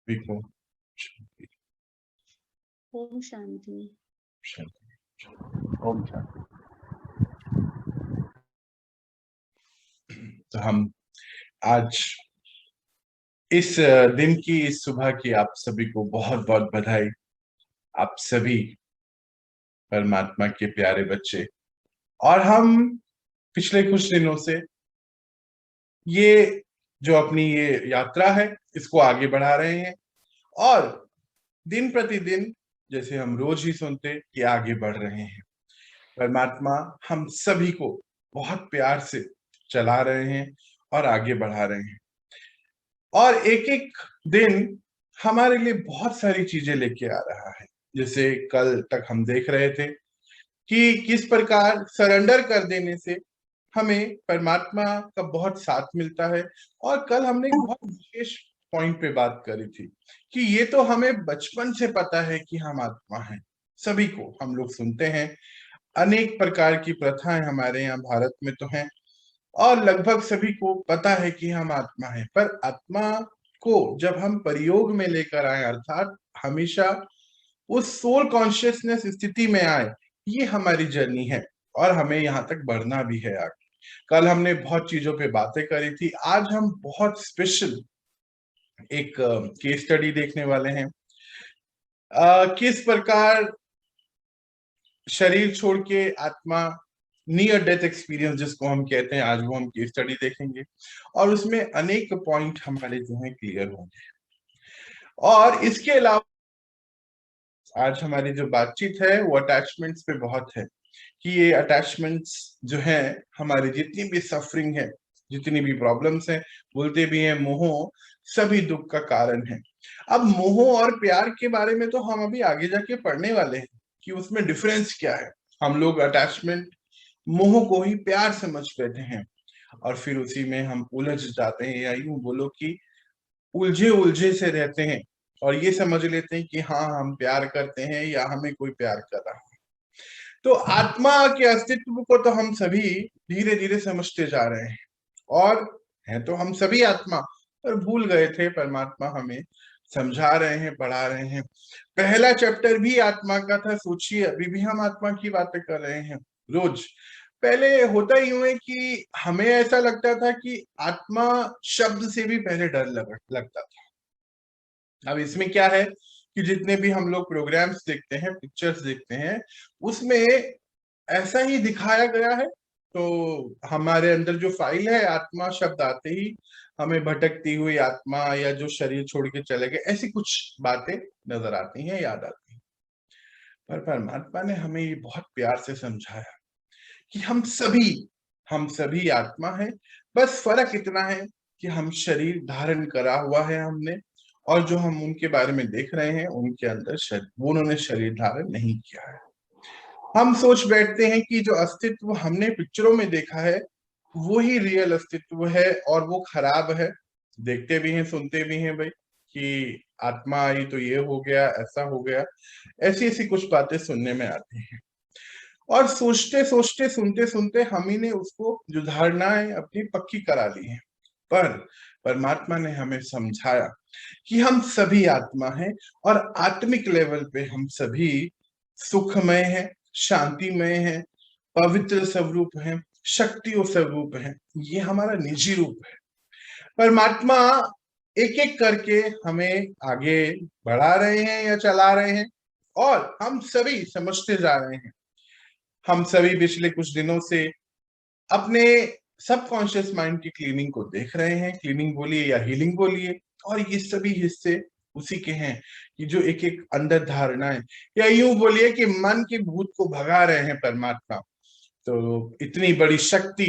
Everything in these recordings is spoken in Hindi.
सभी को ओम शांति। ओम शांति। तो हम आज इस दिन की, इस सुबह की आप सभी को बहुत बहुत बधाई। आप सभी परमात्मा के प्यारे बच्चे, और हम पिछले कुछ दिनों से ये जो अपनी ये यात्रा है इसको आगे बढ़ा रहे हैं, और दिन प्रतिदिन जैसे हम रोज ही सुनते कि आगे बढ़ रहे हैं। परमात्मा हम सभी को बहुत प्यार से चला रहे हैं और आगे बढ़ा रहे हैं, और एक एक दिन हमारे लिए बहुत सारी चीजें लेके आ रहा है। जैसे कल तक हम देख रहे थे कि किस प्रकार सरेंडर कर देने से हमें परमात्मा का बहुत साथ मिलता है। और कल हमने एक बहुत विशेष पॉइंट पे बात करी थी कि ये तो हमें बचपन से पता है कि हम आत्मा हैं। सभी को हम लोग सुनते हैं, अनेक प्रकार की प्रथाएं हमारे यहाँ भारत में तो हैं, और लगभग सभी को पता है कि हम आत्मा हैं। पर आत्मा को जब हम प्रयोग में लेकर आए, अर्थात हमेशा उस सोल कॉन्शियसनेस स्थिति में आए, ये हमारी जर्नी है, और हमें यहाँ तक बढ़ना भी है आगे। कल हमने बहुत चीजों पे बातें करी थी। आज हम बहुत स्पेशल एक केस स्टडी देखने वाले हैं। किस प्रकार शरीर छोड़ के आत्मा, नियर डेथ एक्सपीरियंस जिसको हम कहते हैं, आज वो हम केस स्टडी देखेंगे, और उसमें अनेक पॉइंट हमारे जो है क्लियर होंगे। और इसके अलावा आज हमारी जो बातचीत है वो अटैचमेंट्स पे बहुत है, कि ये अटैचमेंट्स जो है हमारी जितनी भी सफरिंग है, जितनी भी प्रॉब्लम्स हैं, बोलते भी हैं मोह सभी दुख का कारण है। अब मोह और प्यार के बारे में तो हम अभी आगे जाके पढ़ने वाले हैं कि उसमें डिफरेंस क्या है। हम लोग अटैचमेंट, मोह को ही प्यार समझ बैठे हैं, और फिर उसी में हम उलझ जाते हैं, या यूं बोलो कि उलझे उलझे से रहते हैं, और ये समझ लेते हैं कि हाँ हम प्यार करते हैं या हमें कोई प्यार कर रहा है। तो आत्मा के अस्तित्व को तो हम सभी धीरे धीरे समझते जा रहे हैं, और हैं तो हम सभी आत्मा, पर भूल गए थे। परमात्मा हमें समझा रहे हैं, पढ़ा रहे हैं। पहला चैप्टर भी आत्मा का था। सोचिए, अभी भी हम आत्मा की बातें कर रहे हैं रोज। पहले होता यूं है कि हमें ऐसा लगता था कि आत्मा शब्द से भी पहले डर लगता था। अब इसमें क्या है कि जितने भी हम लोग प्रोग्राम्स देखते हैं, पिक्चर्स देखते हैं, उसमें ऐसा ही दिखाया गया है। तो हमारे अंदर जो फाइल है, आत्मा शब्द आते ही हमें भटकती हुई आत्मा, या जो शरीर छोड़ के चले गए, ऐसी कुछ बातें नजर आती हैं, याद आती हैं। पर परमात्मा ने हमें ये बहुत प्यार से समझाया कि हम सभी आत्मा हैं। बस फर्क इतना है कि हम शरीर धारण करा हुआ है हमने, और जो हम उनके बारे में देख रहे हैं उनके अंदर वो उन्होंने शरीर धारण नहीं किया है। हम सोच बैठते हैं कि जो अस्तित्व हमने पिक्चरों में देखा है वो ही रियल अस्तित्व है, और वो खराब है। देखते भी हैं, सुनते भी हैं भाई कि आत्मा आई तो ये हो गया, ऐसा हो गया, ऐसी ऐसी कुछ बातें सुनने में आती हैं। और सोचते सोचते, सुनते सुनते हम ही ने उसको, जो धारणाएं अपनी पक्की करा ली हैं। पर परमात्मा ने हमें समझाया कि हम सभी आत्मा हैं, और आत्मिक लेवल पे हम सभी सुखमय हैं, शांतिमय हैं, पवित्र स्वरूप हैं, शक्तियों स्वरूप हैं। ये हमारा निजी रूप है। परमात्मा एक एक करके हमें आगे बढ़ा रहे हैं या चला रहे हैं, और हम सभी समझते जा रहे हैं। हम सभी पिछले कुछ दिनों से अपने सबकॉन्शियस माइंड की क्लीनिंग को देख रहे हैं। क्लीनिंग बोलिए या हीलिंग बोलिए, और ये सभी हिस्से उसी के हैं कि जो एक एक अंदर धारणाएं, या यूं बोलिए कि मन के भूत को भगा रहे हैं परमात्मा। तो इतनी बड़ी शक्ति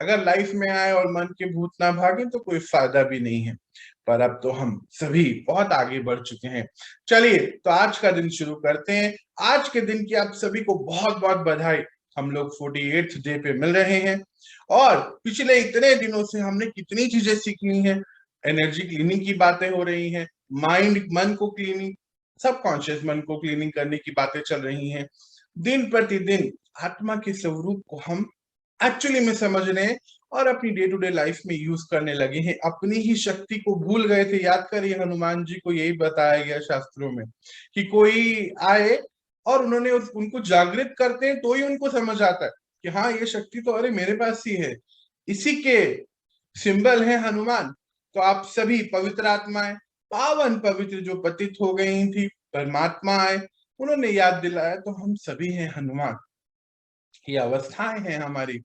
अगर लाइफ में आए और मन के भूत ना भागे तो कोई फायदा भी नहीं है। पर अब तो हम सभी बहुत आगे बढ़ चुके हैं। चलिए, तो आज का दिन शुरू करते हैं। आज के दिन की आप सभी को बहुत बहुत बधाई। हम लोग 48th डे पे मिल रहे हैं, और पिछले इतने दिनों से हमने कितनी चीजें सीखी हैं। एनर्जी क्लीनिंग की बातें हो रही हैं, मन को क्लीनिंग, सबकॉन्शियस मन को क्लीनिंग करने की बातें चल रही हैं। दिन प्रतिदिन आत्मा के स्वरूप को हम एक्चुअली में समझ रहे हैं, और अपनी डे टू डे लाइफ में यूज करने लगे हैं। अपनी ही शक्ति को भूल गए थे। याद करिए, हनुमान जी को यही बताया गया शास्त्रों में कि कोई आए और उन्होंने उनको जागृत करते हैं तो ही उनको समझ आता है कि हाँ, ये शक्ति तो अरे मेरे पास ही है। इसी के सिंबल है हनुमान। तो आप सभी पवित्र आत्माएं, पावन पवित्र जो पतित हो गई थी, परमात्मा आए, उन्होंने याद दिलाया, तो हम सभी हैं हनुमान। ये अवस्थाएं हैं हमारी।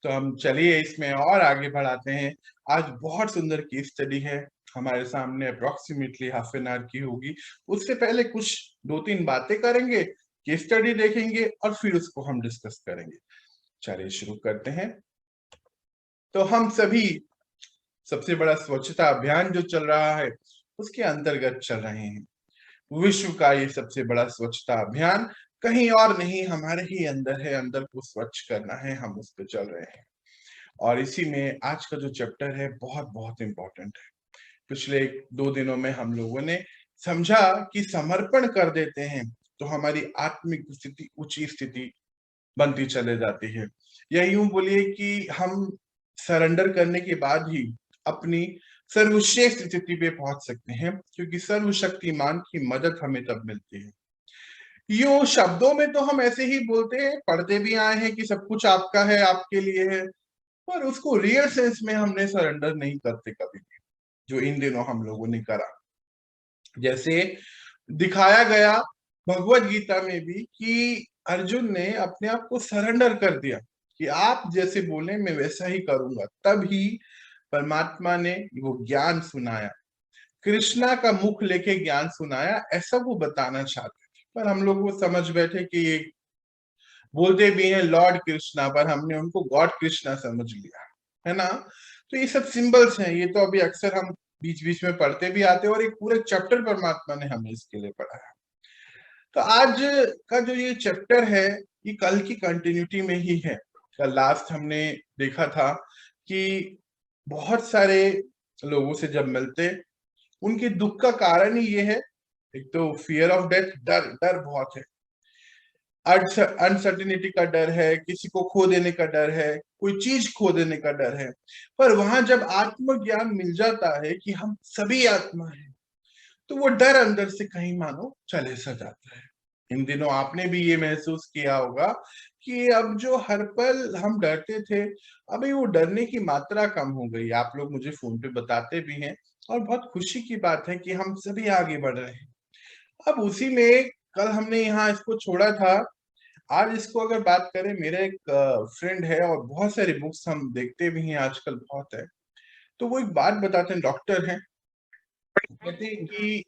तो हम चलिए इसमें और आगे बढ़ाते हैं। आज बहुत सुंदर केस स्टडी है हमारे सामने, अप्रोक्सीमेटली हाफ एन आवर की होगी। उससे पहले कुछ 2-3 बातें करेंगे, केस स्टडी देखेंगे और फिर उसको हम डिस्कस करेंगे। चलिए शुरू करते हैं। तो हम सभी सबसे बड़ा स्वच्छता अभियान जो चल रहा है उसके अंतर्गत चल रहे हैं। विश्व का ये सबसे बड़ा स्वच्छता अभियान कहीं और नहीं, हमारे ही अंदर है। अंदर को स्वच्छ करना है, हम उस पर चल रहे हैं। और इसी में आज का जो चैप्टर है बहुत बहुत इंपॉर्टेंट है। पिछले 2 दिनों में हम लोगों ने समझा कि समर्पण कर देते हैं तो हमारी आत्मिक स्थिति ऊंची स्थिति बनती चले जाती है। या यूं बोलिए कि हम सरेंडर करने के बाद ही अपनी सर्वश्रेष्ठ स्थिति पे पहुंच सकते हैं, क्योंकि सर्वशक्तिमान की मदद हमें तब मिलती है। यूं शब्दों में तो हम ऐसे ही बोलते हैं, पढ़ते भी आए हैं कि सब कुछ आपका है, आपके लिए है, पर उसको रियल सेंस में हमने सरेंडर नहीं करते कभी भी, जो इन दिनों हम लोगों ने करा। जैसे दिखाया गया भगवत गीता में भी कि अर्जुन ने अपने आप को सरेंडर कर दिया कि आप जैसे बोले मैं वैसा ही करूंगा। तभी परमात्मा ने वो ज्ञान सुनाया, कृष्णा का मुख लेके ज्ञान सुनाया, ऐसा वो बताना चाहते थे। पर हम लोग वो समझ बैठे कि ये बोलते भी हैं लॉर्ड कृष्णा, पर हमने उनको गॉड कृष्णा समझ लिया है ना। तो ये सब सिंबल्स हैं, ये तो अभी अक्सर हम बीच बीच में पढ़ते भी आते हैं और एक पूरे चैप्टर परमात्मा ने हमें इसके लिए पढ़ाया। तो आज का जो ये चैप्टर है ये कल की कंटिन्यूटी में ही है। कल लास्ट हमने देखा था कि बहुत सारे लोगों से जब मिलते, उनके दुख का कारण ही ये है, एक तो फियर ऑफ डेथ, डर डर बहुत है, अनसर्टिनिटी का डर है, किसी को खो देने का डर है, कोई चीज खो देने का डर है। पर वहां जब आत्मज्ञान मिल जाता है कि हम सभी आत्मा हैं, तो वो डर अंदर से कहीं मानो चले सा जाता है। इन दिनों आपने भी ये महसूस किया होगा कि अब जो हर पल हम डरते थे, अभी वो डरने की मात्रा कम हो गई। आप लोग मुझे फोन पे बताते भी हैं और बहुत खुशी की बात है कि हम सभी आगे बढ़ रहे हैं। अब उसी में कल हमने यहाँ इसको छोड़ा था, आज इसको अगर बात करें, मेरा एक फ्रेंड है और बहुत सारी बुक्स हम देखते भी हैं आजकल बहुत है, तो वो एक बात बताते हैं, डॉक्टर हैं, कहते हैं कि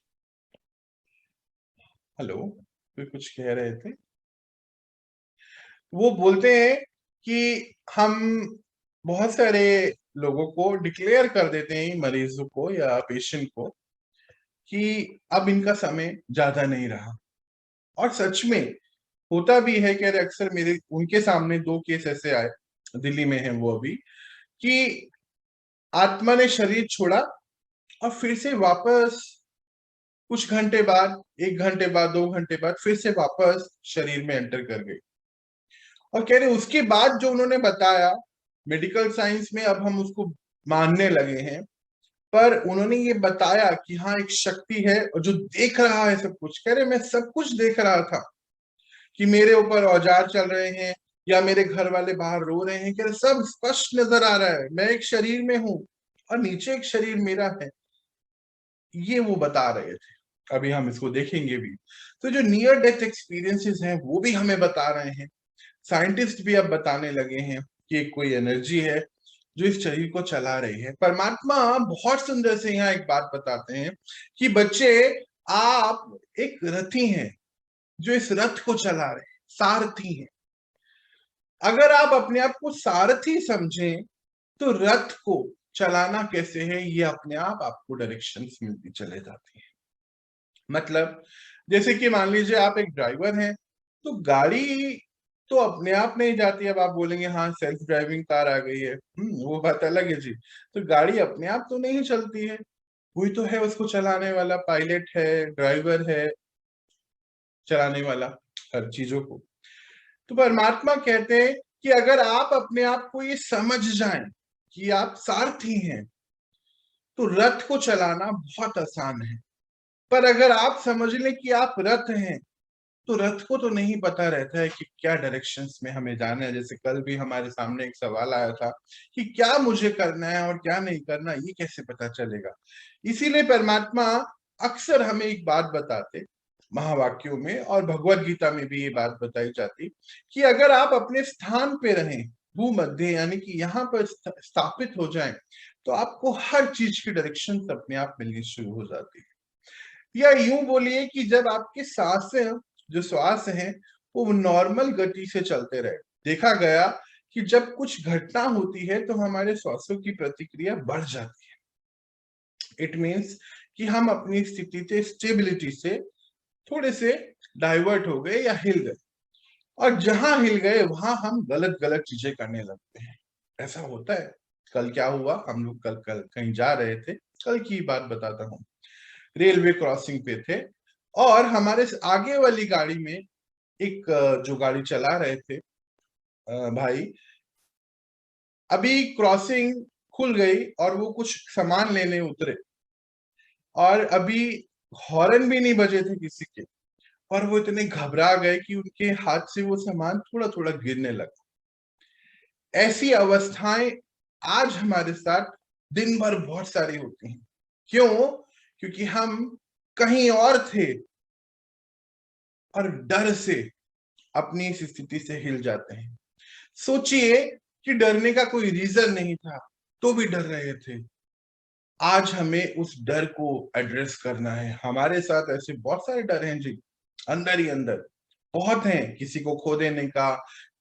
हेलो, कोई कुछ कह रहे थे, वो बोलते हैं कि हम बहुत सारे लोगों को डिक्लेयर कर देते हैं, मरीजों को या पेशेंट को, कि अब इनका समय ज्यादा नहीं रहा। और सच में होता भी है। कह रहे अक्सर मेरे उनके सामने 2 केस ऐसे आए, दिल्ली में है वो अभी, कि आत्मा ने शरीर छोड़ा और फिर से वापस कुछ घंटे बाद, 1 घंटे बाद, 2 घंटे बाद फिर से वापस शरीर में एंटर कर गई। और कह रहे उसके बाद जो उन्होंने बताया, मेडिकल साइंस में अब हम उसको मानने लगे हैं, पर उन्होंने ये बताया कि हाँ एक शक्ति है और जो देख रहा है सब कुछ। कह रहे मैं सब कुछ देख रहा था कि मेरे ऊपर औजार चल रहे हैं या मेरे घर वाले बाहर रो रहे हैं, कह रहे सब स्पष्ट नजर आ रहा है, मैं एक शरीर में हूं और नीचे एक शरीर मेरा है। ये वो बता रहे थे, अभी हम इसको देखेंगे भी। तो जो नियर डेथ एक्सपीरियंसेस हैं वो भी हमें बता रहे हैं, साइंटिस्ट भी अब बताने लगे हैं कि एक कोई एनर्जी है जो इस शरीर को चला रही है। परमात्मा बहुत सुंदर से यहाँ एक बात बताते हैं कि बच्चे, आप एक रथी हैं जो इस रथ को चला रहे हैं, सारथी हैं। अगर आप अपने आप को सारथी समझें तो रथ को चलाना कैसे है, ये अपने आप आपको डायरेक्शंस मिलती चले जाती है। मतलब जैसे कि मान लीजिए आप एक ड्राइवर हैं, तो गाड़ी तो अपने आप नहीं जाती। अब आप बोलेंगे हाँ सेल्फ ड्राइविंग कार आ गई है, वो बात अलग है जी। तो गाड़ी अपने आप तो नहीं चलती है, कोई तो है उसको चलाने वाला, पायलट है, ड्राइवर है, चलाने वाला हर चीजों को। तो परमात्मा कहते हैं कि अगर आप अपने आप को ये समझ जाएं कि आप सारथी हैं तो रथ को चलाना बहुत आसान है, पर अगर आप समझ लें कि आप रथ हैं तो रथ को तो नहीं पता रहता है कि क्या डायरेक्शंस में हमें जाना है। जैसे कल भी हमारे सामने एक सवाल आया था कि क्या मुझे करना है और क्या नहीं करना, ये कैसे पता चलेगा। इसीलिए परमात्मा अक्सर हमें एक बात बताते महावाक्यों में, और भगवत गीता में भी ये बात बताई जाती कि अगर आप अपने स्थान पे रहें, भूमध्य यानी कि यहाँ पर स्थापित हो जाएं, तो आपको हर चीज की डायरेक्शन अपने आप मिलनी शुरू हो जाती है। या यूं बोलिए कि जब आपके सांसें जो श्वास हैं वो नॉर्मल गति से चलते रहे, देखा गया कि जब कुछ घटना होती है तो हमारे श्वासों की प्रतिक्रिया बढ़ जाती है। इट मीन्स कि हम अपनी स्थिति से, स्टेबिलिटी से थोड़े से डाइवर्ट हो गए या हिल गए, और जहां हिल गए वहां हम गलत गलत चीजें करने लगते हैं। ऐसा होता है। कल क्या हुआ, हम लोग कल कल कहीं जा रहे थे, कल की बात बताता हूँ। रेलवे क्रॉसिंग पे थे और हमारे आगे वाली गाड़ी में एक जो गाड़ी चला रहे थे भाई, अभी क्रॉसिंग खुल गई और वो कुछ सामान लेने उतरे, और अभी हॉर्न भी नहीं बजे थे किसी के, और वो इतने घबरा गए कि उनके हाथ से वो सामान थोड़ा थोड़ा गिरने लगा। ऐसी अवस्थाएं आज हमारे साथ दिन भर बहुत सारी होती हैं। क्यों? क्योंकि हम कहीं और थे और डर से अपनी इस स्थिति से हिल जाते हैं। सोचिए कि डरने का कोई रीजन नहीं था तो भी डर रहे थे। आज हमें उस डर को एड्रेस करना है। हमारे साथ ऐसे बहुत सारे डर हैं जी, अंदर ही अंदर बहुत हैं। किसी को खो देने का,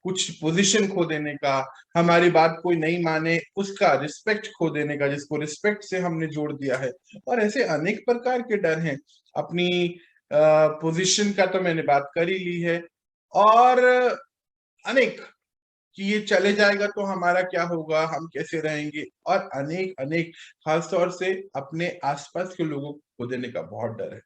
कुछ पोजीशन खो देने का, हमारी बात कोई नहीं माने उसका रिस्पेक्ट खो देने का, जिसको रिस्पेक्ट से हमने जोड़ दिया है, और ऐसे अनेक प्रकार के डर हैं। अपनी पोजीशन का तो मैंने बात कर ही ली है, और अनेक कि ये चले जाएगा तो हमारा क्या होगा, हम कैसे रहेंगे, और अनेक अनेक, खासतौर से अपने आसपास के लोगों को खो देने का बहुत डर है।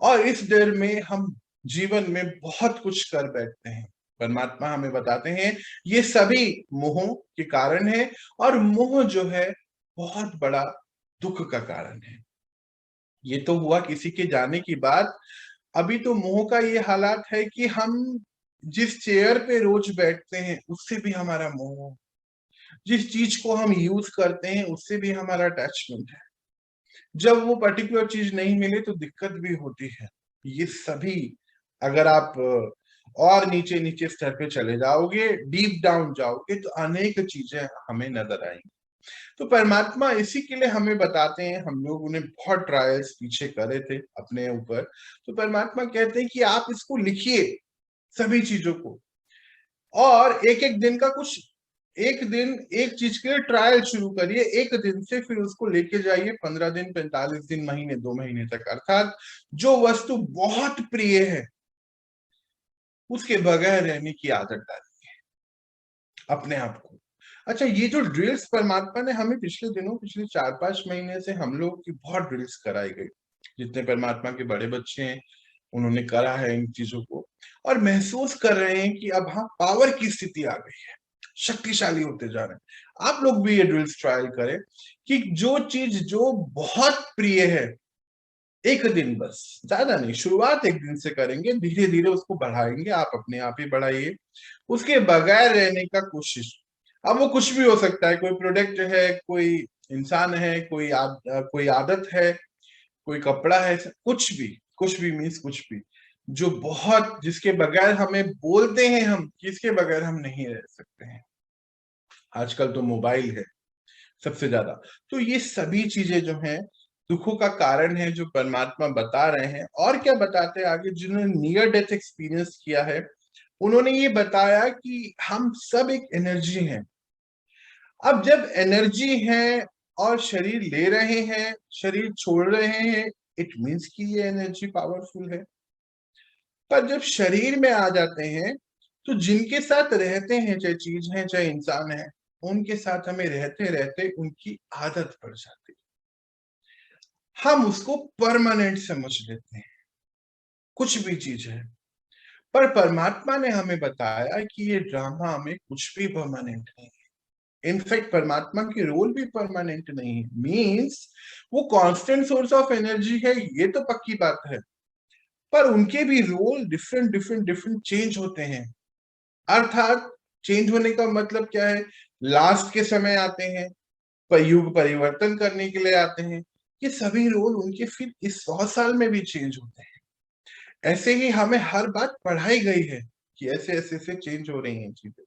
और इस डर में हम जीवन में बहुत कुछ कर बैठते हैं। परमात्मा हमें बताते हैं ये सभी मोह के कारण है, और मोह जो है बहुत बड़ा दुख का कारण है। ये तो हुआ किसी के जाने की बात। अभी तो मोह का ये हालात है कि हम जिस चेयर पे रोज बैठते हैं उससे भी हमारा मोह है, जिस चीज को हम यूज करते हैं उससे भी हमारा अटैचमेंट है। जब वो पर्टिकुलर चीज नहीं मिले तो दिक्कत भी होती है। ये सभी, अगर आप और नीचे नीचे स्तर पे चले जाओगे, डीप डाउन जाओगे, तो अनेक चीजें हमें नजर आएंगी। तो परमात्मा इसी के लिए हमें बताते हैं। हम लोगों ने बहुत ट्रायल्स पीछे करे थे अपने ऊपर, तो परमात्मा कहते हैं कि आप इसको लिखिए सभी चीजों को, और एक एक दिन का कुछ, एक दिन एक चीज के लिए ट्रायल शुरू करिए, एक दिन से फिर उसको लेके जाइए 15 दिन, 45 दिन, महीने, 2 महीने तक। अर्थात जो वस्तु बहुत प्रिय है उसके बगैर रहने की आदत डालिए अपने आप को। अच्छा, ये जो ड्रिल्स परमात्मा ने हमें पिछले दिनों, पिछले 4-5 महीने से हम लोग की बहुत ड्रिल्स कराई गई, जितने परमात्मा के बड़े बच्चे हैं उन्होंने करा है इन चीजों को, और महसूस कर रहे हैं कि अब हाँ पावर की स्थिति आ गई है, शक्तिशाली होते जा रहे हैं। आप लोग भी ये ड्रिल्स ट्रायल करें कि जो चीज जो बहुत प्रिय है, एक दिन, बस ज्यादा नहीं, शुरुआत एक दिन से करेंगे, धीरे धीरे उसको बढ़ाएंगे, आप अपने आप ही बढ़ाइए। उसके बगैर रहने का कोशिश। अब वो कुछ भी हो सकता है, कोई प्रोडक्ट है, कोई इंसान है, कोई आदत है, कोई कपड़ा है, कुछ भी मीन्स कुछ भी, जो बहुत, जिसके बगैर हमें बोलते हैं हम कि इसके बगैर हम नहीं रह सकते हैं। आजकल तो मोबाइल है सबसे ज्यादा। तो ये सभी चीजें जो हैं दुखों का कारण है, जो परमात्मा बता रहे हैं। और क्या बताते हैं आगे, जिन्होंने नियर डेथ एक्सपीरियंस किया है उन्होंने ये बताया कि हम सब एक एनर्जी हैं। अब जब एनर्जी है और शरीर ले रहे हैं, शरीर छोड़ रहे हैं, इट मीन्स कि ये एनर्जी पावरफुल है। पर जब शरीर में आ जाते हैं तो जिनके साथ रहते हैं, चाहे चीज है चाहे इंसान है, उनके साथ हमें रहते रहते उनकी आदत पड़ जाती है, हम उसको परमानेंट समझ लेते हैं, कुछ भी चीज है। पर परमात्मा ने हमें बताया कि ये ड्रामा में कुछ भी परमानेंट नहीं है। इनफैक्ट परमात्मा की रोल भी परमानेंट नहीं है। मीन्स वो कांस्टेंट सोर्स ऑफ एनर्जी है, ये तो पक्की बात है, पर उनके भी role different different different change होते हैं। अर्थात चेंज होने का मतलब क्या है? लास्ट के समय आते हैं, पर युग परिवर्तन करने के लिए आते हैं। ये सभी रोल उनके फिर इस 100 साल में भी चेंज होते हैं। ऐसे ही हमें हर बात पढ़ाई गई है कि ऐसे ऐसे से चेंज हो रही हैं चीजें।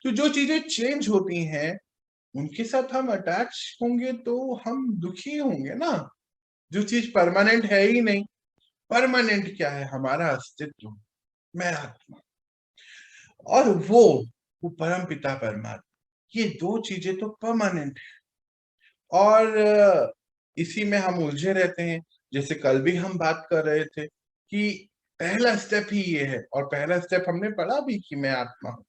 तो जो चीजें चेंज होती हैं उनके साथ हम अटैच होंगे तो हम दुखी होंगे ना। जो चीज परमानेंट है ही नहीं। परमानेंट क्या है? हमारा अस्तित्व, मैं आत्मा, और वो परम पिता परमात्मा, ये दो चीजें तो परमानेंट है। और इसी में हम उलझे रहते हैं। जैसे कल भी हम बात कर रहे थे कि पहला स्टेप ही ये है, और पहला स्टेप हमने पढ़ा भी कि मैं आत्मा हूं।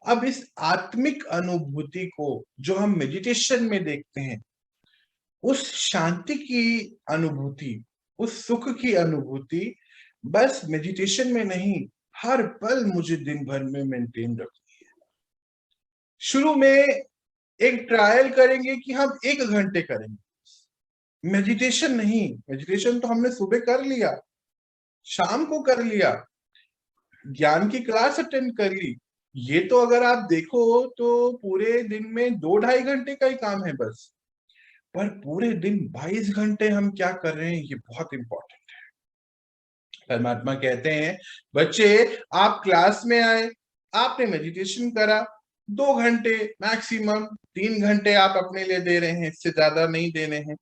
अब इस आत्मिक अनुभूति को जो हम मेडिटेशन में देखते हैं, उस शांति की अनुभूति, उस सुख की अनुभूति बस मेडिटेशन में नहीं, हर पल मुझे दिन भर में मेंटेन रखनी है। शुरू में एक ट्रायल करेंगे कि हम 1 घंटे करेंगे, मेडिटेशन नहीं। मेडिटेशन तो हमने सुबह कर लिया, शाम को कर लिया, ज्ञान की क्लास अटेंड कर ली। ये तो अगर आप देखो तो पूरे दिन में 2-2.5 घंटे का ही काम है बस। पर पूरे दिन 22 घंटे हम क्या कर रहे हैं, ये बहुत इंपॉर्टेंट है। परमात्मा कहते हैं, बच्चे आप क्लास में आए, आपने मेडिटेशन करा, 2 घंटे मैक्सिमम, 3 घंटे आप अपने लिए दे रहे हैं, इससे ज्यादा नहीं देने हैं।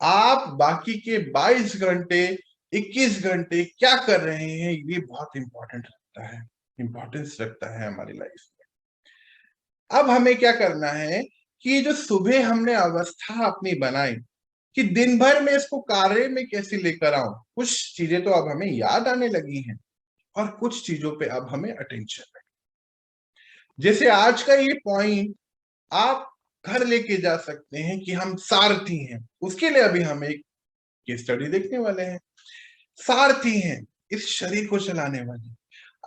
आप बाकी के 22 घंटे, 21 घंटे क्या कर रहे हैं, ये बहुत इंपॉर्टेंट रखता है, इंपॉर्टेंस रखता है हमारी लाइफ में। अब हमें क्या करना है कि जो सुबह हमने अवस्था अपनी बनाई कि दिन भर में इसको कार्य में कैसे लेकर आऊं, कुछ चीजें तो अब हमें याद आने लगी हैं और कुछ चीजों पे अब हमें अटेंशन है। जैसे आज का ये पॉइंट आप घर लेके जा सकते हैं कि हम सारथी हैं। उसके लिए अभी हम एक केस स्टडी देखने वाले हैं। सारथी हैं इस शरीर को चलाने वाले।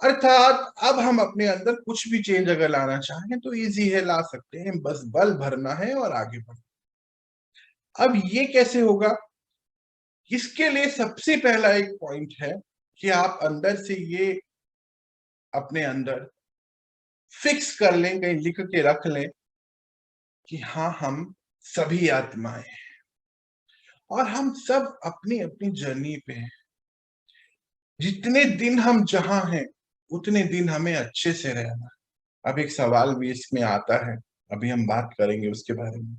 अर्थात अब हम अपने अंदर कुछ भी चेंज अगर लाना चाहें तो इजी है, ला सकते हैं, बस बल भरना है और आगे बढ़ना। अब ये कैसे होगा? इसके लिए सबसे पहला एक पॉइंट है कि आप अंदर से ये अपने अंदर फिक्स कर लें, कहीं लिख के रख लें कि हाँ, हम सभी आत्माएं हैं और हम सब अपनी अपनी जर्नी पे हैं। जितने दिन हम जहां हैं उतने दिन हमें अच्छे से रहना। अब एक सवाल भी इसमें आता है, अभी हम बात करेंगे उसके बारे में।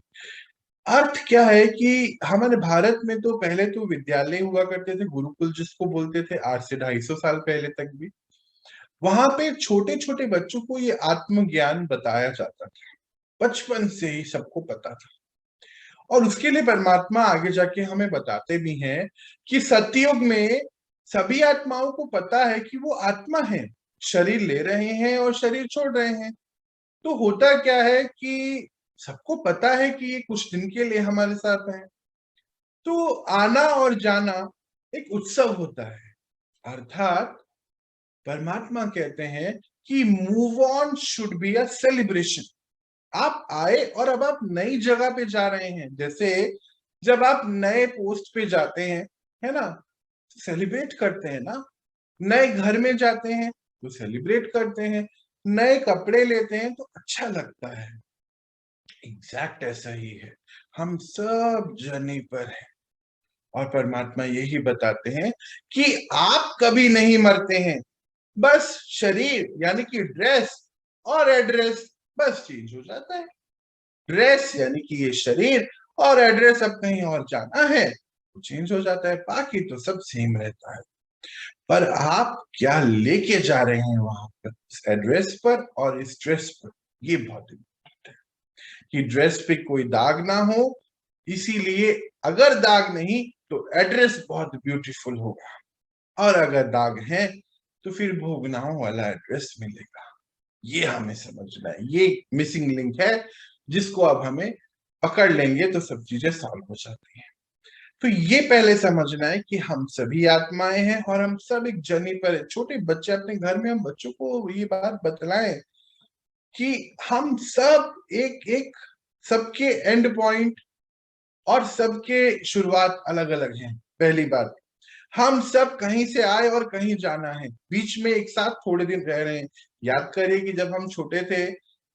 अर्थ क्या है कि हमारे भारत में तो पहले तो विद्यालय हुआ करते थे, गुरुकुल जिसको बोलते थे, आज से 250 साल पहले तक भी वहां पे छोटे छोटे बच्चों को ये आत्मज्ञान बताया जाता था। बचपन से ही सबको पता था। और उसके लिए परमात्मा आगे जाके हमें बताते भी हैं कि सतयुग में सभी आत्माओं को पता है कि वो आत्मा है, शरीर ले रहे हैं और शरीर छोड़ रहे हैं। तो होता क्या है कि सबको पता है कि ये कुछ दिन के लिए हमारे साथ है, तो आना और जाना एक उत्सव होता है। अर्थात परमात्मा कहते हैं कि move on should be a celebration. आप आए और अब आप नई जगह पे जा रहे हैं। जैसे जब आप नए पोस्ट पे जाते हैं, है ना, सेलिब्रेट करते हैं ना। नए घर में जाते हैं तो सेलिब्रेट करते हैं, नए कपड़े लेते हैं तो अच्छा लगता है। एग्जैक्ट ऐसा ही है, हम सब जर्नी पर हैं और परमात्मा यही बताते हैं कि आप कभी नहीं मरते हैं। बस शरीर यानी कि ड्रेस और एड्रेस बस चेंज हो जाता है। ड्रेस यानी कि ये शरीर, और एड्रेस अब कहीं और जाना है तो चेंज हो जाता है, बाकी तो सब सेम रहता है। पर आप क्या लेके जा रहे हैं वहां पर, इस एड्रेस पर और इस ड्रेस पर, ये बहुत इंपॉर्टेंट है कि ड्रेस पे कोई दाग ना हो। इसीलिए अगर दाग नहीं तो एड्रेस बहुत ब्यूटीफुल होगा, और अगर दाग है तो फिर भोगनाओं वाला एड्रेस मिलेगा। ये हमें समझना है, ये मिसिंग लिंक है जिसको अब हमें पकड़ लेंगे तो सब चीजें सॉल्व हो जाती हैं। तो ये पहले समझना है कि हम सभी आत्माएं हैं और हम सब एक जर्नी पर है। छोटे बच्चे अपने घर में, हम बच्चों को ये बात बतलाएं कि हम सब एक एक सबके एंड पॉइंट और सबके शुरुआत अलग अलग हैं। पहली बात, हम सब कहीं से आए और कहीं जाना है, बीच में एक साथ थोड़े दिन रह रहे हैं। याद करिए कि जब हम छोटे थे,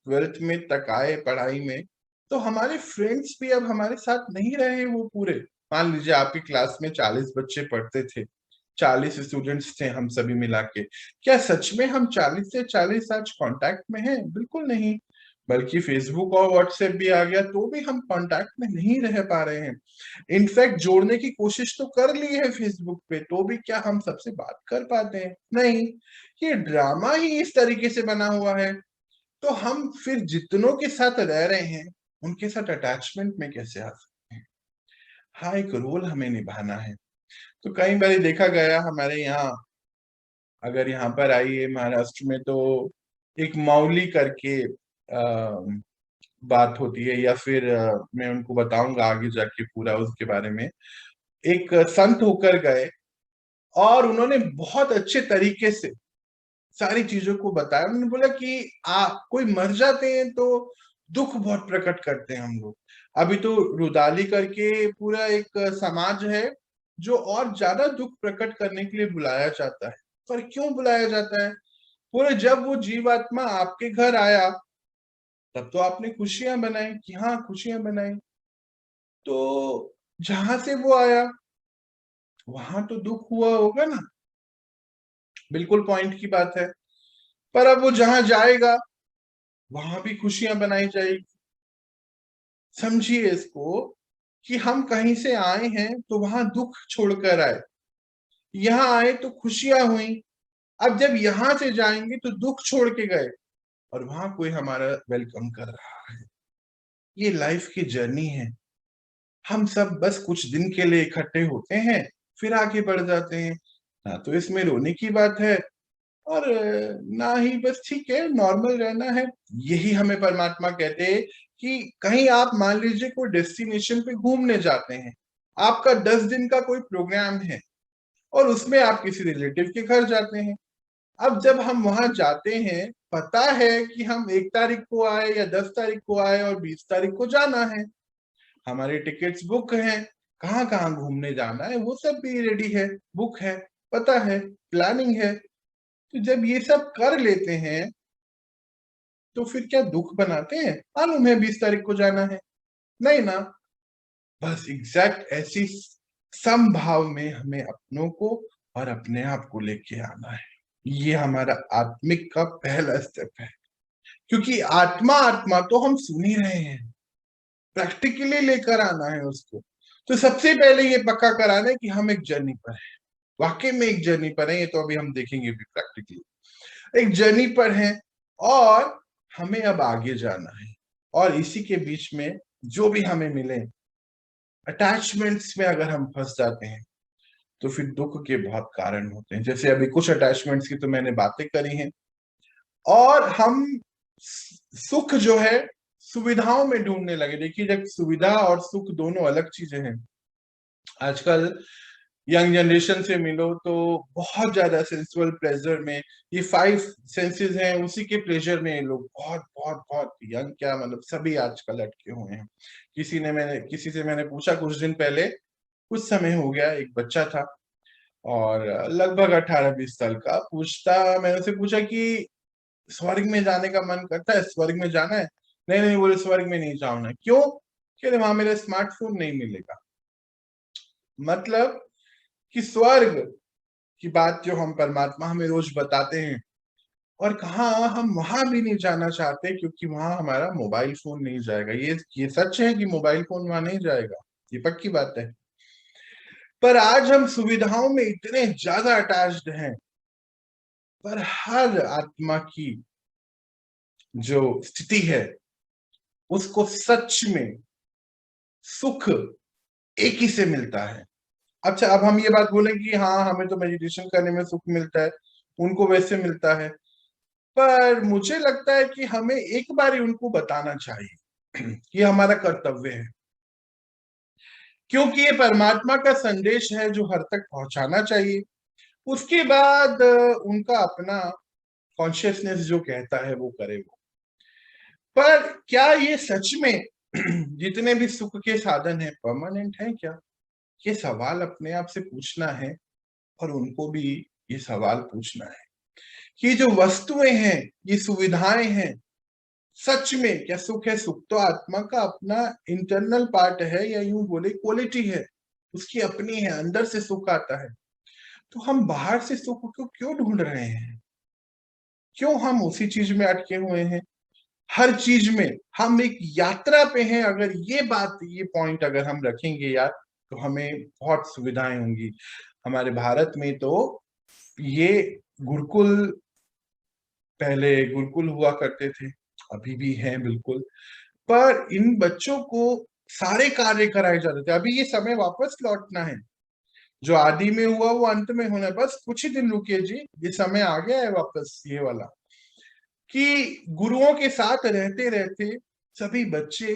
12th में तक आए पढ़ाई में, तो हमारे फ्रेंड्स भी अब हमारे साथ नहीं रहे वो पूरे। मान लीजिए आपकी क्लास में 40 बच्चे पढ़ते थे, 40 स्टूडेंट्स थे हम सभी मिला के। क्या सच में हम 40 से 40 आज कांटेक्ट में हैं? बिल्कुल नहीं। बल्कि फेसबुक और व्हाट्सएप भी आ गया तो भी हम कांटेक्ट में नहीं रह पा रहे हैं। इनफैक्ट जोड़ने की कोशिश तो कर ली है फेसबुक पे, तो भी क्या हम सबसे बात कर पाते हैं? नहीं। ये ड्रामा ही इस तरीके से बना हुआ है, तो हम फिर जितनों के साथ रह रहे हैं उनके साथ अटैचमेंट में कैसे आ सकते हैं? हाँ, एक रोल हमें निभाना है। तो कई बार देखा गया हमारे यहाँ, अगर यहाँ पर आइए महाराष्ट्र में, तो एक मौली करके बात होती है, या फिर मैं उनको बताऊंगा आगे जाके पूरा उसके बारे में। एक संत होकर गए और उन्होंने बहुत अच्छे तरीके से सारी चीजों को बताया। उन्होंने बोला कि कोई मर जाते हैं तो दुख बहुत प्रकट करते हैं हम लोग। अभी तो रुदाली करके पूरा एक समाज है जो और ज्यादा दुख प्रकट करने के लिए बुलाया जाता है। पर क्यों बुलाया जाता है? पूरे जब वो जीवात्मा आपके घर आया तब तो आपने खुशियां बनाई, कि हाँ खुशियां बनाई, तो जहां से वो आया वहां तो दुख हुआ होगा ना। बिल्कुल पॉइंट की बात है। पर अब वो जहां जाएगा वहां भी खुशियां बनाई जाएगी। समझिए इसको, कि हम कहीं से आए हैं तो वहां दुख छोड़कर आए, यहाँ आए तो खुशियां हुई। अब जब यहां से जाएंगे तो दुख छोड़ के गए और वहां कोई हमारा वेलकम कर रहा है। ये लाइफ की जर्नी है। हम सब बस कुछ दिन के लिए इकट्ठे होते हैं, फिर आगे बढ़ जाते हैं। ना तो इसमें रोने की बात है, और ना ही बस ठीक है नॉर्मल रहना है। यही हमें परमात्मा कहते हैं कि कहीं आप मान लीजिए कोई डेस्टिनेशन पे घूमने जाते हैं, आपका 10 दिन का कोई प्रोग्राम है और उसमें आप किसी रिलेटिव के घर जाते हैं। अब जब हम वहां जाते हैं, पता है कि हम 1 तारीख को आए या 10 तारीख को आए और 20 तारीख को जाना है, हमारी टिकट्स बुक हैं, कहाँ कहाँ घूमने जाना है वो सब भी रेडी है, बुक है, पता है, प्लानिंग है। तो जब ये सब कर लेते हैं तो फिर क्या दुख बनाते हैं? मालूम है 20 तारीख को जाना है, नहीं ना। बस एग्जैक्ट ऐसी समभाव में हमें अपनों को और अपने आप को लेके आना है। ये हमारा आत्मिक का पहला स्टेप है, क्योंकि आत्मा आत्मा तो हम सुन ही रहे हैं, प्रैक्टिकली लेकर आना है उसको। तो सबसे पहले ये पक्का कराना है कि हम एक जर्नी पर हैं, वाकई में एक जर्नी पर हैं। ये तो अभी हम देखेंगे भी प्रैक्टिकली, एक जर्नी पर हैं और हमें अब आगे जाना है। और इसी के बीच में जो भी हमें मिले, अटैचमेंट्स में अगर हम फंस जाते हैं तो फिर दुख के बहुत कारण होते हैं। जैसे अभी कुछ अटैचमेंट्स की तो मैंने बातें करी हैं, और हम सुख जो है सुविधाओं में ढूंढने लगे। देखिए, जब सुविधा और सुख दोनों अलग चीजें हैं। आजकल यंग जनरेशन से मिलो तो बहुत ज्यादा सेंसुअल प्लेजर में, ये 5 सेंसेस हैं उसी के प्लेजर में ये लोग बहुत बहुत बहुत यंग, क्या मतलब सभी आजकल अटके हुए हैं। किसी से मैंने पूछा कुछ दिन पहले, कुछ समय हो गया, एक बच्चा था और लगभग 18-20 साल का, मैंने उसे पूछा कि स्वर्ग में जाने का मन करता है, स्वर्ग में जाना है? नहीं नहीं बोले, स्वर्ग में नहीं जाना। क्यों? कह रहे वहां मेरा स्मार्टफोन नहीं मिलेगा। मतलब कि स्वर्ग की बात जो हम परमात्मा हमें रोज बताते हैं, और कहा हम वहां भी नहीं जाना चाहते क्योंकि वहां हमारा मोबाइल फोन नहीं जाएगा। ये सच है कि मोबाइल फोन वहां नहीं जाएगा, ये पक्की बात है। पर आज हम सुविधाओं में इतने ज्यादा अटैच्ड हैं, पर हर आत्मा की जो स्थिति है उसको सच में सुख एक ही से मिलता है। अच्छा, अब हम ये बात बोलें कि हाँ हमें तो मेडिटेशन करने में सुख मिलता है, उनको वैसे मिलता है, पर मुझे लगता है कि हमें एक बार ही उनको बताना चाहिए कि हमारा कर्तव्य है, क्योंकि ये परमात्मा का संदेश है जो हर तक पहुंचाना चाहिए। उसके बाद उनका अपना कॉन्शियसनेस जो कहता है वो करे वो। पर क्या ये सच में जितने भी सुख के साधन है परमानेंट है क्या? ये सवाल अपने आप से पूछना है और उनको भी ये सवाल पूछना है कि जो वस्तुएं हैं, ये सुविधाएं हैं, सच में क्या सुख है? सुख तो आत्मा का अपना इंटरनल पार्ट है, या यूं बोले क्वालिटी है, उसकी अपनी है, अंदर से सुख आता है। तो हम बाहर से सुख को क्यों ढूंढ रहे हैं? क्यों हम उसी चीज में अटके हुए हैं? हर चीज में हम एक यात्रा पे हैं। अगर ये बात, ये पॉइंट अगर हम रखेंगे यार, तो हमें बहुत सुविधाएं होंगी। हमारे भारत में तो ये गुरुकुल, पहले गुरुकुल हुआ करते थे, अभी भी हैं बिल्कुल, पर इन बच्चों को सारे कार्य कराए जाते थे। अभी ये समय वापस लौटना है, जो आदि में हुआ वो अंत में होना है। बस कुछ ही दिन रुकिए जी, ये समय आ गया है वापस, ये वाला कि गुरुओं के साथ रहते रहते सभी बच्चे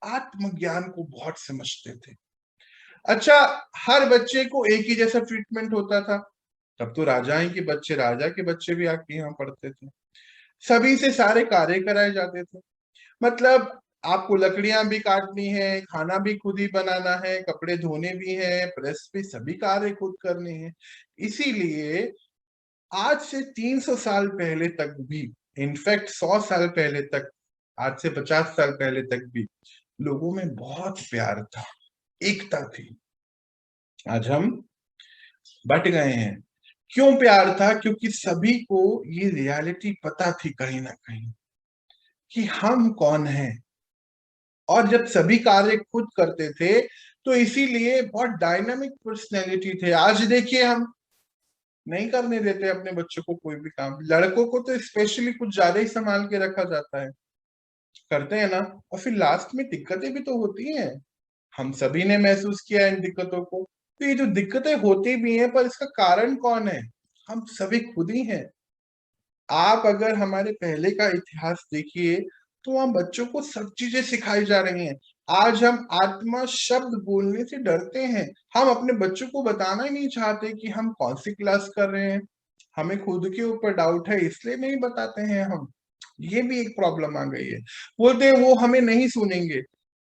आत्मज्ञान को बहुत समझते थे। अच्छा, हर बच्चे को एक ही जैसा ट्रीटमेंट होता था? तब तो राजाएं के बच्चे, राजा के बच्चे भी आके यहाँ पढ़ते थे। सभी से सारे कार्य कराए जाते थे। मतलब आपको लकड़ियां भी काटनी है, खाना भी खुद ही बनाना है, कपड़े धोने भी हैं, प्रेस भी, सभी कार्य खुद करने हैं। इसीलिए आज से 300 साल पहले तक भी, इनफैक्ट 100 साल पहले तक, आज से 50 साल पहले तक भी लोगों में बहुत प्यार था, एकता थी। आज हम बट गए हैं। क्यों प्यार था? क्योंकि सभी को ये रियलिटी पता थी कहीं ना कहीं कि हम कौन हैं। और जब सभी कार्य खुद करते थे तो इसीलिए बहुत डायनामिक पर्सनैलिटी थे। आज देखिए, हम नहीं करने देते अपने बच्चों को कोई भी काम। लड़कों को तो स्पेशली कुछ ज्यादा ही संभाल के रखा जाता है, करते हैं ना, और फिर लास्ट में दिक्कतें भी तो होती हैं। हम सभी ने महसूस किया इन दिक्कतों को। तो ये जो दिक्कतें होती भी हैं, पर इसका कारण कौन है? हम सभी खुद ही हैं। आप अगर हमारे पहले का इतिहास देखिए, तो वहां बच्चों को सब चीजें सिखाई जा रही हैं। आज हम आत्मा शब्द बोलने से डरते हैं। हम अपने बच्चों को बताना ही नहीं चाहते कि हम कौन सी क्लास कर रहे हैं। हमें खुद के ऊपर डाउट है, इसलिए नहीं बताते हैं हम। ये भी एक प्रॉब्लम आ गई है। बोलते हैं वो हमें नहीं सुनेंगे।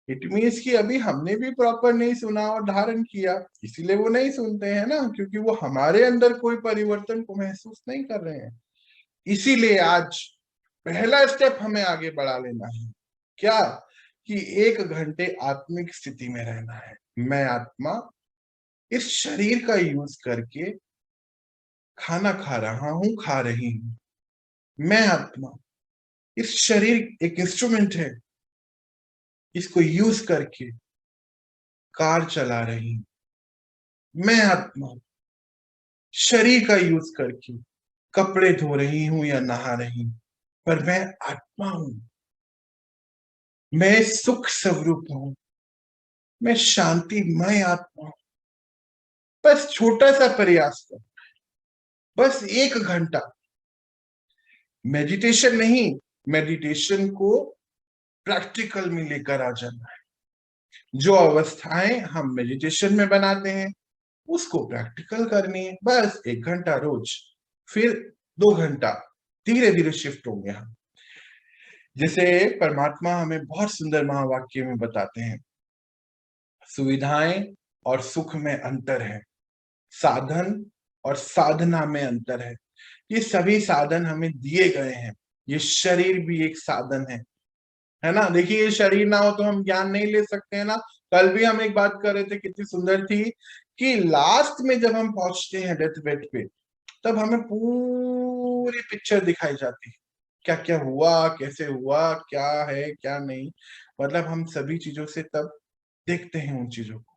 इट मीन्स कि अभी हमने भी प्रॉपर नहीं सुना और धारण किया, इसीलिए वो नहीं सुनते हैं ना, क्योंकि वो हमारे अंदर कोई परिवर्तन को महसूस नहीं कर रहे हैं। इसीलिए आज पहला स्टेप हमें आगे बढ़ा लेना है। क्या? कि 1 घंटे आत्मिक स्थिति में रहना है। मैं आत्मा इस शरीर का यूज करके खाना खा रहा हूं, खा रही हूं। मैं आत्मा, इस शरीर एक इंस्ट्रूमेंट है, इसको यूज करके कार चला रही हूं। मैं आत्मा शरीर का यूज करके कपड़े धो रही हूं या नहा रही हूं, पर मैं आत्मा हूं। मैं सुख स्वरूप हूं। मैं शांतिमय आत्मा हूं। बस छोटा सा प्रयास कर, बस 1 घंटा मेडिटेशन नहीं, मेडिटेशन को प्रैक्टिकल में लेकर आ जाना है। जो अवस्थाएं हम मेडिटेशन में बनाते हैं उसको प्रैक्टिकल करनी है। बस 1 घंटा रोज, फिर 2 घंटा, धीरे धीरे शिफ्ट होंगे हम। जैसे परमात्मा हमें बहुत सुंदर महावाक्य में बताते हैं, सुविधाएं और सुख में अंतर है, साधन और साधना में अंतर है। ये सभी साधन हमें दिए गए हैं। ये शरीर भी एक साधन है ना। देखिए, ये शरीर ना हो तो हम ज्ञान नहीं ले सकते हैं ना। कल भी हम एक बात कर रहे थे, कितनी सुंदर थी, कि लास्ट में जब हम पहुंचते हैं डेथ बेड पे, तब हमें पूरी पिक्चर दिखाई जाती है, क्या क्या हुआ, कैसे हुआ, क्या है क्या नहीं। मतलब हम सभी चीजों से तब देखते हैं उन चीजों को।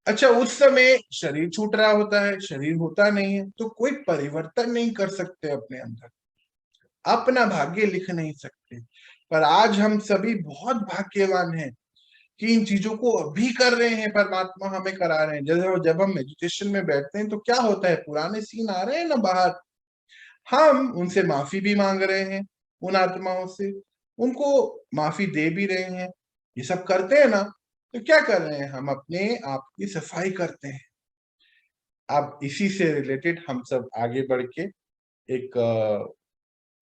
अच्छा, उस समय शरीर छूट रहा होता है, शरीर होता नहीं है, तो कोई परिवर्तन नहीं कर सकते अपने अंदर, अपना भाग्य लिख नहीं सकते। पर आज हम सभी बहुत भाग्यवान हैं कि इन चीजों को अभी कर रहे हैं, परमात्मा हमें करा रहे हैं। जैसे जब हम मेडिटेशन में बैठते हैं तो क्या होता है, पुराने सीन आ रहे हैं ना बाहर, हम उनसे माफी भी मांग रहे हैं, उन आत्माओं से, उनको माफी दे भी रहे हैं। ये सब करते हैं ना, तो क्या कर रहे हैं, हम अपने आप की सफाई करते हैं। अब इसी से रिलेटेड हम सब आगे बढ़ के एक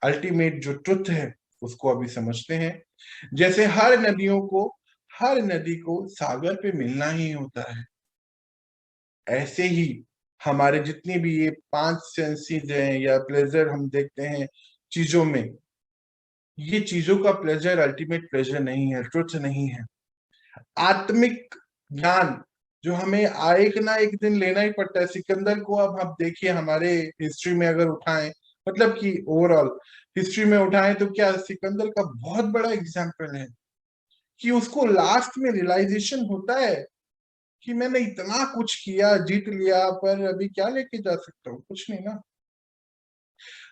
अल्टीमेट जो ट्रुथ है उसको अभी समझते हैं। जैसे हर नदी को सागर पे मिलना ही होता है, ऐसे ही हमारे जितनी भी ये 5 सेंसेस हैं या प्लेजर हम देखते हैं चीजों में, ये चीजों का प्लेजर अल्टीमेट प्लेजर नहीं है, ट्रुथ नहीं है। आत्मिक ज्ञान जो हमें एक ना एक दिन लेना ही पड़ता है। सिकंदर को अब आप देखिए, हमारे हिस्ट्री में अगर उठाएं, मतलब कि ओवरऑल हिस्ट्री में उठाएं, तो क्या सिकंदर का बहुत बड़ा एग्जाम्पल है कि उसको लास्ट में रियलाइजेशन होता है कि मैंने इतना कुछ किया, जीत लिया, पर अभी क्या लेके जा सकता हूँ, कुछ नहीं ना।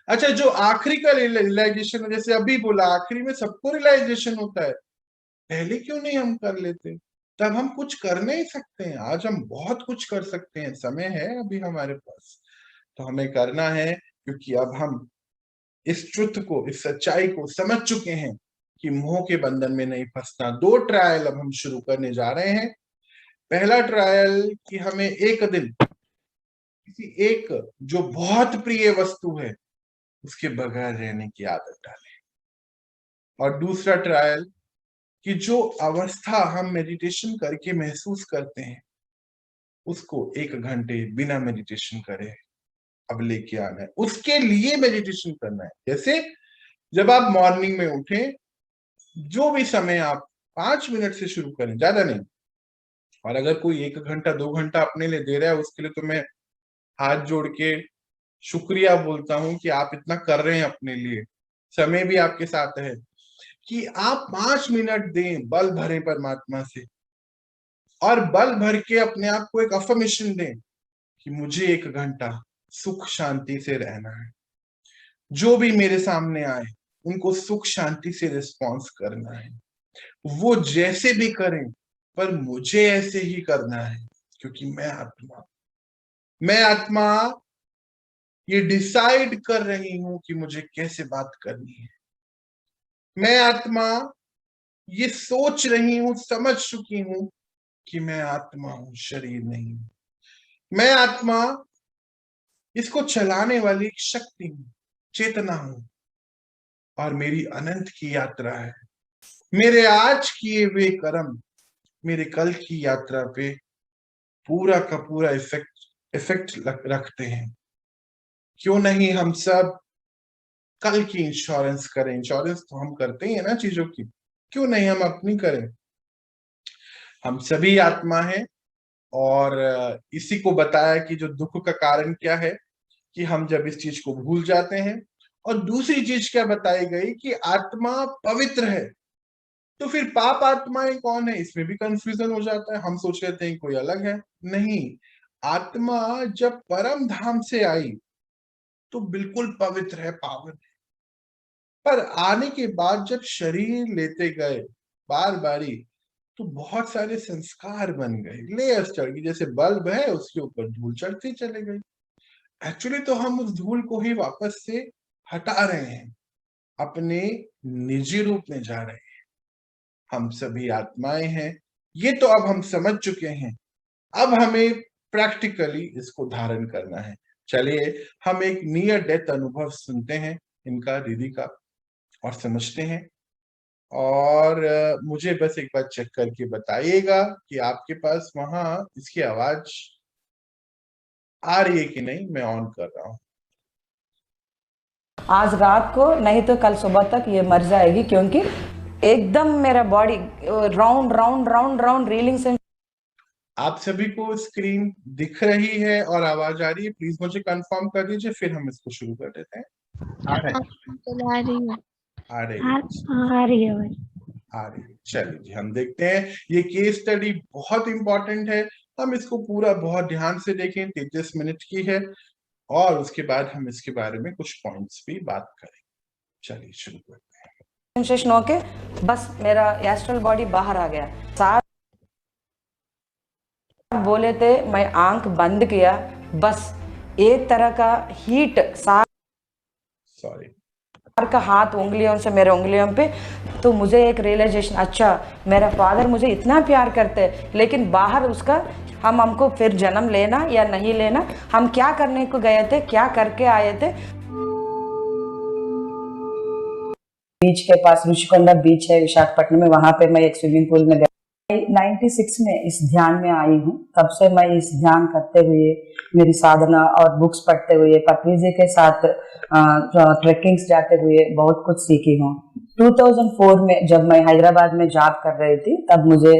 अच्छा, जो आखिरी का रियलाइजेशन, जैसे अभी बोला, आखिरी में सबको रियलाइजेशन होता है, पहले क्यों नहीं हम कर लेते? तब हम कुछ कर नहीं सकते हैं, आज हम बहुत कुछ कर सकते हैं, समय है अभी हमारे पास, तो हमें करना है, क्योंकि अब हम इस ट्रुथ को, इस सच्चाई को समझ चुके हैं कि मोह के बंधन में नहीं फंसना। 2 ट्रायल अब हम शुरू करने जा रहे हैं। पहला ट्रायल कि हमें एक दिन किसी एक जो बहुत प्रिय वस्तु है उसके बगैर रहने की आदत डालें, और दूसरा ट्रायल कि जो अवस्था हम मेडिटेशन करके महसूस करते हैं उसको 1 घंटे बिना मेडिटेशन करे अब लेके आना है। उसके लिए मेडिटेशन करना है। जैसे जब आप मॉर्निंग में उठें, जो भी समय आप 5 मिनट से शुरू करें, ज्यादा नहीं। और अगर कोई 1 घंटा 2 घंटा अपने लिए दे रहा है, उसके लिए तो मैं हाथ जोड़ के शुक्रिया बोलता हूं कि आप इतना कर रहे हैं अपने लिए, समय भी आपके साथ है, कि आप 5 मिनट दें, बल भरें परमात्मा से, और बल भर के अपने आप को एक अफर्मेशन दें कि मुझे 1 घंटा सुख शांति से रहना है। जो भी मेरे सामने आए उनको सुख शांति से रिस्पॉन्स करना है, वो जैसे भी करें, पर मुझे ऐसे ही करना है, क्योंकि मैं आत्मा ये डिसाइड कर रही हूं कि मुझे कैसे बात करनी है। मैं आत्मा ये सोच रही हूं, समझ चुकी हूं कि मैं आत्मा हूं, शरीर नहीं। मैं आत्मा इसको चलाने वाली एक शक्ति हूं, चेतना हूं, और मेरी अनंत की यात्रा है। मेरे आज किए हुए कर्म मेरे कल की यात्रा पे पूरा का पूरा इफेक्ट रखते हैं। क्यों नहीं हम सब कल की इंश्योरेंस करें? इंश्योरेंस तो हम करते ही है ना चीजों की, क्यों नहीं हम अपनी करें? हम सभी आत्मा हैं, और इसी को बताया कि जो दुख का कारण क्या है, कि हम जब इस चीज को भूल जाते हैं। और दूसरी चीज क्या बताई गई कि आत्मा पवित्र है, तो फिर पाप आत्माएं कौन है, इसमें भी कंफ्यूजन हो जाता है। हम सोच लेते हैं कोई अलग है, नहीं। आत्मा जब परम धाम से आई तो बिल्कुल पवित्र है, पावन है, पर आने के बाद जब शरीर लेते गए बार बारी, तो बहुत सारे संस्कार बन गए, लेयर्स चढ़ गई, जैसे बल्ब है उसके ऊपर धूल चढ़ती चले गई। एक्चुअली तो हम उस धूल को ही वापस से हटा रहे हैं, अपने निजी रूप में जा रहे हैं। हम सभी आत्माएं हैं, ये तो अब हम समझ चुके हैं। अब हमें प्रैक्टिकली इसको धारण करना है। चलिए हम एक नियर डेथ अनुभव सुनते हैं इनका, दीदी का, और समझते हैं। और मुझे बस एक बार चेक करके बताइएगा कि आपके पास वहां इसकी आवाज आ रही है कि नहीं। मैं ऑन कर रहा हूं। आज रात को नहीं तो कल सुबह तक ये मर जाएगी, क्योंकि एकदम मेरा body round round round round reeling से। आप सभी को स्क्रीन दिख रही है और आवाज आ रही है? प्लीज मुझे कंफर्म कर दीजिए, फिर हम इसको शुरू कर देते हैं। आ रही है? आ रही है। आ रही है। चलिए जी, हम देखते हैं। ये केस स्टडी बहुत इंपॉर्टेंट है, हम इसको पूरा बहुत ध्यान से देखें। 33 मिनट की है, और उसके बाद हम इसके बारे में कुछ पॉइंट्स भी बात करें। चलिए शुरू करते हैं। सेंसेशन होके बस मेरा एस्ट्रल बॉडी बाहर आ गया। साथ बोले थे, मैं आंख बंद किया, बस एक तरह का हीट सॉरी का हाथ उंगलियों से मेरे उंगलियों पे। तो मुझे एक रियलाइजेशन, अच्छा मेरा फादर मुझे इतना प्यार करते, लेकिन बाहर उसका हमको फिर जन्म लेना या नहीं लेना, हम क्या करने को गए थे, क्या करके आए थे, बीच के पास ऋषिकोंडा बीच है विशाखापट्टनम में, वहां पे मैं एक स्विमिंग पूल में गई। 96 में इस ध्यान में आई हूँ। तब से मैं इस ध्यान करते हुए, मेरी साधना और बुक्स पढ़ते हुए, पत्नी जी के साथ ट्रेकिंग्स जाते हुए बहुत कुछ सीखी हूँ। 2004 में जब मैं हैदराबाद में जॉब कर रही थी, तब मुझे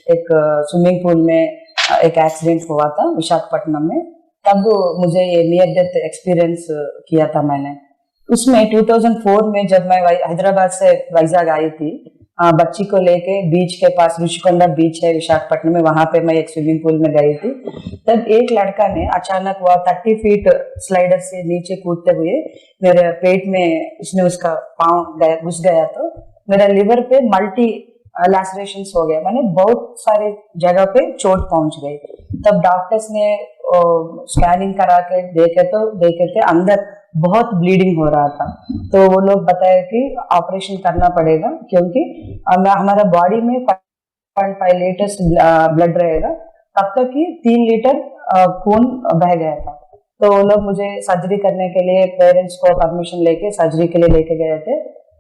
एक स्विमिंग पूल में एक एक्सीडेंट हुआ था विशाखापट्टनम में। तब मुझे ये नियर डेथ एक्सपीरियंस किया था मैंने। उसमें 2004 में जब मैं हैदराबाद से वैजाग आई थी, बच्ची को लेके बीच के पास ऋषिकोंडा बीच है विशाखापट्टनम में, वहां पे मैं एक स्विमिंग पूल में गई थी। तब एक लड़का ने अचानक वह 30 फीट स्लाइडर से नीचे कूदते हुए मेरे पेट में उसने उसका पाँव घुस गया, तो मेरा लिवर पे मल्टी लैसरेशंस हो गया, मैंने बहुत सारे जगह पे चोट पहुंच गई। तब डॉक्टर्स ने स्कैनिंग करा के देखे थे अंदर बहुत ब्लीडिंग हो रहा था। तो वो लोग बताए कि ऑपरेशन करना पड़ेगा, क्योंकि हमारा बॉडी में 5.5 लीटर्स ब्लड रहेगा, तब तक कि 3 लीटर खून बह गया था। तो वो लोग मुझे सर्जरी करने के लिए पेरेंट्स को परमिशन लेके सर्जरी के लिए लेके गए थे।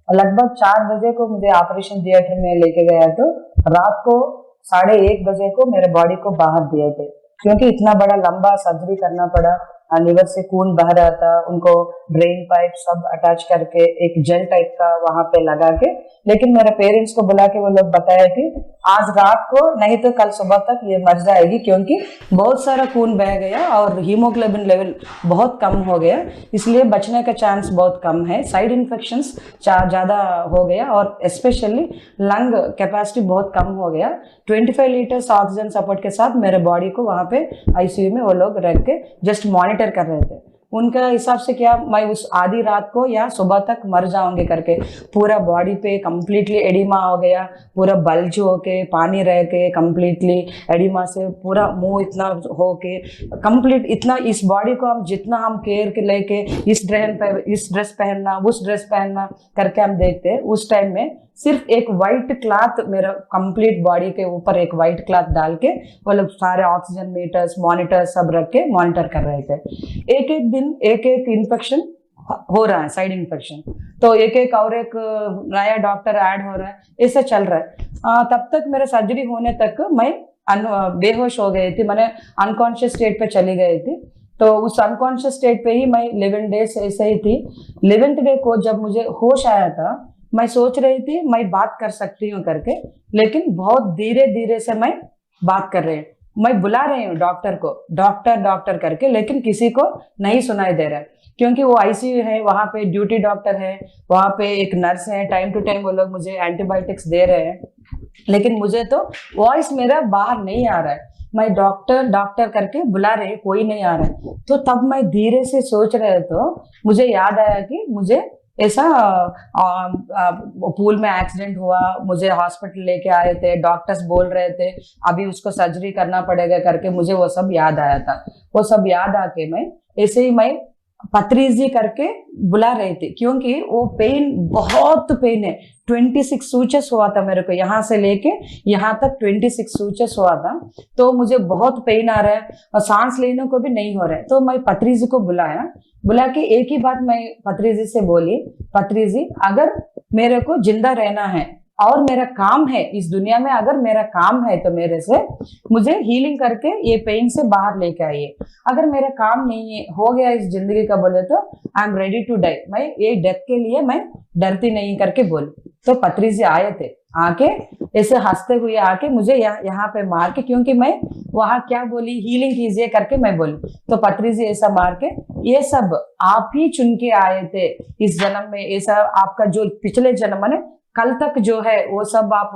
लगभग 4 बजे को मुझे ऑपरेशन थिएटर में लेके गया, तो रात को 1:30 बजे को मेरे बॉडी को बाहर दिए थे, क्योंकि इतना बड़ा लंबा सर्जरी करना पड़ा। लिवर से खून बह रहा था, उनको ड्रेन पाइप सब अटैच करके एक जेल टाइप का वहां पे लगा के, लेकिन मेरे पेरेंट्स को बुला के वो लोग बताया कि आज रात को नहीं तो कल सुबह तक ये मर जाएगी, क्योंकि बहुत सारा खून बह गया और हीमोग्लोबिन लेवल बहुत कम हो गया, इसलिए बचने का चांस बहुत कम है। साइड इन्फेक्शंस ज्यादा हो गया और स्पेशली लंग कैपेसिटी बहुत कम हो गया। 25 लीटर्स ऑक्सीजन सपोर्ट के साथ मेरे बॉडी को वहां पे आईसीयू में वो लोग रख के जस्ट मॉनिटर कर रहे थे। उनका हिसाब से क्या मैं उस आधी रात को या सुबह तक मर जाऊंगे करके, पूरा बॉडी पे कंप्लीटली एडिमा हो गया, पूरा बल्ज होके पानी रह के कंप्लीटली एडिमा से पूरा मुंह इतना होके कंप्लीट इतना, इस बॉडी को हम जितना हम केयर के लेके इस ड्रेस पहनना उस ड्रेस पहनना करके हम देखते हैं, उस टाइम में सिर्फ एक वाइट क्लॉथ मेरा कंप्लीट बॉडी के ऊपर एक वाइट क्लॉथ डाल के वो लोग सारे ऑक्सीजन मीटर्स मॉनिटर्स सब रख के मॉनिटर कर रहे थे। एक एक दिन एक एक इन्फेक्शन हो रहा है, साइड इन्फेक्शन, तो एक एक और एक नया डॉक्टर ऐड हो रहा है, ऐसा चल रहा है। तब तक मेरा सर्जरी होने तक मैं बेहोश हो गई थी, मैंने अनकॉन्शियस स्टेट पे चली गई थी। तो उस अनकॉन्शियस स्टेट पे ही मैं 11 डेज ऐसे ही थी। 11th डे को जब मुझे होश आया था, मैं सोच रही थी मैं बात कर सकती हूँ करके, लेकिन बहुत धीरे धीरे से मैं बात कर रही हूँ। मैं बुला रही हूँ डॉक्टर को, डॉक्टर डॉक्टर करके, लेकिन किसी को नहीं सुनाई दे रहा है, क्योंकि वो आईसीयू है, वहां पे ड्यूटी डॉक्टर है, वहां पे एक नर्स है, टाइम टू टाइम वो लोग मुझे एंटीबायोटिक्स दे रहे हैं, लेकिन मुझे तो वॉइस मेरा बाहर नहीं आ रहा है। मैं डॉक्टर डॉक्टर करके बुला रहे, कोई नहीं आ रहा है। तो तब मैं धीरे से सोच रहे, तो मुझे याद आया कि मुझे ऐसा पूल में एक्सीडेंट हुआ, मुझे हॉस्पिटल लेके आए थे, डॉक्टर्स बोल रहे थे अभी उसको सर्जरी करना पड़ेगा करके, मुझे वो सब याद आया था। वो सब याद आके मैं ऐसे ही मैं पत्रीजी करके बुला रही थी, क्योंकि वो पेन बहुत पेन है। 26 सूचेस हुआ था मेरे को, यहाँ से लेके यहाँ तक 26 सूचेस हुआ था, तो मुझे बहुत पेन आ रहा है और सांस लेने को भी नहीं हो रहा है। तो मैं पत्रीजी को बुला के एक ही बात मैं पत्रीजी से बोली, पत्रीजी अगर मेरे को जिंदा रहना है और मेरा काम है इस दुनिया में, अगर मेरा काम है तो मेरे से मुझे हीलिंग करके ये पेन से बाहर लेके आइए। अगर मेरा काम नहीं है, हो गया इस जिंदगी का बोले तो I am ready to die, मैं ये डेथ के लिए मैं डरती नहीं करके बोली। तो पत्री जी आए थे, आके ऐसे हंसते हुए आके मुझे यहाँ पे मार के, क्योंकि मैं वहां क्या बोली, हीलिंग कीजिए करके मैं बोली, तो पत्री जी ऐसा मार के, ये सब आप ही चुन के आए थे इस जन्म में, ऐसा आपका जो पिछले जन्म ने कल तक जो है वो सब आप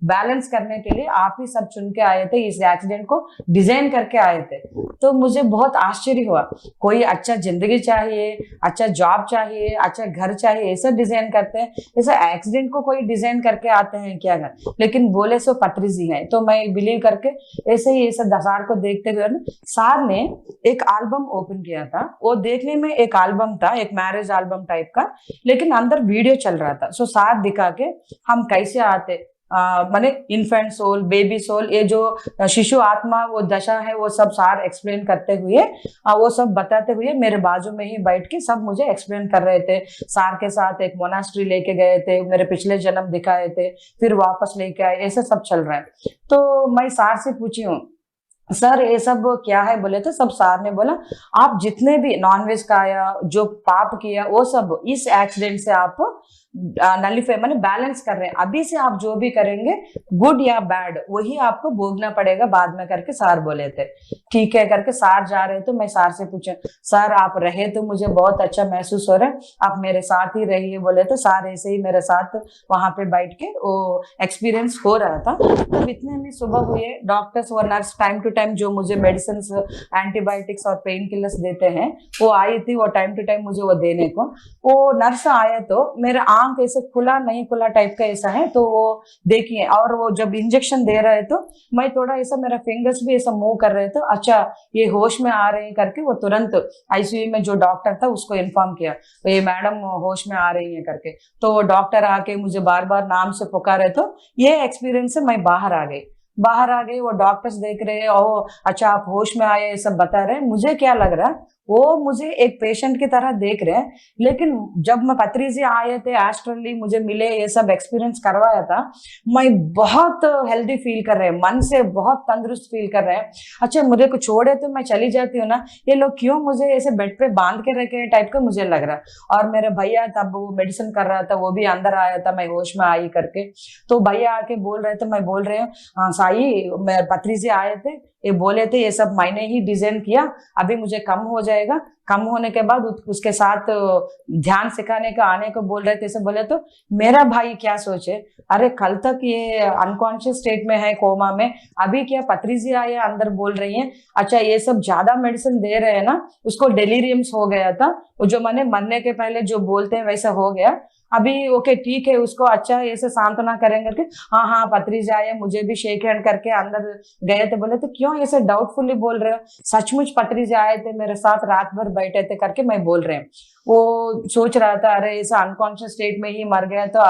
बैलेंस करने के लिए आप ही सब चुन के आए थे, इस एक्सीडेंट को डिजाइन करके आए थे। तो मुझे बहुत आश्चर्य हुआ, कोई अच्छा जिंदगी चाहिए, अच्छा जॉब चाहिए, अच्छा घर चाहिए, ऐसा डिजाइन करते हैं, ऐसा एक्सीडेंट को कोई डिजाइन करके आते हैं क्या घर, लेकिन बोले सो पत्री जी है। तो मैं बिलीव करके ऐसे ही ऐसा दसार को देखते हुए सार ने एक एल्बम ओपन किया था, वो देखने में एक एल्बम था, एक मैरिज एल्बम टाइप का, लेकिन अंदर वीडियो चल रहा था। सो सार दिखा के हम कैसे आते, माने इन्फेंट सोल, बेबी सोल, ये जो शिशु आत्मा वो दशा है वो सब सार एक्सप्लेन करते हुए वो सब बताते हुए मेरे बाजू में ही बैठ के सब मुझे एक्सप्लेन कर रहे थे। सार के साथ एक मोनास्ट्री लेके गए थे, मेरे पिछले जन्म दिखाए थे, फिर वापस लेके आए, ऐसे सब चल रहा है। तो मैं सार से पूछी हूँ, सर ये सब क्या है? बोले तो सब सार ने बोला आप जितने भी नॉनवेज खाया, जो पाप किया, वो सब इस एक्सीडेंट से आप नलिफाई माने बैलेंस कर रहे हैं। अभी से आप जो भी करेंगे गुड या बैड वही आपको भोगना पड़ेगा बाद में करके सार बोले थे। ठीक है करके सार जा रहे तो मैं सार से पूछे, सर आप रहे तो मुझे बहुत अच्छा महसूस हो रहा है, आप मेरे साथ ही रहिए। बोले तो सार ऐसे ही मेरे साथ वहां पे बैठ के वो एक्सपीरियंस हो रहा था। तो इतने में सुबह हुए, डॉक्टर्स और नर्स टाइम टू टाइम जो मुझे मेडिसिन, एंटीबायोटिक्स और पेन किलर्स देते हैं वो आई थी, वो टाइम टू टाइम मुझे वो देने को। वो नर्स आया तो मेरा आंख ऐसे खुला नहीं खुला टाइप का ऐसा है, तो वो देखिए, और वो जब इंजेक्शन दे रहे तो मैं थोड़ा ऐसा, मेरा फिंगर्स भी ऐसा मूव कर रहे थे, अच्छा ये होश में आ रहे हैं करके वो तुरंत आईसीयू में जो डॉक्टर था उसको इन्फॉर्म किया, तो ये मैडम होश में आ रही है करके। तो वो डॉक्टर आके मुझे बार बार नाम से पुकारे, तो ये एक्सपीरियंस से मैं बाहर आ गई। वो डॉक्टर्स देख रहे हैं, ओ अच्छा आप होश में आए, ये सब बता रहे हैं। मुझे क्या लग रहा है, वो मुझे एक पेशेंट की तरह देख रहे हैं, लेकिन जब मैं पत्रीजी आए थे, एस्ट्रली मुझे मिले, ये सब एक्सपीरियंस करवाया था, मैं बहुत हेल्दी फील कर रहे हैं, मन से बहुत तंदुरुस्त फील कर रहे हैं। अच्छा मुझे को छोड़े तो मैं चली जाती हूँ ना, ये लोग क्यों मुझे ऐसे बेड पे बांध के रखे टाइप का मुझे लग रहा है। और मेरे भैया तब वो मेडिसिन कर रहा था, वो भी अंदर आया था, मैं होश में आई करके। तो भैया आके बोल रहे थे, मैं बोल रहे हूँ हाँ साई, मेरे पत्रीजी आए थे, ये बोले थे ये सब मैंने ही डिजाइन किया, अभी मुझे कम हो जाएगा, कम होने के बाद उसके साथ ध्यान सिखाने का आने को बोल रहे थे। सब बोले तो मेरा भाई क्या सोचे, अरे कल तक ये अनकॉन्शियस स्टेट में है, कोमा में, अभी क्या पत्रीजी आए अंदर बोल रही है, अच्छा ये सब ज्यादा मेडिसिन दे रहे हैं ना, उसको डेलीरियम्स हो गया था, वो जो मैंने मरने के पहले जो बोलते हैं वैसा हो गया, अभी ओके ठीक है, उसको अच्छा ऐसे सांत्वना करेंगे कि हाँ हाँ पत्रीजी आए, मुझे भी शेक हैंड करके अंदर गए थे। बोले तो क्यों ऐसे डाउटफुली बोल रहे हो, सचमुच पत्रीजी आए थे, मेरे साथ रात भर बैठे थे करके मैं बोल रहे हैं। वो सोच रहा था अरे ऐसा अनकॉन्शियस स्टेट में ही मर गया तो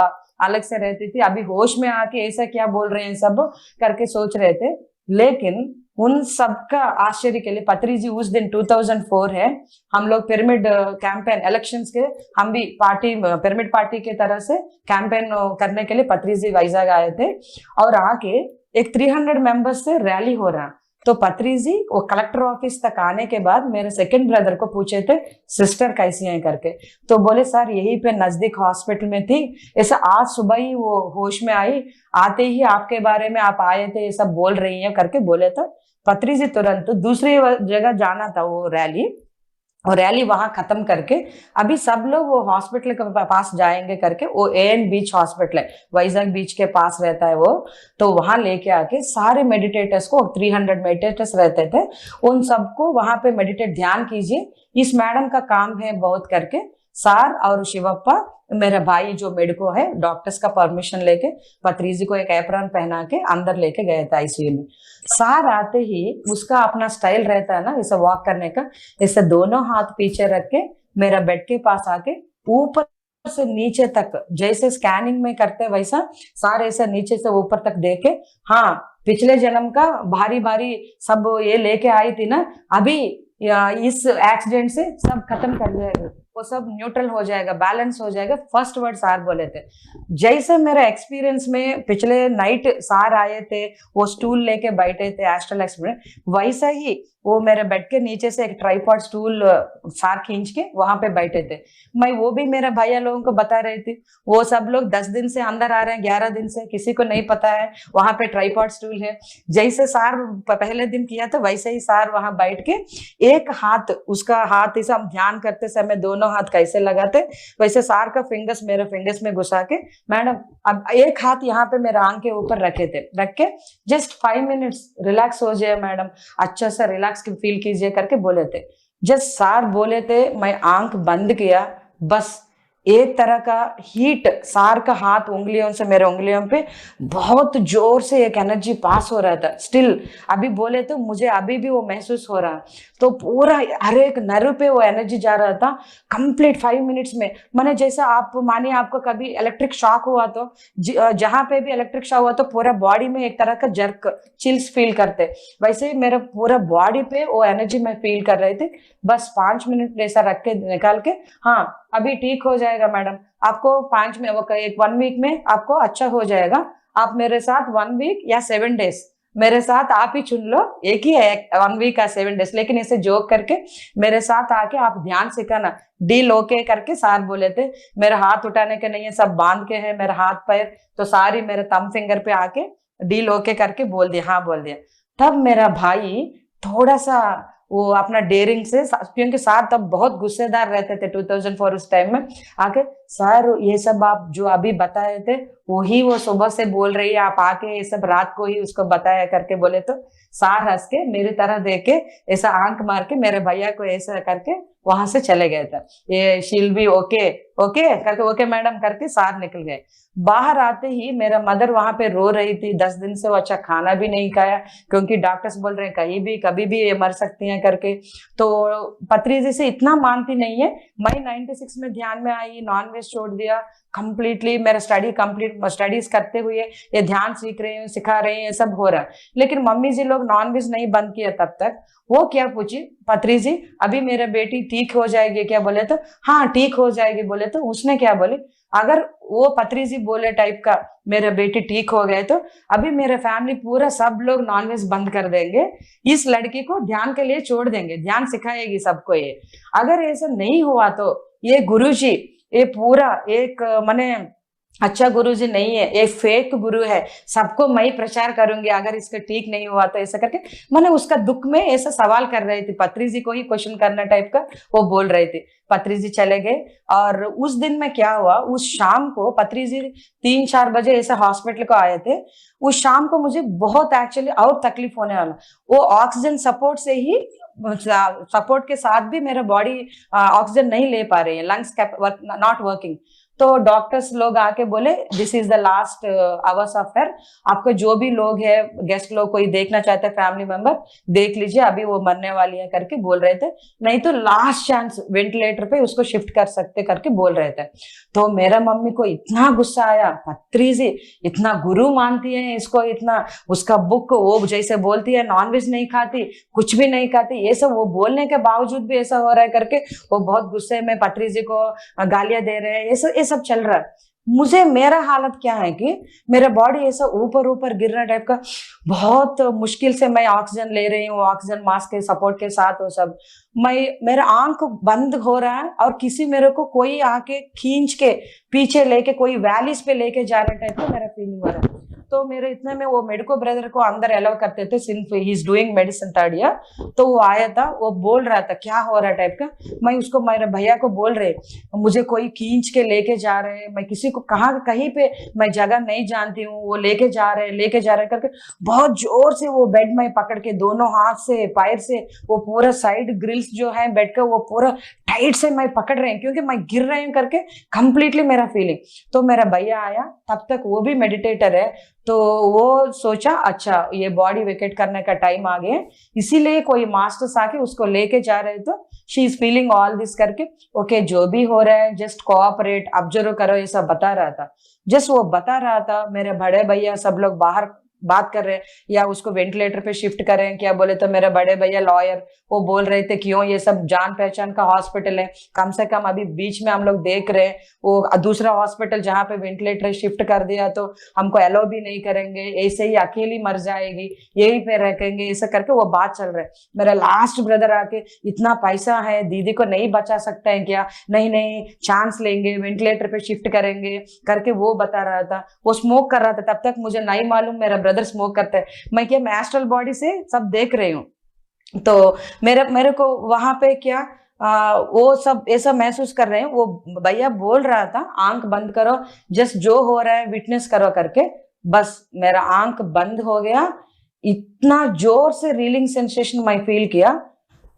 अलग से रहती थी, अभी होश में आके ऐसा क्या बोल रहे हैं सब करके सोच रहे थे। लेकिन उन सबका आश्चर्य के लिए पत्रीजी उस दिन 2004 है, हम लोग पिरामिड कैंपेन इलेक्शंस के, हम भी पार्टी पिरामिड पार्टी के तरह से कैंपेन करने के लिए पत्रीजी वाइजाग आए थे, और आके एक 300 मेंबर्स से रैली हो रहा। तो पत्रीजी वो कलेक्टर ऑफिस तक आने के बाद मेरे सेकंड ब्रदर को पूछे थे सिस्टर कैसी हैं करके, तो बोले सर यहीं पे नजदीक हॉस्पिटल में थी, ऐसा आज सुबह ही वो होश में आई, आते ही आपके बारे में आप आए थे, ये सब बोल रही हैं करके बोले। तो पत्रीजी तुरंत दूसरी जगह जाना था वो रैली, और रैली वहां खत्म करके अभी सब लोग वो हॉस्पिटल के पास जाएंगे करके, वो एएन बीच हॉस्पिटल है, वाइजाग बीच के पास रहता है वो, तो वहां लेके आके सारे मेडिटेटर्स को, 300 मेडिटेटर्स रहते थे, उन सबको वहां पे मेडिटेट ध्यान कीजिए, इस मैडम का काम है बहुत करके। सार और शिवप्पा मेरा भाई जो मेडिको है, डॉक्टर्स का परमिशन लेके पत्रीजी को एक एप्रन पहना के अंदर लेके गए थे आईसीयू में। सार आते ही उसका अपना स्टाइल रहता है ना इसे वॉक करने का, इसे दोनों हाथ पीछे रख के मेरा बेड के पास आके ऊपर से नीचे तक जैसे स्कैनिंग में करते वैसा सारे ऐसे नीचे से ऊपर तक देखे, हाँ पिछले जन्म का भारी भारी सब ये लेके आई थी ना, अभी इस एक्सीडेंट से सब खत्म कर दिया, वो सब न्यूट्रल हो जाएगा, बैलेंस हो जाएगा, फर्स्ट वर्ड सार बोले थे। जैसे मेरा एक्सपीरियंस में पिछले नाइट सार आए थे, वो स्टूल लेके बैठे थे एस्ट्रल एक्सपीरियंस, वैसा ही वो मेरे बेड के नीचे से एक ट्राइपॉड स्टूल सार खींच के वहां पे बैठे थे। मैं वो भी मेरे भैया लोगों को बता रही थी, वो सब लोग 10 दिन से अंदर आ रहे हैं, 11 दिन से, किसी को नहीं पता है वहां पे ट्राइपॉड स्टूल है। जैसे सार पहले दिन किया था वैसे ही सार वहां बैठ के एक हाथ, उसका हाथ इसे हम ध्यान करते समय दोनों हाथ कैसे लगाते वैसे सार का फिंगर्स मेरे फिंगर्स में घुसा के, मैडम अब एक हाथ यहाँ पे मेरे आंख के ऊपर रखे थे, रख के जस्ट 5 मिनट्स रिलैक्स हो जाए मैडम, अच्छा सा रिलैक्स फील कीजिए करके बोले थे। जस्ट सार बोले थे, मैं आंख बंद किया, बस एक तरह का हीट सार का हाथ उंगलियों से मेरे उंगलियों पे बहुत जोर से एक एनर्जी पास हो रहा था। स्टिल अभी बोले तो मुझे अभी भी वो महसूस हो रहा, तो पूरा हर एक नर्व पे वो एनर्जी जा रहा था कंप्लीट 5 मिनट्स में। मैंने जैसा आप मानिए आपको कभी इलेक्ट्रिक शॉक हुआ तो जहां पे भी इलेक्ट्रिक शॉक हुआ तो पूरा बॉडी में एक तरह का जर्क चिल्स फील करते, वैसे ही मेरा पूरा बॉडी पे वो एनर्जी मैं फील कर रही थी। बस 5 मिनट ऐसा रख के निकाल के, हाँ अभी ठीक हो जाएगा मैडम, आपको 5 में वो एक 1 वीक में आपको अच्छा हो जाएगा, आप मेरे साथ 1 वीक या 7 डेज मेरे साथ आप ही चुन लो, एक ही है 1 वीक या 7 डेज, लेकिन इसे जोक करके मेरे साथ आके आप ध्यान सिखाना। डील ओके करके सार बोले थे, मेरे हाथ उठाने के नहीं है, सब बांध के है मेरे हाथ पैर, तो सारी मेरे थंब फिंगर पे आके डील ओके करके बोल दिया, हाँ बोल दिया। तब मेरा भाई थोड़ा सा वो अपना डेयरिंग से, क्योंकि सार तब बहुत गुस्सेदार रहते थे 2004 उस टाइम में, आके सर ये सब आप जो अभी बताए थे वही वो सुबह से बोल रही है, आप आके ये सब रात को ही उसको बताया करके बोले, तो सार हंस के मेरी तरह देख के ऐसा आंख मार के मेरे भैया को ऐसा करके वहां से चले गए थे। ये शील भी ओके ओके करके ओके मैडम करके सार निकल गए। बाहर आते ही मेरा मदर वहां पे रो रही थी, 10 दिन से वो अच्छा खाना भी नहीं खाया, क्योंकि डॉक्टर्स बोल रहे हैं कहीं भी कभी भी ये मर सकती हैं करके। तो पत्रीजी से इतना मानती नहीं है। मैं 96 में ध्यान में आई, नॉन वेज छोड़ दिया कंप्लीटली, मेरा स्टडीज करते हुए ये ध्यान सीख रहे हैं, सिखा रहे हैं, ये सब हो रहा है। लेकिन मम्मी जी लोग नॉनवेज नहीं बंद किया तब तक। वो क्या पूछी, पत्री जी अभी मेरा बेटी ठीक हो जाएगी क्या बोले, तो हाँ ठीक हो जाएगी बोले। तो उसने क्या बोले, अगर वो पत्री जी बोले टाइप का मेरा बेटी ठीक हो गए तो अभी मेरे फैमिली पूरा सब लोग नॉनवेज बंद कर देंगे, इस लड़की को ध्यान के लिए छोड़ देंगे, ध्यान सिखाएगी सबको ये। अगर ऐसा नहीं हुआ तो ये गुरुजी ये पूरा एक माने अच्छा गुरुजी नहीं है, ये फेक गुरु है, सबको मैं प्रचार करूंगी अगर इसका ठीक नहीं हुआ तो, ऐसा करके मैंने उसका दुख में ऐसा सवाल कर रही थी, पत्री जी को ही क्वेश्चन करना टाइप का वो बोल रहे थे। पत्री जी चले गए और उस दिन में क्या हुआ, उस शाम को पत्री जी 3-4 बजे ऐसे हॉस्पिटल को आए थे। उस शाम को मुझे बहुत एक्चुअली और तकलीफ होने वाला, वो ऑक्सीजन सपोर्ट से ही सपोर्ट के साथ भी मेरा बॉडी ऑक्सीजन नहीं ले पा रही है, लंग्स नॉट वर्किंग। तो डॉक्टर्स लोग आके बोले this is the last hours of fair, आपको जो भी लोग है गेस्ट लोग कोई देखना चाहते हैं फैमिली मेंबर देख लीजिए, अभी वो मरने वाली है करके बोल रहे थे, नहीं तो लास्ट चांस वेंटिलेटर पे उसको शिफ्ट कर सकते करके बोल रहे थे। तो मेरा मम्मी को इतना गुस्सा आया, पत्री जी इतना गुरु मानती है इसको, इतना उसका बुक वो जैसे बोलती है नॉनवेज नहीं खाती, कुछ भी नहीं खाती, ये सब वो बोलने के बावजूद भी ऐसा हो रहा है करके वो बहुत गुस्से में पत्री जी को गालियां दे रहे हैं, ये सब चल रहा है। मुझे मेरा हालत क्या है कि मेरा बॉडी ऐसा ऊपर ऊपर गिरना टाइप का, बहुत मुश्किल से मैं ऑक्सीजन ले रही हूँ, ऑक्सीजन मास्क के सपोर्ट के साथ वो सब, मेरा आंख बंद हो रहा है और किसी मेरे को कोई आके खींच के पीछे लेके कोई वैलीज पे लेके जा रहे टाइप का मेरा फीलिंग हो रहा है। तो मेरे इतने में वो मेडिको ब्रदर को अंदर अलाउ करते थे, since he is doing medicine 3rd year, तो वो आया था, वो बोल रहा था क्या हो रहा है टाइप का। मैं उसको मेरे भैया को बोल रहे मुझे कोई खींच के लेके जा रहे हैं, मैं किसी को कहीं पे मैं जगह नहीं जानती हूँ, वो लेके जा रहे करके बहुत जोर से वो बेड में पकड़ के दोनों हाथ से पैर से वो पूरा साइड ग्रिल्स जो है बेड का वो पूरा टाइट से मैं पकड़ रहे हैं, क्योंकि मैं गिर रही हूँ करके कंप्लीटली मेरा फीलिंग। तो मेरा भैया आया, तब तक वो भी मेडिटेटर है, तो वो सोचा अच्छा ये बॉडी वेकेट करने का टाइम आ गया, इसीलिए कोई मास्टर्स आके उसको लेके जा रहे, तो she is feeling all this करके ओके जो भी हो रहा है जस्ट कोऑपरेट ऑब्जर्व करो, ये सब बता रहा था। जस्ट वो बता रहा था, मेरे बड़े भैया सब लोग बाहर बात कर रहे हैं या उसको वेंटिलेटर पे शिफ्ट करें क्या बोले, तो मेरे बड़े भैया लॉयर वो बोल रहे थे क्यों, ये सब जान पहचान का हॉस्पिटल है, कम से कम अभी बीच में हम लोग देख रहे हैं वो दूसरा हॉस्पिटल जहाँ पे वेंटिलेटर शिफ्ट कर दिया तो हमको अलाउ भी नहीं करेंगे, ऐसे ही अकेली मर जाएगी, यही पे रखेंगे, ऐसा करके वो बात चल रहा है। मेरा लास्ट ब्रदर आके इतना पैसा है दीदी को नहीं बचा सकते हैं क्या, नहीं चांस लेंगे वेंटिलेटर पे शिफ्ट करेंगे करके वो बता रहा था। वो स्मोक कर रहा था, तब तक मुझे नहीं मालूम मेरा ब्रदर स्मोक करता है, मैं क्या मैं एस्ट्रल बॉडी से सब देख रही हूँ। तो मेरे को वहां पे क्या वो सब ऐसा महसूस कर रहे हैं, वो भैया बोल रहा था आंख बंद करो, जस्ट जो हो रहा है विटनेस करो करके, बस मेरा आंख बंद हो गया, इतना जोर से रीलिंग सेंसेशन मैं फील किया,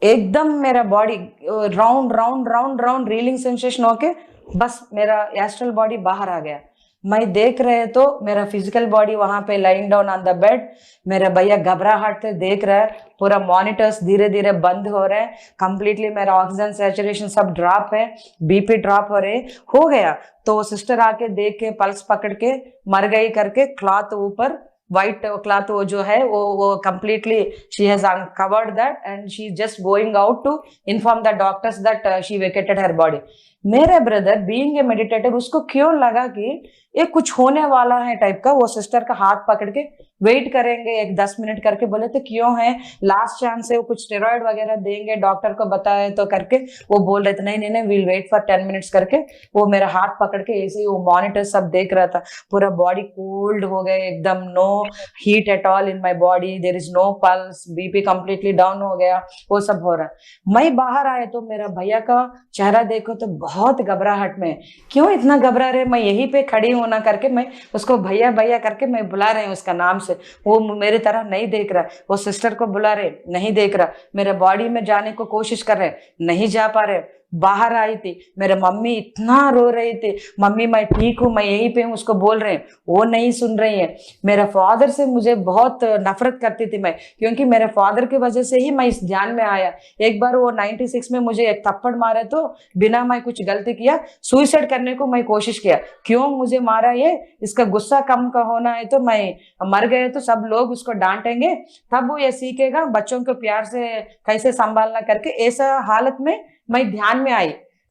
एकदम मेरा body round round round round reeling sensation होके बस मेरा एस्ट्रल बॉडी बाहर आ गया। मैं देख रहे तो मेरा फिजिकल बॉडी वहां पे lying down on the bed, मेरा भैया घबराहट से देख रहा है, पूरा मॉनिटर्स धीरे धीरे बंद हो रहे हैं, कंप्लीटली मेरा ऑक्सीजन सैचुरेशन सब ड्रॉप है, बीपी ड्रॉप हो रहे हो गया। तो सिस्टर आके देख के पल्स पकड़ के मर गई करके क्लॉथ ऊपर व्हाइट क्लॉथ वो जो है वो completely she has uncovered that and she just going out to inform the doctors that she vacated her body. मेरे ब्रदर बीइंग ए मेडिटेटर उसको क्यों लगा कि ये कुछ होने वाला है टाइप का, वो सिस्टर का हाथ पकड़ के वेट करेंगे एक 10 मिनट करके, बोले तो क्यों है, लास्ट चांस है, वो कुछ स्टेरॉइड वगैरह देंगे डॉक्टर को बताए तो करके वो बोल रहे थे नहीं नहीं नहीं विल वेट फॉर 10 मिनट्स करके। वो मेरा हाथ पकड़ के ऐसे ही वो मॉनिटर सब देख रहा था, पूरा बॉडी कोल्ड हो गया एकदम, no heat at all in my body, there is no pulse, BP completely down हो गया, वो सब हो रहा है। मैं बाहर आए तो मेरा भैया का चेहरा देखो तो बहुत घबराहट में, क्यों इतना घबरा रहे, मैं यहीं पे खड़ी हूं ना करके मैं उसको भैया भैया करके मैं बुला रही हूँ उसका नाम से, वो मेरे तरह नहीं देख रहा, वो सिस्टर को बुला रहे नहीं देख रहा, मेरे बॉडी में जाने को कोशिश कर रहे नहीं जा पा रहे। बाहर आई थी मेरे मम्मी इतना रो रही थी, मम्मी मैं ठीक हूँ मैं यहीं पे हूँ, उसको बोल रहे हैं वो नहीं सुन रही है। मेरा फादर से मुझे बहुत नफरत करती थी मैं, क्योंकि मेरे फादर की वजह से ही मैं इस ध्यान में आया। एक बार वो 96 में मुझे एक थप्पड़ मारे तो बिना मैं कुछ गलती किया सुइसाइड करने को मैं कोशिश किया, क्यों मुझे मारा, ये इसका गुस्सा कम का होना है तो मैं मर गए तो सब लोग उसको डांटेंगे, तब वो ये सीखेगा बच्चों को प्यार से कैसे संभालना करके। ऐसा हालत में मैं ध्यान में आई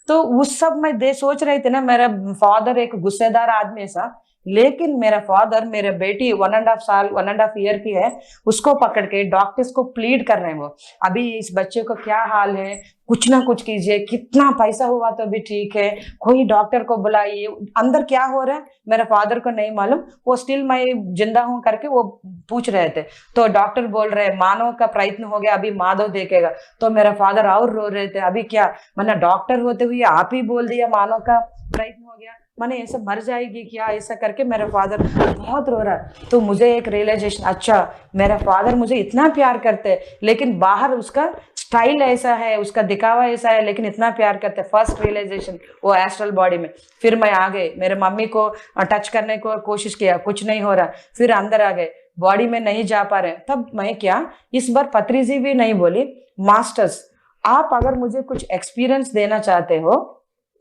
तो उस सब मैं सोच रही थी ना, मेरा फादर एक गुस्सेदार आदमी ऐसा, लेकिन मेरा फादर मेरे बेटी 1.5 ईयर की है, उसको पकड़ के डॉक्टर्स को प्लीड कर रहे हैं वो, अभी इस बच्चे को क्या हाल है, कुछ ना कुछ कीजिए, कितना पैसा हुआ तो भी ठीक है, कोई डॉक्टर को बुलाइए, अंदर क्या हो रहा है मेरे फादर को नहीं मालूम, वो स्टिल मैं जिंदा हूं करके वो पूछ रहे थे। तो डॉक्टर बोल रहे मानव का प्रयत्न हो गया, अभी माधव देखेगा। तो मेरा फादर और रो रहे थे, अभी क्या मैंने डॉक्टर होते हुए आप ही बोल दिया मानव का प्रयत्न हो गया, मैंने ऐसे मर जाएगी क्या, ऐसा करके मेरा फादर बहुत रो रहा है। तो मुझे एक रियलाइजेशन, अच्छा मेरा फादर मुझे इतना प्यार करते हैं लेकिन बाहर उसका स्टाइल ऐसा है, उसका दिखावा ऐसा है, लेकिन इतना प्यार करते हैं। फर्स्ट रियलाइजेशन वो एस्ट्रल बॉडी में। फिर मैं आ गई, मेरे मम्मी को टच करने को कोशिश किया, कुछ नहीं हो रहा, फिर अंदर आ गए, बॉडी में नहीं जा पा रहे। तब मैं क्या, इस बार पत्री जी भी नहीं बोली, मास्टर्स आप अगर मुझे कुछ एक्सपीरियंस देना चाहते हो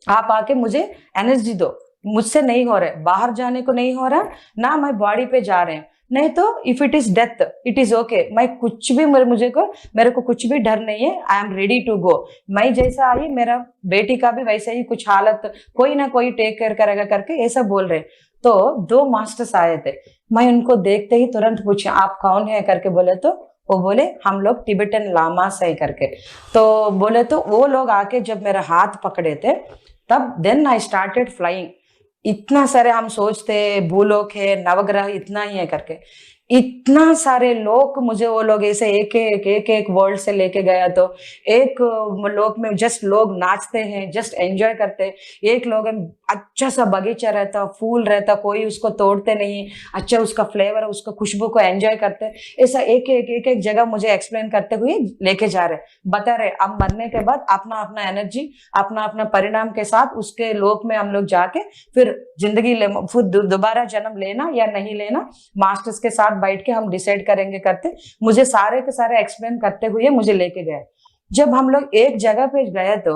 आप आके मुझे एनर्जी दो, मुझसे नहीं हो रहा, बाहर जाने को नहीं हो रहा ना, मैं बॉडी पे जा रहे हैं, नहीं तो if it is death it is okay, मैं कुछ भी मेरे को कुछ भी डर नहीं है, I am ready to go. मैं जैसा आई मेरा बेटी का भी वैसे ही कुछ हालत कोई ना कोई टेक केयर करेगा करके ऐसा बोल रहे। तो 2 मास्टर्स आए थे, मैं उनको देखते ही तुरंत पूछा आप कौन है करके, बोले तो वो बोले हम लोग टिबेटन लामास है करके। तो बोले तो वो लोग आके जब मेरा हाथ पकड़े थे तब देन आई स्टार्टेड फ्लाइंग। इतना सारे हम सोचते भूलोक है नवग्रह इतना ही है करके, इतना सारे लोग मुझे वो लोग ऐसे एक वर्ल्ड से लेके गया। तो एक लोक में जस्ट लोग नाचते हैं, जस्ट एंजॉय करते हैं, एक लोग अच्छा सा बगीचा रहता, फूल रहता, कोई उसको तोड़ते नहीं, अच्छा उसका फ्लेवर उसका खुशबू को एंजॉय करते। ऐसा एक जगह मुझे एक्सप्लेन करते हुए लेके जा रहे, बता रहे अब मरने के बाद अपना अपना एनर्जी अपना अपना परिणाम के साथ उसके लोक में हम लोग जाके फिर जिंदगी फिर दोबारा जन्म लेना या नहीं लेना मास्टर्स के साथ बैठ के हम डिसाइड करेंगे करते। मुझे सारे के सारे एक्सप्लेन करते हुए मुझे लेके गए। जब हम लोग एक जगह पे गए तो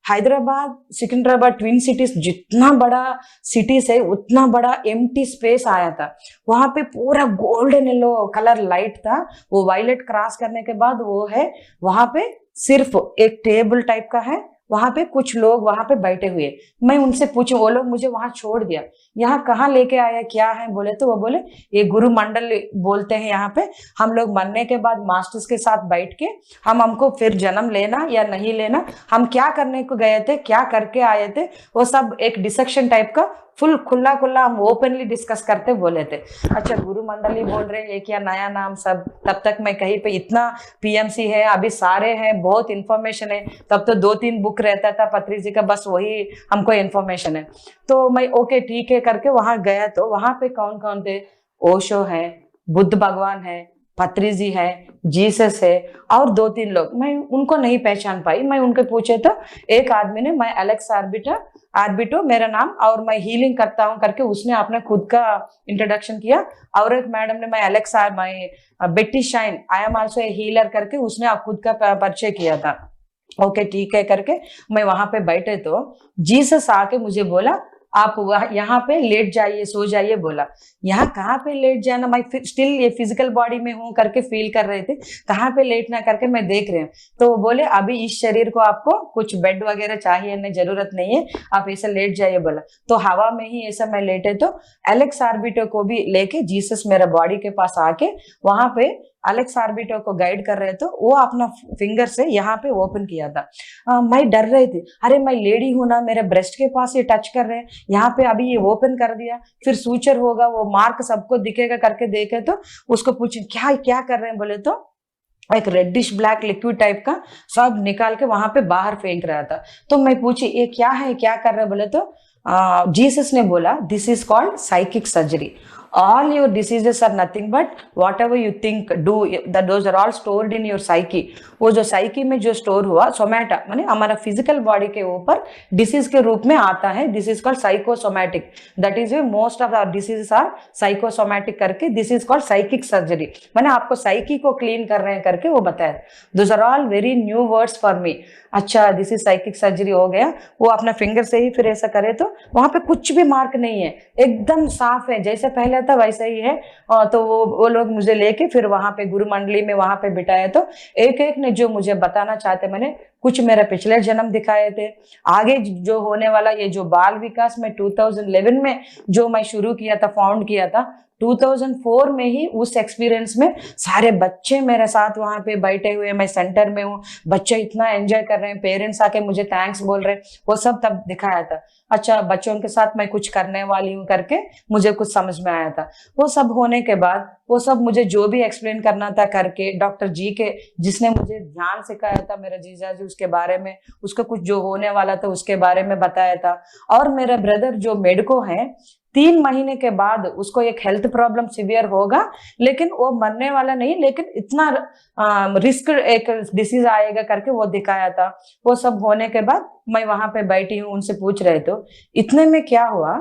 हैदराबाद सिकंदराबाद ट्विन सिटीज जितना बड़ा सिटीज है उतना बड़ा एम्प्टी स्पेस आया था। वहां पे पूरा गोल्डन येलो कलर लाइट था, वो वायलेट क्रॉस करने के बाद वो है, वहां पे सिर्फ एक टेबल टाइप का है, वहां पे कुछ लोग वहां पे बैठे हुए। मैं उनसे पूछूं, वो लोग मुझे वहां छोड़ दिया, यहाँ कहाँ लेके आया क्या है, बोले तो वो बोले ये गुरु मंडल बोलते हैं, यहाँ पे हम लोग मरने के बाद मास्टर्स के साथ बैठ के हमको फिर जन्म लेना या नहीं लेना, हम क्या करने को गए थे क्या करके आए थे, वो सब एक डिसेक्शन टाइप का फुल खुला हम ओपनली डिस्कस करते बोले थे। अच्छा गुरु मंडली बोल रहे हैं क्या नया नाम सब, तब तक मैं कहीं पे इतना पीएमसी है अभी सारे हैं बहुत इंफॉर्मेशन है, तब तो 2-3 बुक रहता था पत्री जी का, बस वही हमको इंफॉर्मेशन है। तो मैं ओके ठीक है करके वहां गया तो वहां पे कौन कौन थे, ओशो है, बुद्ध भगवान है, पत्रीजी है, जीसस है और 2-3 लोग, मैं उनको नहीं पहचान पाई। मैं उनके पूछे तो एक आदमी ने मैं एलेक्स आर्बिटो मेरा नाम और मैं हीलिंग करता हूँ करके उसने अपने खुद का इंट्रोडक्शन किया। और एक मैडम ने मैं Betty Shine, I am also a healer करके उसने खुद का परिचय किया था। ओके ठीक है करके मैं वहां पे बैठे तो जीसस आके मुझे बोला आप यहाँ पे लेट जाइए, सो जाइए बोला। यहाँ कहाँ पे लेट जाना, मैं स्टिल ये फिजिकल बॉडी में हूँ करके फील कर रहे थे, कहाँ पे लेटना करके मैं देख रहे हूँ। तो वो बोले अभी इस शरीर को आपको कुछ बेड वगैरह चाहिए नहीं, जरूरत नहीं है, आप ऐसा लेट जाइए बोला। तो हवा में ही ऐसा मैं लेटे तो एलेक्स आर्बिटो को भी लेके जीसस मेरा बॉडी के पास आके वहां पे एलेक्स आर्बिटो को गाइड कर रहे थे। वो अपना फिंगर से यहाँ पे ओपन किया था। मैं डर रही थी, अरे मैं लेडी हूं ना, मेरे ब्रेस्ट के पास ये टच कर रहे हैं, यहाँ पे अभी ये ओपन कर दिया, फिर सूचर होगा, वो मार्क सबको दिखेगा करके देखे तो उसको पूछे क्या क्या कर रहे हैं, बोले तो एक रेडिश ब्लैक लिक्विड टाइप का सब निकाल के वहां पे बाहर फेंक रहा था। तो मैं पूछी ये क्या है, क्या कर रहे हैं, बोले तो जीसस ने बोला this is called psychic surgery. All your diseases are nothing but whatever you think, do, that those are all stored in your psyche। वो जो साइकी में जो स्टोर हुआ सोमैटा माने हमारा फिजिकल बॉडी के ऊपर डिसीज के रूप में आता है, this is called psychosomatic. That is way most of our diseases are psychosomatic करके this is called psychic surgery. मैंने आपको साइकी को क्लीन कर रहे हैं करके वो बताया। Those are all very new words for me. अच्छा दिस इज साइकिक सर्जरी हो गया। वो अपना फिंगर से ही फिर ऐसा करे तो वहां पे कुछ भी मार्क नहीं है, एकदम साफ है, जैसे पहले था वैसा ही है। तो वो लोग मुझे लेके फिर वहां पे गुरु मंडली में वहां पे बिठाया। तो एक एक ने जो मुझे बताना चाहते, मैंने कुछ मेरे पिछले जन्म दिखाए थे, आगे जो होने वाला ये जो बाल विकास में 2011 में जो मैं शुरू किया था, फाउंड किया था, 2004 में ही उस एक्सपीरियंस में सारे बच्चे मेरे साथ वहां पे बैठे हुए, मैं सेंटर में हूँ, बच्चे इतना एंजॉय कर रहे हैं, पेरेंट्स आके मुझे थैंक्स बोल रहे हैं, वो सब तब दिखाया था। अच्छा बच्चों के साथ मैं कुछ करने वाली हूँ करके मुझे कुछ समझ में आया था। वो सब होने के बाद वो सब मुझे जो भी एक्सप्लेन करना था करके डॉक्टर जी के, जिसने मुझे ध्यान सिखाया था, मेरा जीजा जी, उसके बारे में, उसका कुछ जो होने वाला था उसके बारे में बताया था। और मेरा ब्रदर जो मेडिको है, 3 महीने के बाद उसको एक हेल्थ प्रॉब्लम सिवियर होगा, लेकिन वो मरने वाला नहीं, लेकिन इतना रिस्क एक डिसीज आएगा करके वो दिखाया था। वो सब होने के बाद मैं वहां पे बैठी हूँ, उनसे पूछ रहे तो इतने में क्या हुआ,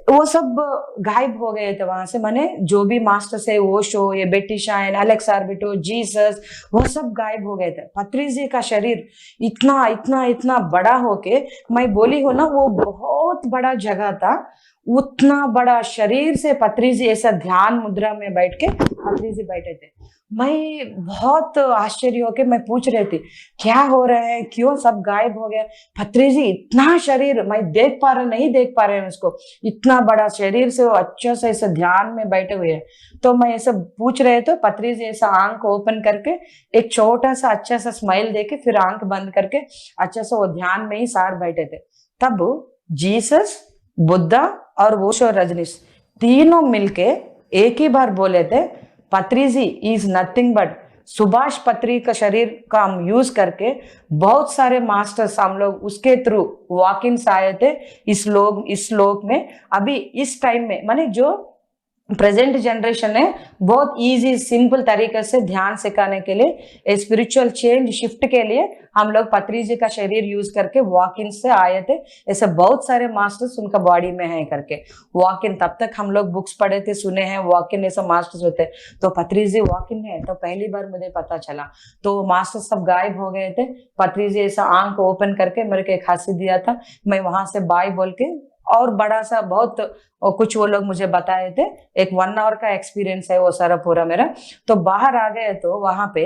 वो सब गायब हो गए थे वहां से। मैंने जो भी मास्टर्स है, ओशो, ये बेट्टी शाइन, एलेक्स आर्बिटो, जीसस, वो सब गायब हो गए थे। पत्रीजी का शरीर इतना इतना इतना बड़ा होके, मैं बोली हूँ ना, वो बहुत बड़ा जगह था, उतना बड़ा शरीर से पत्रीजी ऐसा ध्यान मुद्रा में बैठ के पत्रीजी बैठे थे। मैं बहुत आश्चर्य होके मैं पूछ रही थी क्या हो रहा है, क्यों सब गायब हो गया। पत्रीजी इतना शरीर मैं देख पा रहे नहीं देख पा रहे हैं उसको, इतना बड़ा शरीर से वो अच्छे से ऐसे ध्यान में बैठे हुए हैं। तो मैं ऐसा पूछ रहे तो पत्रीजी ऐसा आंख ओपन करके एक छोटा सा अच्छा सा स्माइल देके फिर आंख बंद करके अच्छा से वो ध्यान में ही सार बैठे थे। तब जीसस, बुद्धा और ओशो रजनीश तीनों मिलके एक ही बार बोले थे पत्रीजी इज नथिंग बट सुभाष पत्री का शरीर का हम यूज करके बहुत सारे मास्टर्स हम लोग उसके थ्रू वॉक इन आए थे इस लोक में। अभी इस टाइम में माने जो प्रेजेंट जनरेशन है बहुत इजी सिंपल तरीके से ध्यान सिखाने के लिए, स्पिरिचुअल चेंज शिफ्ट के लिए हम लोग पत्रीजी का शरीर यूज करके वॉक इन से आए थे। ऐसे बहुत सारे मास्टर्स उनका बॉडी में है करके वॉक इन, तब तक हम लोग बुक्स पढ़े थे, सुने हैं वॉक इन ऐसा मास्टर्स होते, तो पत्रीजी वॉक इन है तो पहली बार मुझे पता चला। तो मास्टर्स सब गायब हो गए थे, पत्रीजी ऐसा आंख ओपन करके मेरे को एक हंसी दिया था, मैं वहां से बाय बोल के और बड़ा सा बहुत कुछ वो लोग मुझे बताए थे। एक 1 आवर का एक्सपीरियंस है वो सारा पूरा मेरा। तो बाहर आ गए तो वहां पे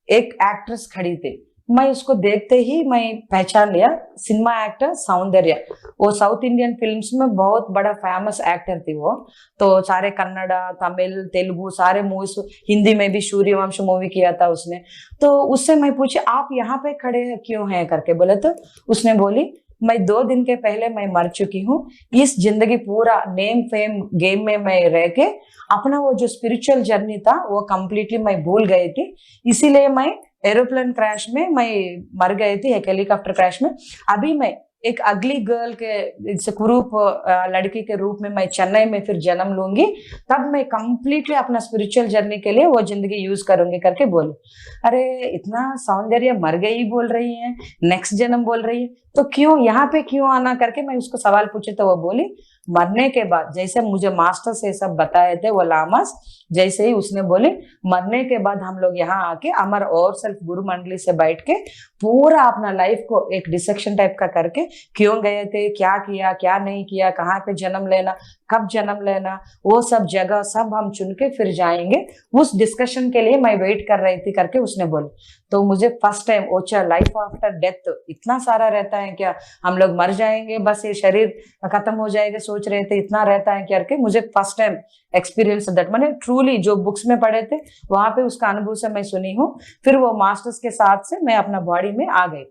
एक एक्ट्रेस खड़ी थी, मैं उसको देखते ही मैं पहचान लिया, सिनेमा एक्टर सौंदर्य, वो साउथ इंडियन फिल्म्स में बहुत बड़ा फेमस एक्टर थी वो। तो सारे कन्नड़ा, तमिल, तेलुगु सारे मूवीज, हिंदी में भी सूर्यवंश मूवी किया था उसने। तो उससे मैं पूछी आप यहाँ पे खड़े क्यों हैं करके, बोले तो उसने बोली मैं 2 दिन के पहले मैं मर चुकी हूँ, इस जिंदगी पूरा नेम फेम गेम में मैं रह के अपना वो जो स्पिरिचुअल जर्नी था वो कंप्लीटली मैं भूल गई थी, इसीलिए मैं एरोप्लेन क्रैश में मैं मर गई थी, एक हेलीकॉप्टर क्रैश में। अभी मैं एक अगली गर्ल के कुरूप लड़की के रूप में मैं चेन्नई में फिर जन्म लूंगी, तब मैं कंप्लीटली अपना स्पिरिचुअल जर्नी के लिए वो जिंदगी यूज करूंगी करके बोली। अरे इतना सौंदर्य मर गई बोल रही है, नेक्स्ट जन्म बोल रही है, तो क्यों यहाँ पे क्यों आना करके मैं उसको सवाल पूछे तो वो बोली मरने के बाद, जैसे मुझे मास्टर से सब बताए थे वो लामास, जैसे ही उसने बोले मरने के बाद हम लोग यहाँ आके अमर और सेल्फ गुरु मंडली से बैठ के पूरा अपना लाइफ को एक डिसेक्शन टाइप का करके क्यों गए थे, क्या किया क्या नहीं किया, कहाँ पे जन्म लेना, कब जन्म लेना, वो सब जगह सब हम चुन के फिर जाएंगे, उस डिस्कशन के लिए मैं वेट कर रही थी करके उसने बोले। तो मुझे first time Ocha life after death इतना सारा रहता है क्या, हम लोग मर जाएंगे बस ये शरीर खत्म हो जाएगा सोच रहे थे, इतना रहता है करके मुझे फर्स्ट टाइम एक्सपीरियंस दैट, मैंने ट्रूली जो बुक्स में पढ़े थे वहां पे उसका अनुभव से मैं सुनी हूँ। फिर वो मास्टर्स के साथ से मैं अपना बॉडी में आ गई,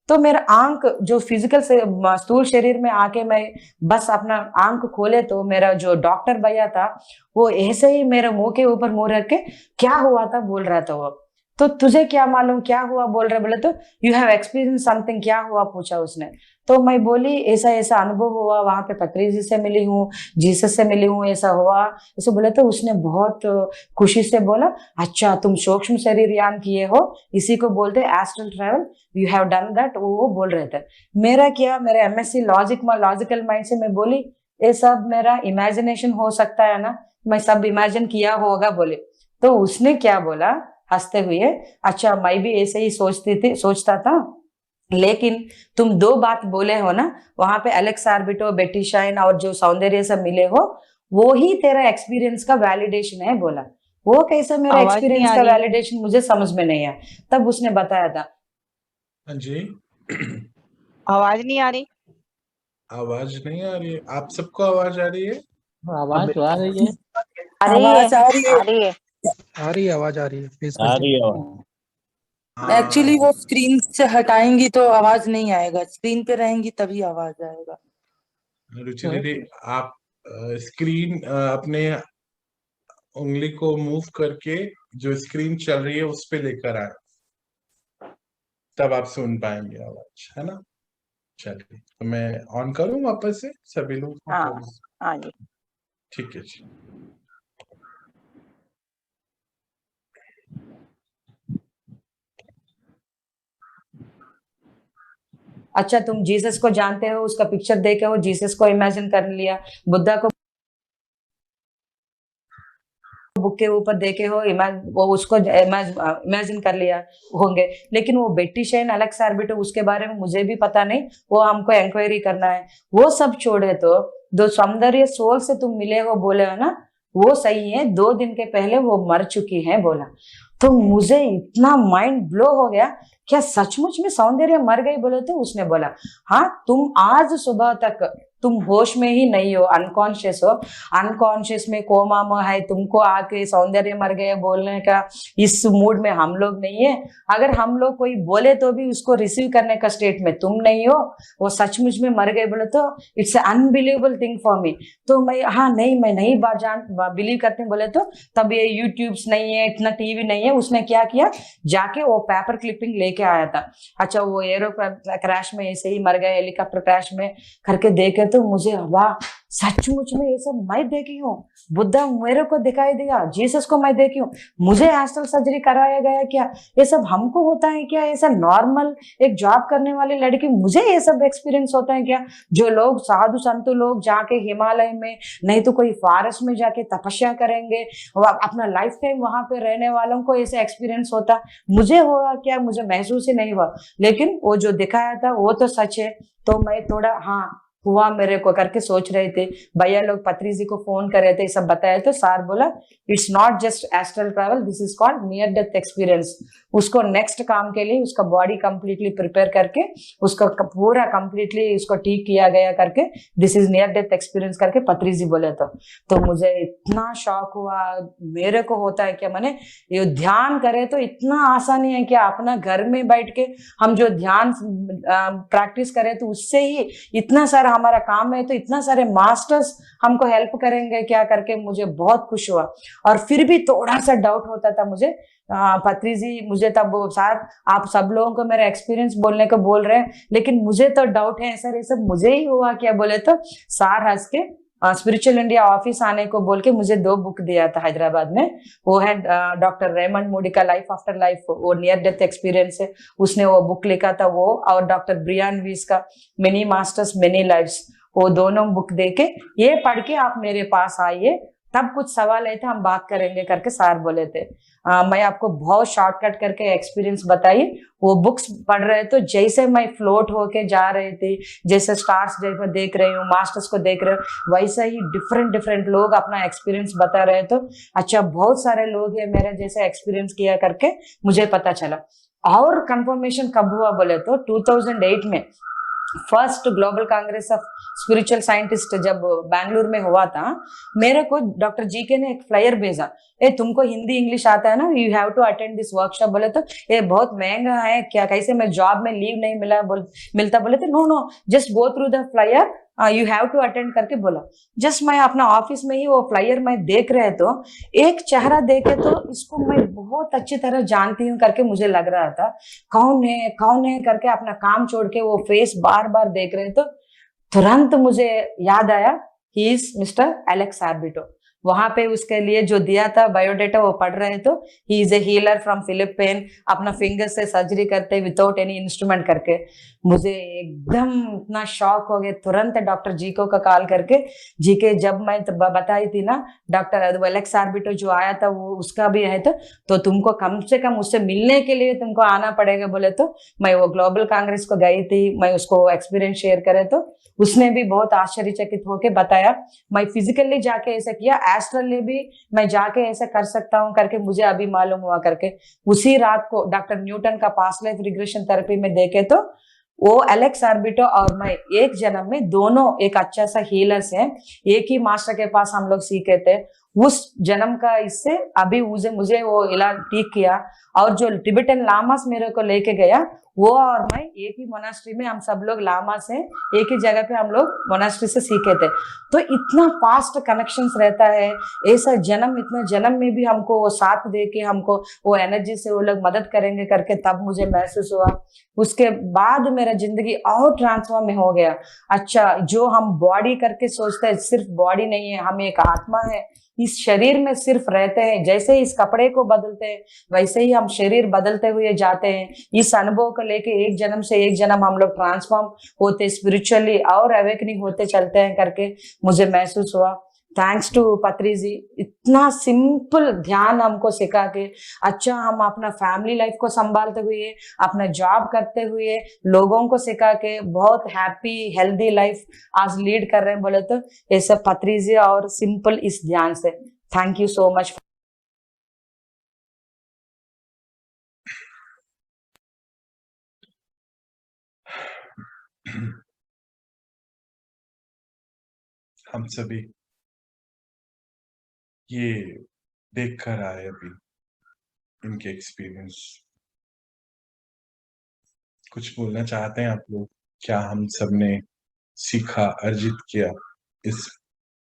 तो मेरा आंख जो फिजिकल से स्थूल शरीर में आके मैं बस अपना आंख खोले तो मेरा जो डॉक्टर भैया था वो ऐसे ही मेरे मुंह के ऊपर मुंह रख के क्या हुआ था बोल रहा था वो, तो तुझे क्या मालूम क्या हुआ बोल रहे, बोले तो यू हैव एक्सपीरियंस समथिंग, क्या हुआ पूछा उसने, तो मैं बोली ऐसा ऐसा अनुभव हुआ, वहां पे पत्री जी से मिली हूँ, जीसस से मिली हूँ, ऐसा हुआ ऐसे बोले। तो उसने बहुत खुशी से बोला अच्छा तुम सूक्ष्म शरीर यान किए हो, इसी को बोलते astral travel, you have done that, वो बोल रहे थे। मेरा क्या, मेरा एमएससी लॉजिकल माइंड से मैं बोली ये सब मेरा इमेजिनेशन हो सकता है ना, मैं सब इमेजिन किया होगा बोले। तो उसने क्या बोला हंसते हुए, अच्छा मैं भी ऐसे ही सोचता था, लेकिन तुम दो बात बोले हो ना वहां पे एलेक्स आर्बिटो, बेटी शाइन और जो सौंदर्य से मिले हो, वो ही तेरा एक्सपीरियंस का वैलिडेशन है बोला। वो कैसा मेरा एक्सपीरियंस का वैलिडेशन मुझे समझ में नहीं आया, तब उसने बताया था। हाँ जी आवाज नहीं आ रही, आवाज नहीं आ रही है, आप सबको आवाज आ रही है? आवाज तो आ रही है, आवाज आ रही है, आ रही है, आवाज आ रही है, आ रही है। एक्चुअली वो स्क्रीन से हटाएंगी तो आवाज नहीं आएगा, स्क्रीन पे रहेंगी तभी आवाज आएगा। रुचि दीदी आप स्क्रीन अपने उंगली को मूव करके जो स्क्रीन चल रही है उस पे लेकर आए, तब आप सुन पाएंगे आवाज, है ना? चलिए तो मैं ऑन करूं वापस से सभी लोग? हाँ जी ठीक है जी। अच्छा तुम जीसस को जानते हो, उसका पिक्चर देखे हो, जीसस को इमेजिन कर लिया, बुद्धा को बुक के ऊपर देखे हो, वो उसको इमेजिन कर लिया होंगे, लेकिन वो बेटी शेन एलेक्स आर्बिटो उसके बारे में मुझे भी पता नहीं, वो हमको इंक्वायरी करना है। वो सब छोड़े तो दो सौंदर्य सोल से तुम मिले हो बोले हो ना, वो सही है, 2 दिन के पहले वो मर चुकी है बोला। तो मुझे इतना माइंड ब्लो हो गया, क्या सचमुच में सौंदर्य मर गई बोले? तो उसने बोला हाँ तुम आज सुबह तक तुम होश में ही नहीं हो, अनकॉन्शियस हो, अनकॉन्शियस में कोमा में है, तुमको आके सौंदर्य मर गए बोलने का इस मूड में हम लोग नहीं है। अगर हम लोग कोई बोले तो भी उसको रिसीव करने का स्टेट में तुम नहीं हो, वो सचमुच में मर गए बोले तो it's unbelievable thing for me. तो मैं हाँ नहीं मैं नहीं बिलीव करते बोले तो तब ये यूट्यूब्स नहीं है, इतना टीवी नहीं है। उसने क्या किया, जाके वो पेपर क्लिपिंग लेके आया था। अच्छा वो एरो क्रैश में ऐसे ही मर गए, हेलीकॉप्टर क्रैश में करके देखे तो मुझे वाह सचमुच में ये सब मैं देखी हूँ, बुद्धा मेरे को दिखाई दिया, जीसस को मैं देखी हूँ, मुझे एस्ट्रल सर्जरी कराया गया क्या, ये सब हमको होता है क्या, ऐसा नॉर्मल एक जॉब करने वाली लड़की मुझे ये सब एक्सपीरियंस होता है क्या? जो लोग साधु संतु लोग जाके हिमालय में नहीं तो कोई फॉरेस्ट में जाके तपस्या करेंगे, अपना लाइफ टाइम वहां पे रहने वालों को ऐसा एक्सपीरियंस होता, मुझे हुआ क्या? मुझे महसूस ही नहीं हुआ, लेकिन वो जो दिखाया था वो तो सच है। तो मैं थोड़ा हाँ हुआ मेरे को करके सोच रहे थे। भैया लोग पत्री जी को फोन कर रहे थे, सब बताया तो सार बोला it's not just astral travel, this is called near death experience. उसको नेक्स्ट काम के लिए उसका बॉडी कंप्लीटली प्रिपेयर करके उसको पूरा कंप्लीटली उसको ठीक किया गया करके this is near death experience करके पत्री जी बोले। तो मुझे इतना शौक हुआ, मेरे को होता है क्या, मैंने ये ध्यान करे तो इतना आसानी है क्या, अपना घर में बैठ के हम जो ध्यान प्रैक्टिस करें तो उससे ही इतना सारा हमारा काम है तो इतना सारे मास्टर्स हमको हेल्प करेंगे क्या करके मुझे बहुत खुश हुआ। और फिर भी थोड़ा सा डाउट होता था मुझे, पत्री जी मुझे तब सर आप सब लोगों को मेरा एक्सपीरियंस बोलने को बोल रहे हैं लेकिन मुझे तो डाउट है सर ये सब मुझे ही हुआ क्या बोले तो सर हंस के स्पिरिचुअल इंडिया ऑफिस आने को बोल के मुझे 2 बुक दिया था हैदराबाद में। वो है डॉक्टर रेमंड मूडी का लाइफ आफ्टर लाइफ, वो नियर डेथ एक्सपीरियंस है, उसने वो बुक लिखा था वो, और डॉक्टर ब्रियान वीस का मेनी मास्टर्स मेनी लाइव्स, वो दोनों बुक देके ये पढ़ के आप मेरे पास आइए, तब कुछ सवाल आए थे हम बात करेंगे करके सर बोले थे। मैं आपको बहुत शॉर्टकट करके एक्सपीरियंस बताई। वो बुक्स पढ़ रहे तो जैसे मैं फ्लोट होके जा रही थी, जैसे स्टार्स जैसे देख रही हूँ, मास्टर्स को देख रहे हूँ, वैसा ही डिफरेंट डिफरेंट लोग अपना एक्सपीरियंस बता रहे तो अच्छा बहुत सारे लोग है मेरे जैसे एक्सपीरियंस किया करके मुझे पता चला। और कंफर्मेशन कब हुआ बोले तो 2008 में first global Congress of spiritual scientist जब बैंगलोर में हुआ था, मेरे को डॉक्टर जी के ने एक फ्लायर भेजा, ए तुमको हिंदी इंग्लिश आता है ना, you have to attend this workshop. बोले तो ये बहुत महंगा है क्या, कैसे मैं जॉब में लीव नहीं मिलता। बोले तो no no just go through the flyer, you have to attend करके बोला। जस्ट मैं अपना ऑफिस में ही वो फ्लायर मैं देख रहे तो एक चेहरा देखे तो इसको मैं बहुत अच्छी तरह जानती हूँ करके मुझे लग रहा था, कौन है करके अपना काम छोड़ के वो फेस बार बार देख रहे तो तुरंत मुझे याद आया ही इज मिस्टर एलेक्स आर्बिटो। वहां पे उसके लिए जो दिया था बायोडेटा वो पढ़ रहे तो he is a healer from Philippine, अपना फिंगर से सर्जरी करते विदाउट एनी इंस्ट्रूमेंट करके। मुझे एकदम इतना शॉक हो गया, तुरंत डॉक्टर जी को कॉल करके, जी के जब मैं बताई थी ना डॉक्टर एलेक्स आर्बिटो जो आया था वो उसका भी है तो तुमको कम से कम उससे मिलने के लिए तुमको आना पड़ेगा। बोले तो मैं वो ग्लोबल कांग्रेस को गई थी, मैं उसको एक्सपीरियंस शेयर करे तो उसने भी बहुत आश्चर्यचकित होके बताया, मैं फिजिकली जाके ऐसा किया, एस्ट्रली भी मैं जाके ऐसा कर सकता हूँ करके मुझे अभी मालूम हुआ करके। उसी रात को डॉक्टर न्यूटन का पास्ट लाइफ रिग्रेशन थेरेपी में देखे तो वो एलेक्स आर्बिटो और मैं एक जन्म में दोनों एक अच्छा सा हीलर्स हैं, एक ही मास्टर के पास हम लोग सीखे थे। उस जन्म का इससे अभी मुझे वो इलाज ठीक किया, और जो टिबेटन लामास मेरे को लेके गया वो और मैं एक ही मोनास्ट्री में, हम सब लोग लामास हैं, एक ही जगह पे हम लोग मोनास्ट्री से सीखे थे। तो इतना फास्ट कनेक्शंस रहता है, ऐसा इतना जन्म में भी हमको वो साथ दे के हमको वो एनर्जी से वो लोग मदद करेंगे करके तब मुझे महसूस हुआ। उसके बाद मेरा जिंदगी और ट्रांसफॉर्म हो गया। अच्छा जो हम बॉडी करके सोचते हैं, सिर्फ बॉडी नहीं है, हम एक आत्मा है, इस शरीर में सिर्फ रहते हैं। जैसे इस कपड़े को बदलते हैं वैसे ही हम शरीर बदलते हुए जाते हैं। इस अनुभव को लेके एक जन्म से एक जन्म हम लोग ट्रांसफॉर्म होते स्पिरिचुअली और अवेकनिंग होते चलते हैं करके मुझे महसूस हुआ। थैंक्स टू पत्री जी, इतना सिंपल ध्यान हमको सिखा के, अच्छा हम अपना फैमिली लाइफ को संभालते हुए, अपना जॉब करते हुए, लोगों को सिखा के बहुत हैप्पी हेल्दी लाइफ आज लीड कर रहे हैं। बोले तो ये सब पत्री जी और सिंपल इस ध्यान से। Thank you so much. हम सभी ये देख कर आए अभी इनके एक्सपीरियंस, कुछ बोलना चाहते हैं आप लोग? क्या हम सब ने सीखा, अर्जित किया इस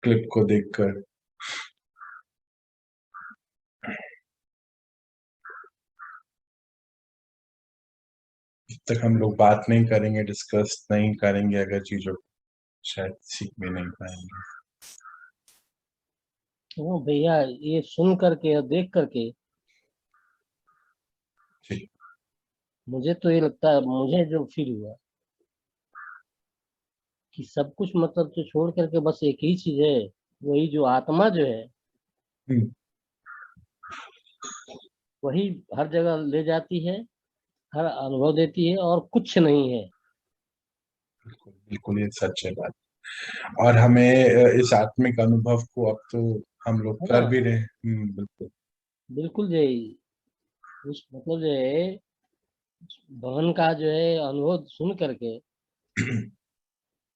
क्लिप को देखकर? जब तक हम लोग बात नहीं करेंगे, डिस्कस नहीं करेंगे अगर चीजों को, शायद सीख भी नहीं पाएंगे। वो भैया ये सुन करके और देख करके मुझे तो ये लगता है, मुझे जो फील हुआ कि सब कुछ मतलब तो छोड़ करके बस एक ही चीज है, वही जो आत्मा जो है वही हर जगह ले जाती है, हर अनुभव देती है और कुछ नहीं है। बिल्कुल बिल्कुल, ये सच है बात। और हमें इस आत्मिक अनुभव को अब तो हम लोग कर भी रहे हैं। बिल्कुल बिल्कुल जी, उस मतलब जो है बहन का जो है अनुभव सुन करके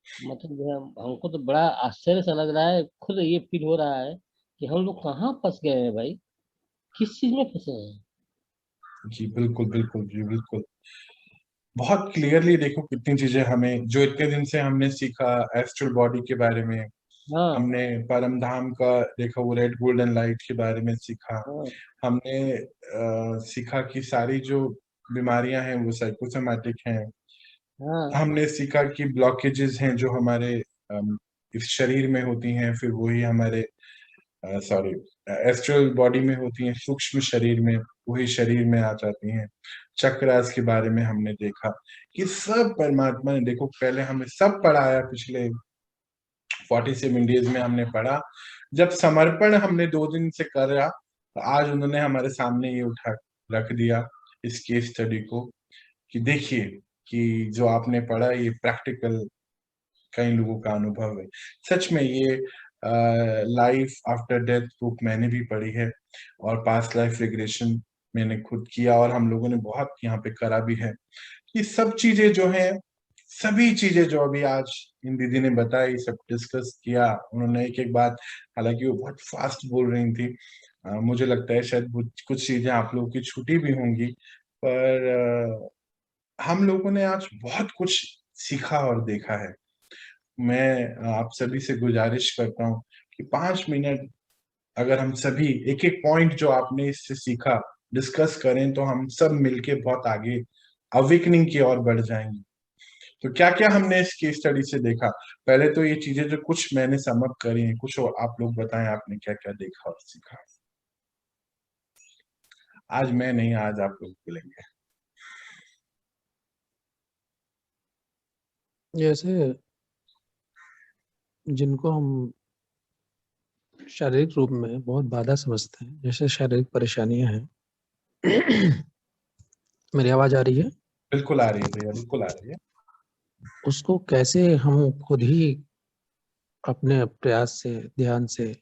मतलब जो है हमको तो बड़ा आश्चर्य सा लग रहा है, खुद ये फील हो रहा है कि हम लोग कहाँ फंस गए हैं भाई, किस चीज में फंसे हैं। जी बिल्कुल बिल्कुल जी बिल्कुल। बहुत क्लियरली देखो कितनी चीजें हमें जो इतने दिन से हमने सीखा एस्ट्रल बॉडी के बारे में, हाँ हमने परम धाम का देखा, वो रेड गोल्डन लाइट के बारे में सीखा, हाँ हमने सीखा कि सारी जो बीमारियां हैं वो साइकोसोमैटिक हैं, हाँ हमने सीखा कि ब्लॉकेजेस हैं जो हमारे इस शरीर में होती हैं, फिर वही हमारे सॉरी एस्ट्रल बॉडी में होती हैं, सूक्ष्म शरीर में वही शरीर में आ जाती हैं। चक्रास के बारे में हमने देखा कि सब परमात्मा ने, देखो पहले हमें सब पढ़ाया, पिछले 47 डेज में हमने पढ़ा। जब समर्पण हमने 2 दिन से करा तो आज उन्होंने हमारे सामने ये उठा रख दिया इस केस स्टडी को कि देखिए कि जो आपने पढ़ा ये प्रैक्टिकल कई लोगों का अनुभव है। सच में ये लाइफ आफ्टर डेथ बुक मैंने भी पढ़ी है और पास्ट लाइफ रिग्रेशन मैंने खुद किया और हम लोगों ने बहुत यहाँ पे करा भी है। ये सब चीजें जो हैं, सभी चीजें जो अभी आज इन दीदी ने बताई, सब डिस्कस किया उन्होंने एक एक बात, हालांकि वो बहुत फास्ट बोल रही थी। मुझे लगता है शायद कुछ चीजें आप लोगों की छूटी भी होंगी, पर हम लोगों ने आज बहुत कुछ सीखा और देखा है। मैं आप सभी से गुजारिश करता हूँ कि 5 मिनट अगर हम सभी एक एक पॉइंट जो आपने इससे सीखा डिस्कस करें तो हम सब मिलके बहुत आगे अवेकनिंग की ओर बढ़ जाएंगे। तो क्या क्या हमने इस केस स्टडी से देखा, पहले तो ये चीजें जो कुछ मैंने समअप करी हैं, कुछ और आप लोग बताएं आपने क्या क्या देखा और सीखा। आज मैं नहीं, आज आप लोग बोलेंगे। जैसे जिनको हम शारीरिक रूप में बहुत बाधा समझते हैं, जैसे शारीरिक परेशानियां हैं मेरी आवाज आ रही है? बिल्कुल आ रही है भैया, बिल्कुल आ रही है। उसको कैसे हम खुद ही अपने प्रयास से, ध्यान से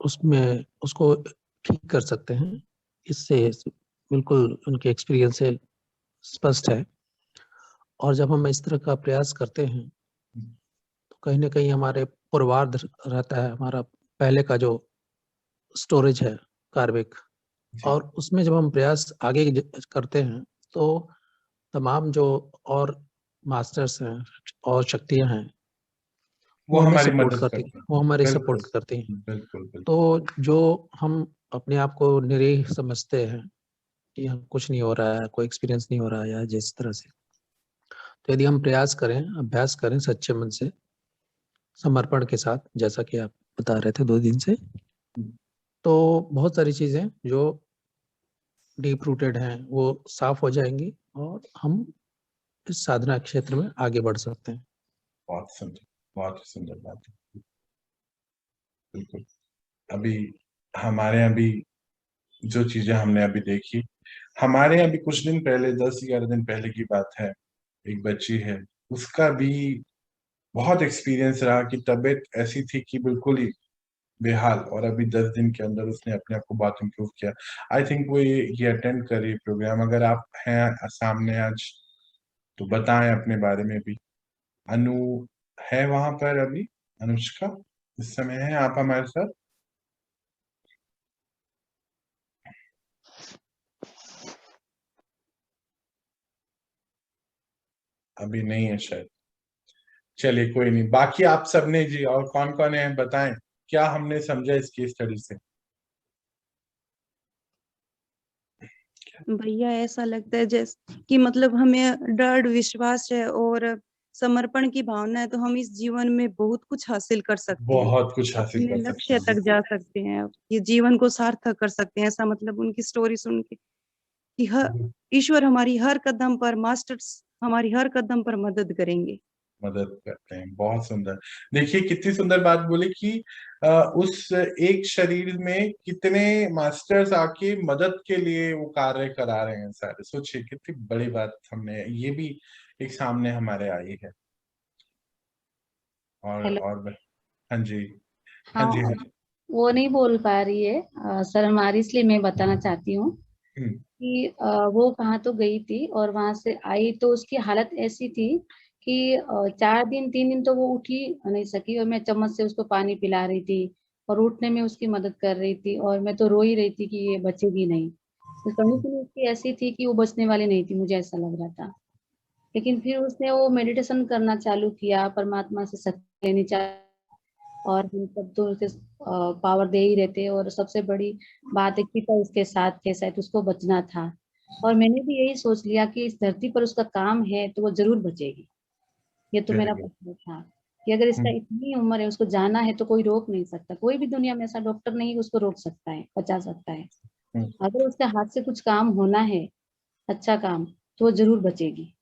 उसमें उसको ठीक कर सकते हैं, इससे बिल्कुल उनके एक्सपीरियंस से स्पष्ट है। और जब हम इस तरह का प्रयास करते हैं तो कहीं ना कहीं हमारे पूर्वार्ध रहता है, हमारा पहले का जो स्टोरेज है कार्मिक, और उसमें जब हम प्रयास आगे करते हैं तो तमाम जो और मास्टर्स हैं और शक्तियां हैं वो हमें हमारी सपोर्ट मदद करती करते हैं। वो हमारी बिल्कुल सपोर्ट करती हैं। बिल्कुल बिल्कुल। तो जो हम अपने आप को निरीह समझते हैं कि हम कुछ नहीं हो रहा है, कोई एक्सपीरियंस नहीं हो रहा है या जिस तरह से, तो यदि हम प्रयास करें, अभ्यास करें सच्चे मन से, समर्पण के साथ, जैसा कि आप बता रहे थे 2 दिन से, तो बहुत सारी चीजें जो डीप रूटेड हैं वो साफ हो जाएंगी और हम इस साधना क्षेत्र में आगे बढ़ सकते हैं। बहुत सुंदर, बहुत सुंदर बात है। बिल्कुल। अभी हमारे यहाँ भी जो चीजें हमने अभी देखी, हमारे यहाँ भी कुछ दिन पहले, 10-11 दिन पहले की बात है, एक बच्ची है, उसका भी बहुत एक्सपीरियंस रहा कि तबीयत ऐसी थी कि बिल्कुल ही बेहाल, और अभी 10 दिन के अंदर उसने अपने आप को बहुत इम्प्रूव किया। आई थिंक वो ये अटेंड कर रही प्रोग्राम। अगर आप हैं सामने आज तो बताएं अपने बारे में भी। अनु है वहां पर अभी? अनुष्का इस समय है आप हमारे साथ? अभी नहीं है शायद। चलिए कोई नहीं, बाकी आप सबने जी और कौन कौन है बताएं, क्या हमने समझा इस केस स्टडी से? भैया ऐसा लगता है जैसे कि मतलब हमें दृढ़ विश्वास है और समर्पण की भावना है तो हम इस जीवन में बहुत कुछ हासिल कर सकते हैं, बहुत कुछ हासिल अपने कर सकते लक्ष्य हैं। तक जा सकते हैं, ये जीवन को सार्थक कर सकते हैं। ऐसा मतलब उनकी स्टोरी सुन के कि हर ईश्वर हमारी हर कदम पर, मास्टर्स हमारी हर कदम पर मदद करेंगे। मदद करते हैं, बहुत सुंदर। देखिए कितनी सुंदर बात बोली कि उस एक शरीर में कितने मास्टर्स आके मदद के लिए वो कार्य करा रहे हैं सारे। सोचिए कितनी बड़ी बात, हमने ये भी एक सामने हमारे आई है। हेलो। और हाँ जी, हाँ हाँ, जी, हाँ जी। वो नहीं बोल पा रही है शर्म आ रही, इसलिए मैं बताना चाहती हूँ हम्म, कि वो कहाँ तो गई थी और वहां से आई तो उसकी हालत ऐसी थी कि 4 दिन 3 दिन तो वो उठ ही नहीं सकी और मैं चम्मच से उसको पानी पिला रही थी और उठने में उसकी मदद कर रही थी और मैं तो रो ही रही थी कि ये बचेगी नहीं। तो कंडीशन उसकी ऐसी थी कि वो बचने वाली नहीं थी, मुझे ऐसा लग रहा था। लेकिन फिर उसने वो मेडिटेशन करना चालू किया, परमात्मा से शक्ति लेनी चाहिए और हम सब तो उसे पावर दे ही रहते। और सबसे बड़ी बात है कि पिता उसके साथ थे, शायद उसको बचना था। और मैंने भी यही सोच लिया कि इस धरती पर उसका काम है तो वो जरूर बचेगी। ये तो मेरा वेरी गुड। पक्का था कि अगर इसका इतनी उम्र है, उसको जाना है तो कोई रोक नहीं सकता। कोई भी दुनिया में ऐसा डॉक्टर नहीं कि उसको रोक सकता है, बचा सकता है। अगर उसके हाथ से कुछ काम होना है, अच्छा काम, तो वो जरूर बचेगी।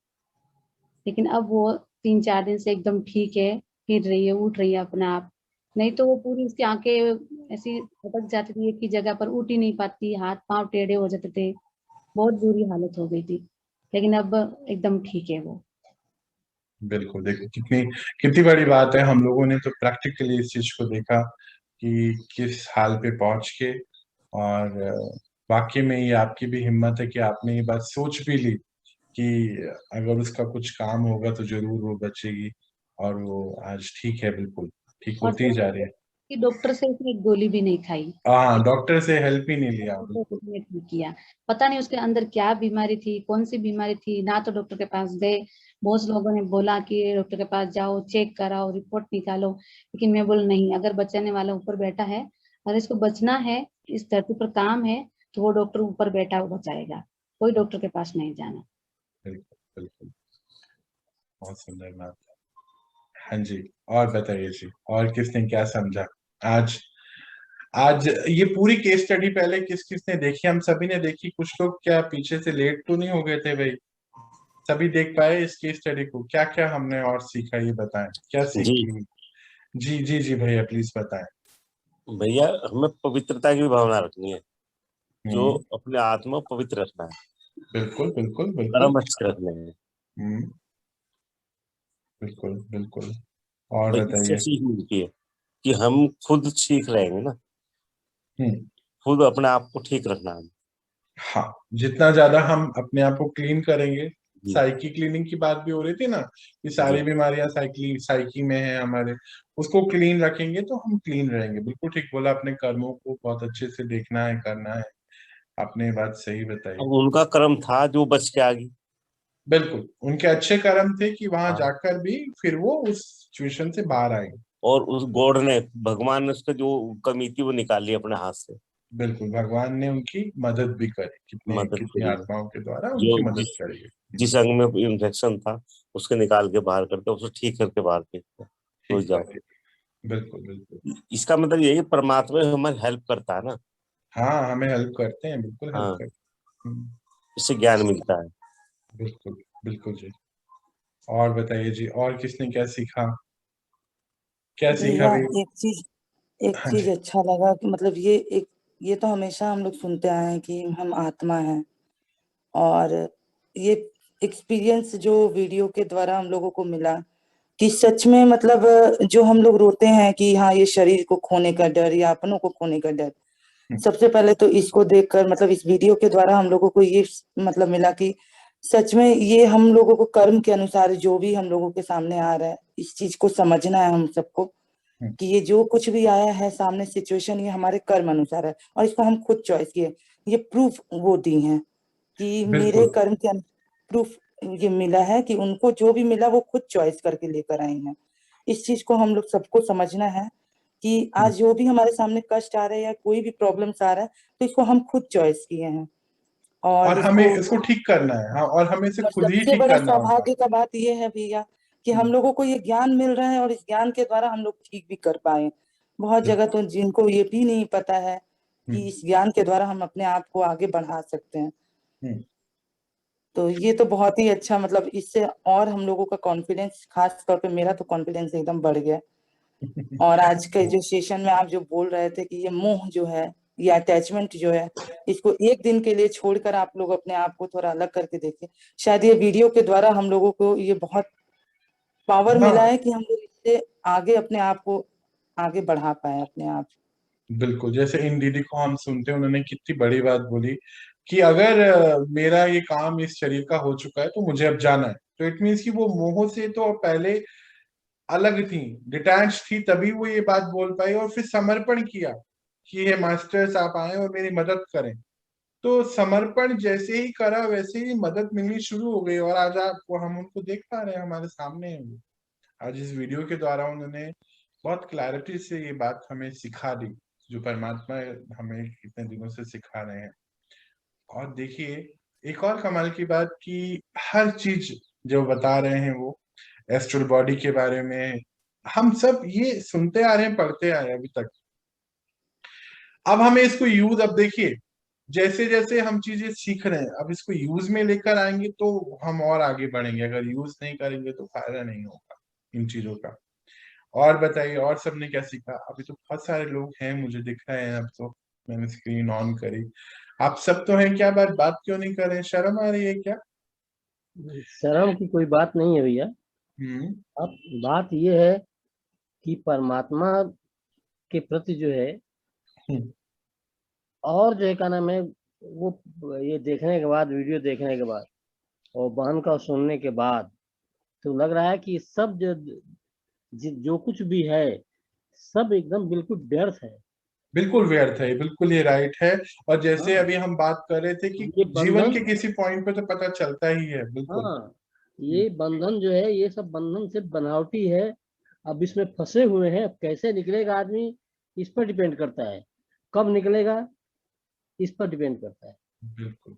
लेकिन अब वो 3-4 दिन से एकदम ठीक है, फिर रही है, उठ रही है अपने आप। नहीं तो वो पूरी उसकी आंखें ऐसी अटक जाती थी एक ही जगह पर, उठ ही नहीं पाती, हाथ पांव टेढ़े हो जाते थे, बहुत बुरी हालत हो गई थी। लेकिन अब एकदम ठीक है वो। बिल्कुल, देखो कितनी कितनी बड़ी बात है। हम लोगों ने तो प्रैक्टिकली इस चीज को देखा कि किस हाल पे पहुंच के, और वाकई में ये आपकी भी हिम्मत है कि आपने ये बात सोच भी ली कि अगर उसका कुछ काम होगा तो जरूर वो बचेगी। और वो आज ठीक है, बिल्कुल ठीक और होती ही जा रही है। कि डॉक्टर से उसने एक गोली भी नहीं खाई। हाँ, डॉक्टर से हेल्प ही नहीं लिया, तो बिल्कुल। उसने ठीक किया। पता नहीं उसके अंदर क्या बीमारी थी, कौन सी बीमारी थी, ना तो डॉक्टर के पास गए। बहुत लोगों ने बोला कि डॉक्टर के पास जाओ, चेक कराओ, रिपोर्ट निकालो। लेकिन मैं बोल नहीं, अगर बचाने वाला ऊपर बैठा है और इसको बचना है, इस धरती पर काम है, तो वो डॉक्टर ऊपर बैठा वो बचाएगा। कोई डॉक्टर के पास नहीं जाना। बिल्कुल बिल्कुल, बहुत सुंदर बात है। हाँ जी, और बताइए जी, और किसने क्या समझा आज? आज ये पूरी केस स्टडी पहले किस किसने देखी? हम सभी ने देखी। कुछ लोग क्या पीछे से लेट तो नहीं हो गए थे भाई? सभी देख पाए इस केस स्टडी को? क्या क्या हमने और सीखा, ये बताएं, क्या जी सीखी? जी जी जी भैया, प्लीज बताएं। भैया, हमें पवित्रता की भावना रखनी है, जो हम्म, अपने आत्मा को पवित्र रखना है, बिल्कुल बिल्कुल बिल्कुल। कर्म अच्छे रखने हैं। हम्म, बिल्कुल बिल्कुल। और भाई इससे बताइए। सीख मिलती है कि हम खुद सीख रहेंगे ना, हम्म, खुद अपने आप को ठीक रखना है। हाँ, जितना ज्यादा हम अपने आप को क्लीन करेंगे। जी साइकी क्लीनिंग की बात भी हो रही थी ना, कि सारी जी बीमारियां साइकी में है हमारे। उसको क्लीन रखेंगे तो हम क्लीन रहेंगे। बिल्कुल ठीक बोला। अपने कर्मों को बहुत अच्छे से देखना है, करना है। आपने ये बात सही बताई। अब उनका कर्म था जो बच के आ गई। बिल्कुल, उनके अच्छे कर्म थे कि वहां हाँ, जाकर भी फिर वो उस सिचुएशन से बाहर आए। और उस गॉड ने, भगवान ने उसका जो कमी थी वो निकाली अपने हाथ से, बिल्कुल, भगवान ने उनकी मदद भी करी, कितने मदद कितनी करी। आत्माओं के द्वारा जो उनकी मदद जिस करी है। जिस अंग में इन्फेक्शन था उसके निकाल के बाहर करके उसको ठीक करके बाहर फेंकते, तो ठीक जाओ। कर, बिल्कुल बिल्कुल। इसका मतलब यही है कि परमात्मा हमारी हेल्प करता है ना। हाँ, हमें हेल्प करते हैं, बिल्कुल हेल्प हाँ, करते हैं। इससे ज्ञान मिलता है। बिल्कुल बिल्कुल जी। और बताइए जी, और किसने क्या सीखा? क्या सीखा भैया भी? एक हाँ चीज जी। अच्छा लगा कि मतलब ये तो हमेशा हम लोग सुनते आए हैं कि हम आत्मा हैं। और ये एक्सपीरियंस जो वीडियो के द्वारा हम लोगों को मिला कि सच में मतलब जो हम लोग रोते हैं कि हाँ ये शरीर को खोने का डर या अपनों को खोने का डर, सबसे पहले तो इसको देखकर मतलब इस वीडियो के द्वारा हम लोगों को ये मतलब मिला कि सच में ये हम लोगों को कर्म के अनुसार जो भी हम लोगों के सामने आ रहा है, इस चीज को समझना है हम सबको कि ये जो कुछ भी आया है सामने सिचुएशन, ये हमारे कर्म अनुसार है और इसको हम खुद चॉइस किए। ये प्रूफ वो दी है कि मेरे बिल्कुल कर्म के प्रूफ ये मिला है कि उनको जो भी मिला वो खुद चॉइस करके लेकर आई हैं। इस चीज को हम लोग सबको समझना है कि आज जो भी हमारे सामने कष्ट आ रहा है या कोई भी प्रॉब्लम्स आ रहा है तो इसको हम खुद चॉइस किए हैं और और हमें इसको। इसको ठीक करना है। हाँ, और हमें इसे और खुद ही सबसे ठीक बड़ा करना होगा। सौभाग्य का बात यह है भैया कि हम लोगों को ये ज्ञान मिल रहा है और इस ज्ञान के द्वारा हम लोग ठीक भी कर पाए। बहुत जगह बिल्कुल। तो जिनको ये भी नहीं पता है कि हम्म, इस ज्ञान के द्वारा हम अपने आप को आगे बढ़ा सकते हैं। हम्म। तो ये तो बहुत ही अच्छा मतलब इससे और हम लोगों का कॉन्फिडेंस, खास तौर पे मेरा तो कॉन्फिडेंस एकदम बढ़ गया। और आज के जो सेशन में आप जो बोल रहे थे कि ये मोह जो है, ये अटैचमेंट जो है, इसको एक दिन के लिए छोड़कर आप लोग अपने आप को थोड़ा अलग करके देखिए। शायद ये वीडियो के द्वारा हम लोगों को ये बहुत पावर मिला हाँ, है कि हम लोग इससे आगे अपने आप को आगे बढ़ा पाए अपने आप। बिल्कुल। जैसे इन दीदी को हम सुनते हैं, उन्होंने कितनी बड़ी बात बोली कि अगर मेरा ये काम इस शरीर का हो चुका है तो मुझे अब जाना है। तो इट मीन्स कि वो मोह से तो पहले अलग थी, डिटैच थी, तभी वो ये बात बोल पाई और फिर समर्पण किया कि हे मास्टर्स, आप आए और मेरी मदद करें। तो समर्पण जैसे ही करा वैसे ही मदद मिलनी शुरू हो गई, और आज आपको हम उनको देख पा रहे हैं, हमारे सामने है वो। आज इस वीडियो के द्वारा उन्होंने बहुत क्लैरिटी से ये बात हमें सिखा दी, जो परमात्मा हमें इतने दिनों से सिखा रहे हैं। और देखिए एक और कमाल की बात कि हर चीज जो बता रहे हैं वो एस्ट्रल बॉडी के बारे में, हम सब ये सुनते आ रहे हैं, पढ़ते आ रहे हैं अभी तक। अब हमें इसको यूज, अब देखिए जैसे जैसे हम चीजें सीख रहे हैं, अब इसको यूज में लेकर आएंगे तो हम और आगे बढ़ेंगे, अगर यूज नहीं करेंगे तो फायदा नहीं होगा इन चीजों का। और बताइए, और सबने क्या सीखा? अभी तो बहुत सारे लोग हैं, मुझे दिख रहे हैं, अब तो मैंने स्क्रीन ऑन करी, आप सब तो हैं, क्या बात क्यों नहीं कर रहे हैं? शर्म आ रही है क्या? शर्म की कोई बात नहीं है भैया। अब बात ये है कि परमात्मा के प्रति जो है, और जो है क्या नाम है, वो ये देखने के बाद, वीडियो देखने के बाद और बहन का सुनने के बाद तो लग रहा है कि सब जो कुछ भी है सब एकदम बिल्कुल व्यर्थ है। बिल्कुल व्यर्थ है, बिल्कुल ये राइट है। और जैसे अभी हम बात कर रहे थे कि जीवन के किसी पॉइंट पे तो पता चलता ही है। बिल्कुल हाँ, ये बंधन जो है, ये सब बंधन सिर्फ बनावटी है। अब इसमें फंसे हुए हैं, अब कैसे निकलेगा आदमी इस पर डिपेंड करता है, कब निकलेगा इस पर डिपेंड करता है। बिल्कुल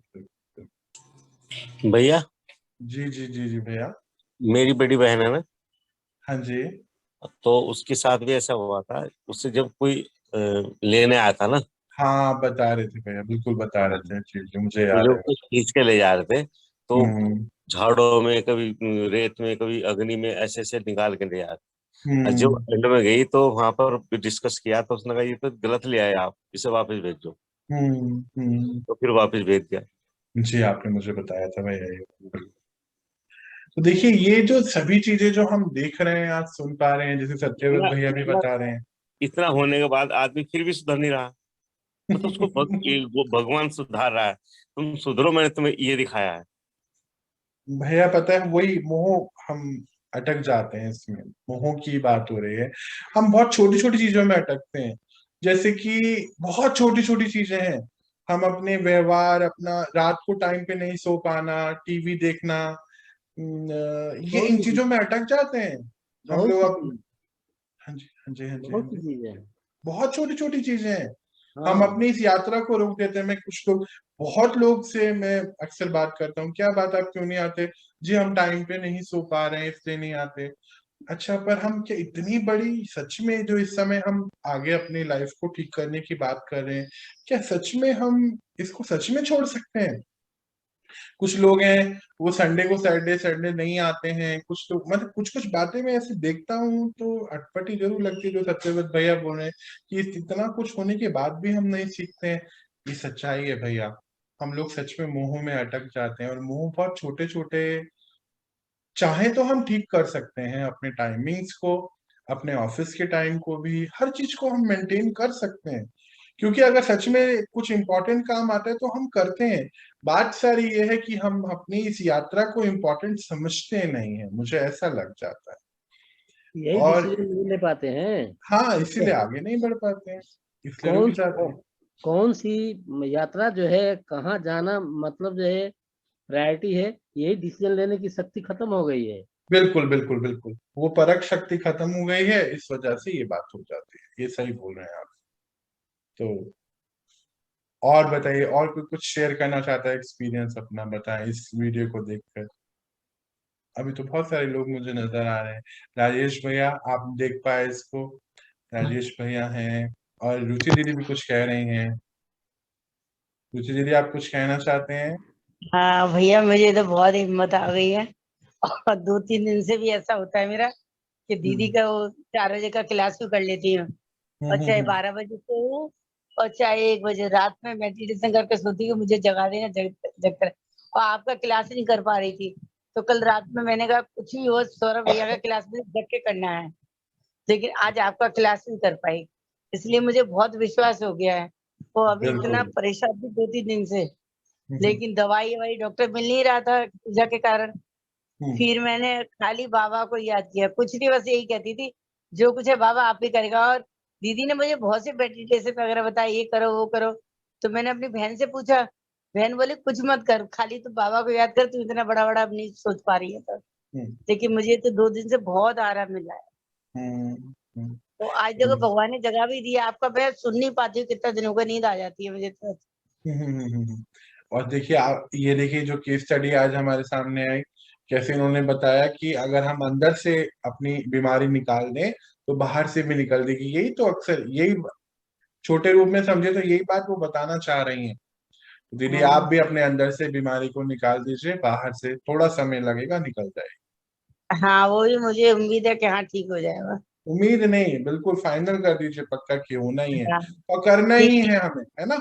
भैया। जी जी जी जी भैया। मेरी बड़ी बहन है ना। हाँ जी। तो उसके साथ भी ऐसा हुआ था, उससे जब कोई लेने आया था ना। हाँ बता रहे थे भैया, बिल्कुल बता रहे थे, ठीक है मुझे याद जो है। कुछ खींच के ले जा रहे थे, तो झाड़ों में, कभी रेत में, कभी अग्नि में, ऐसे ऐसे निकाल के ले जा रहे। और जब एंड में गई तो वहां पर डिस्कस किया तो उसने कहा ये तो गलत ले आए आप, इसे वापस भेज दो। तो फिर वापस भेज दिया। जी आपने मुझे बताया था भैया ये। तो देखिए ये जो सभी चीजें जो हम देख रहे हैं, आज सुन पा रहे हैं, जैसे सत्यव्रत भैया भी बता रहे हैं, इतना होने के बाद आदमी फिर भी सुधर नहीं रहा। मतलब उसको वो भगवान सुधार रहा है, तुम सुधरो, मैंने तुम्हें ये दिखाया है। भैया पता है वही मोह, हम अटक जाते हैं इसमें, मोह की बात हो रही है। हम बहुत छोटी छोटी चीजों में अटकते हैं, जैसे कि बहुत छोटी छोटी चीजें हैं, हम अपने व्यवहार, अपना रात को टाइम पे नहीं सो पाना, टीवी देखना, ये इन चीजों में अटक जाते हैं हम लोग। अब हाँ जी हाँ जी हाँ जी हाँ जी, बहुत छोटी छोटी चीजें हैं। हम अपनी इस यात्रा को रोक देते हैं। मैं कुछ लोग, बहुत लोग से मैं अक्सर बात करता हूँ, क्या बात, आप क्यों नहीं आते? जी हम टाइम पे नहीं सो पा रहे हैं इसलिए नहीं आते। अच्छा, पर हम क्या इतनी बड़ी, सच में जो इस समय हम आगे अपनी लाइफ को ठीक करने की बात कर रहे हैं, क्या सच में हम इसको सच में छोड़ सकते हैं? कुछ लोग हैं वो संडे को सैटरडे सैटरडे नहीं आते हैं, कुछ तो मतलब कुछ कुछ बातें मैं ऐसे देखता हूँ तो अटपटी जरूर लगती है, जो सत्यव्रत भैया बोल रहे हैं कि इतना कुछ होने के बाद भी हम नहीं सीखते हैं। ये सच्चाई है भैया, हम लोग सच में मोह में अटक जाते हैं, और मोह बहुत छोटे छोटे, चाहे तो हम ठीक कर सकते हैं अपने टाइमिंग्स को, अपने ऑफिस के टाइम को भी, हर चीज को हम मेंटेन कर सकते हैं, क्योंकि अगर सच में कुछ इंपॉर्टेंट काम आता है तो हम करते हैं। बात सारी ये है कि हम अपनी इस यात्रा को इम्पोर्टेंट समझते नहीं है, मुझे ऐसा लग जाता है। यही और डिसीजन नहीं ले पाते हैं। हाँ, इसीलिए आगे नहीं बढ़ पाते हैं, इसलिए रुक जाते हैं। कौन सी यात्रा जो है, कहाँ जाना, मतलब जो है प्रायोरिटी है, यही डिसीजन लेने की शक्ति खत्म हो गई है। बिल्कुल बिल्कुल बिल्कुल, वो परख शक्ति खत्म हो गई है, इस वजह से ये बात हो जाती है। ये सही बोल रहे हैं आप। तो और बताइए, और कोई कुछ शेयर करना चाहता है एक्सपीरियंस अपना, बताएं इस वीडियो को देखकर। अभी तो बहुत सारे लोग मुझे नजर आ रहे हैं। राजेश भैया, आप देख पाए इसको? राजेश भैया हैं, और रुचि दीदी भी कुछ कह रही हैं। रुचि दीदी, आप कुछ कहना चाहते हैं? हाँ भैया, मुझे तो बहुत हिम्मत आ गई है। और 2-3 दिन से भी ऐसा होता है मेरा कि दीदी का वो 4 बजे का क्लास भी कर लेती हूँ, और चाहे 12 बजे सो और चाहे 1 बजे रात में मेडिटेशन करके सोती हूँ, मुझे जगा देना जग कर। और आपका क्लास नहीं कर पा रही थी, तो कल रात में मैंने कहा कुछ भी हो, सौरभ भैया का क्लास में जग के करना है, लेकिन आज आपका क्लास नहीं कर पाई, इसलिए मुझे बहुत विश्वास हो गया है। वो अभी इतना परेशान थी 2-3 दिन से, लेकिन दवाई ववाई डॉक्टर मिल नहीं रहा था पूजा के कारण। फिर मैंने खाली बाबा को याद किया, कुछ नहीं, बस यही कहती थी जो कुछ है बाबा आप ही करेगा। और दीदी ने मुझे बहुत से मेडिटेशन वगैरह बताया, ये करो वो करो। तो मैंने अपनी बहन से पूछा बहन बोले कुछ मत कर, खाली तो बाबा को याद कर, तू इतना बड़ा बड़ा अब नहीं सोच पा रही है तो। लेकिन मुझे तो 2 दिन से बहुत आराम मिला है। तो आज देखो भगवान ने जगह भी दिया, आपका मैं सुन नहीं पाती हूँ, कितना दिनों को नींद आ जाती है मुझे तो। और देखिए आप ये देखिए जो केस स्टडी आज हमारे सामने आई, कैसे इन्होंने बताया कि अगर हम अंदर से अपनी बीमारी निकाल दें तो बाहर से भी निकल देगी। यही तो अक्सर, यही छोटे रूप में समझे तो यही बात वो बताना चाह रही हैं। दीदी आप भी अपने अंदर से बीमारी को निकाल दीजिए, बाहर से थोड़ा समय लगेगा, निकल जाएगी। हाँ वो ही मुझे उम्मीद है कि हाँ ठीक हो जाएगा। उम्मीद नहीं, बिल्कुल फाइनल कर दीजिए, पक्का कि होना ही है हाँ, और करना ही है हमें, है ना?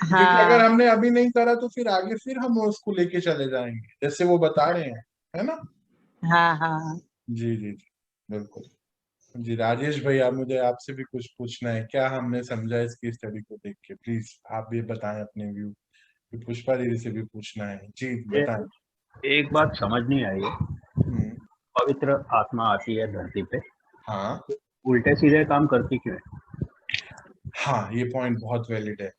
क्योंकि अगर हाँ हमने अभी नहीं करा तो फिर आगे फिर हम उसको लेके चले जाएंगे, जैसे वो बता रहे हैं, है ना? हाँ हाँ। जी जी जी, बिल्कुल। जी राजेश भैया, मुझे आपसे भी कुछ पूछना है, क्या हमने समझा इसकी स्टडी को देख के? प्लीज आप भी बताएं अपने व्यू। पुष्पा दीदी से भी पूछना है, जी बताएं। एक बात समझ नहीं आई है, पवित्र आत्मा आती है धरती पे, हाँ उल्टे सीधे काम करती क्यों है? हाँ, ये पॉइंट बहुत वैलिड है।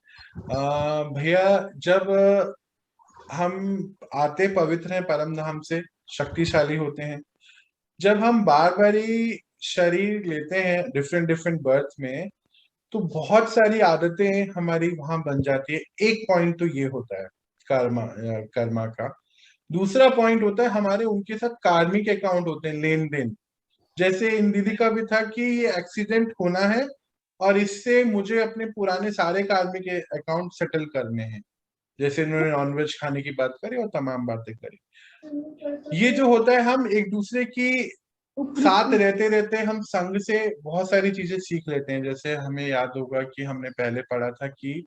भैया जब हम आते पवित्र हैं परम धाम से, शक्तिशाली होते हैं, जब हम बार बारी शरीर लेते हैं डिफरेंट डिफरेंट बर्थ में, तो बहुत सारी आदतें हमारी वहां बन जाती है। एक पॉइंट तो ये होता है कर्मा, कर्मा का। दूसरा पॉइंट होता है हमारे उनके साथ कार्मिक अकाउंट होते हैं, लेन देन। जैसे इन दीदी का भी था कि ये एक्सीडेंट होना है और इससे मुझे अपने पुराने सारे कार्मिक अकाउंट सेटल करने हैं। जैसे इन्होंने नॉनवेज खाने की बात करी और तमाम बातें करी। ये जो होता है, हम एक दूसरे की साथ रहते रहते हम संघ से बहुत सारी चीजें सीख लेते हैं। जैसे हमें याद होगा कि हमने पहले पढ़ा था कि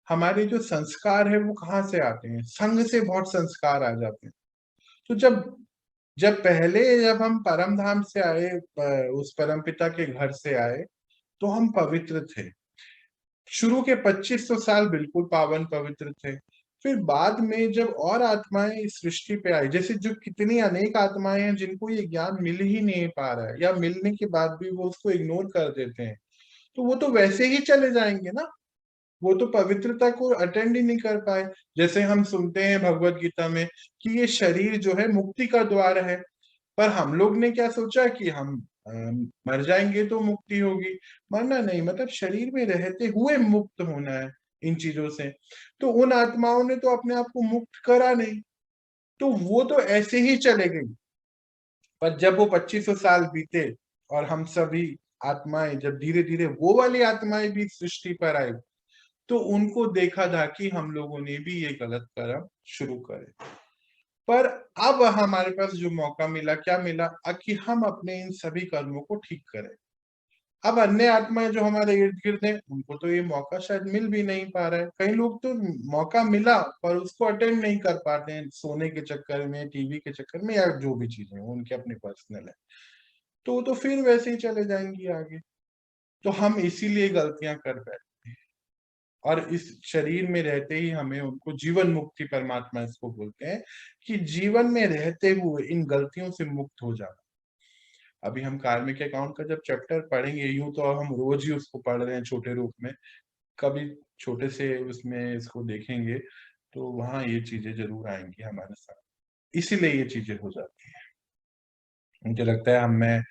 हमारे जो संस्कार है वो कहाँ से आते हैं, संघ से बहुत संस्कार आ जाते हैं। तो जब जब पहले जब हम परम धाम से आए, उस परम पिता के घर से आए, तो हम पवित्र थे। शुरू के 2500 साल बिल्कुल पावन पवित्र थे। फिर बाद में जब और आत्माएं इस सृष्टि पे आई, जैसे जो कितनी अनेक आत्माएं हैं जिनको ये ज्ञान मिल ही नहीं पा रहा है, या मिलने के बाद भी वो उसको इग्नोर कर देते हैं, तो वो तो वैसे ही चले जाएंगे ना, वो तो पवित्रता को अटेंड ही नहीं कर पाए। जैसे हम सुनते हैं भगवत गीता में कि ये शरीर जो है मुक्ति का द्वार है, पर हम लोग ने क्या सोचा कि हम मर जाएंगे तो मुक्ति होगी। मरना नहीं, मतलब शरीर में रहते हुए मुक्त होना है इन चीजों से। तो उन आत्माओं ने तो अपने आप को मुक्त करा नहीं, तो वो तो ऐसे ही चले गई। पर जब वो 2500 साल बीते और हम सभी आत्माएं जब धीरे धीरे वो वाली आत्माएं भी सृष्टि पर आई, तो उनको देखा था कि हम लोगों ने भी ये गलत कर्म शुरू करे। पर अब हमारे पास जो मौका मिला, क्या मिला? कि हम अपने इन सभी कर्मों को ठीक करें। अब अन्य आत्माएं जो हमारे इर्द गिर्द हैं, उनको तो ये मौका शायद मिल भी नहीं पा रहा है। कई लोग तो मौका मिला पर उसको अटेंड नहीं कर पाते हैं, सोने के चक्कर में, टीवी के चक्कर में, या जो भी चीजें उनके अपने पर्सनल है, तो फिर वैसे ही चले जाएंगी आगे। तो हम इसीलिए गलतियां कर बैठे, और इस शरीर में रहते ही हमें उनको जीवन मुक्ति परमात्मा इसको बोलते हैं, कि जीवन में रहते हुए इन गलतियों से मुक्त हो जाना। अभी हम कार्मिक अकाउंट का जब चैप्टर पढ़ेंगे, यूं तो हम रोज ही उसको पढ़ रहे हैं छोटे रूप में, कभी छोटे से उसमें इसको देखेंगे तो वहां ये चीजें जरूर आएंगी हमारे साथ, इसीलिए ये चीजें हो जाती है। मुझे लगता है मैं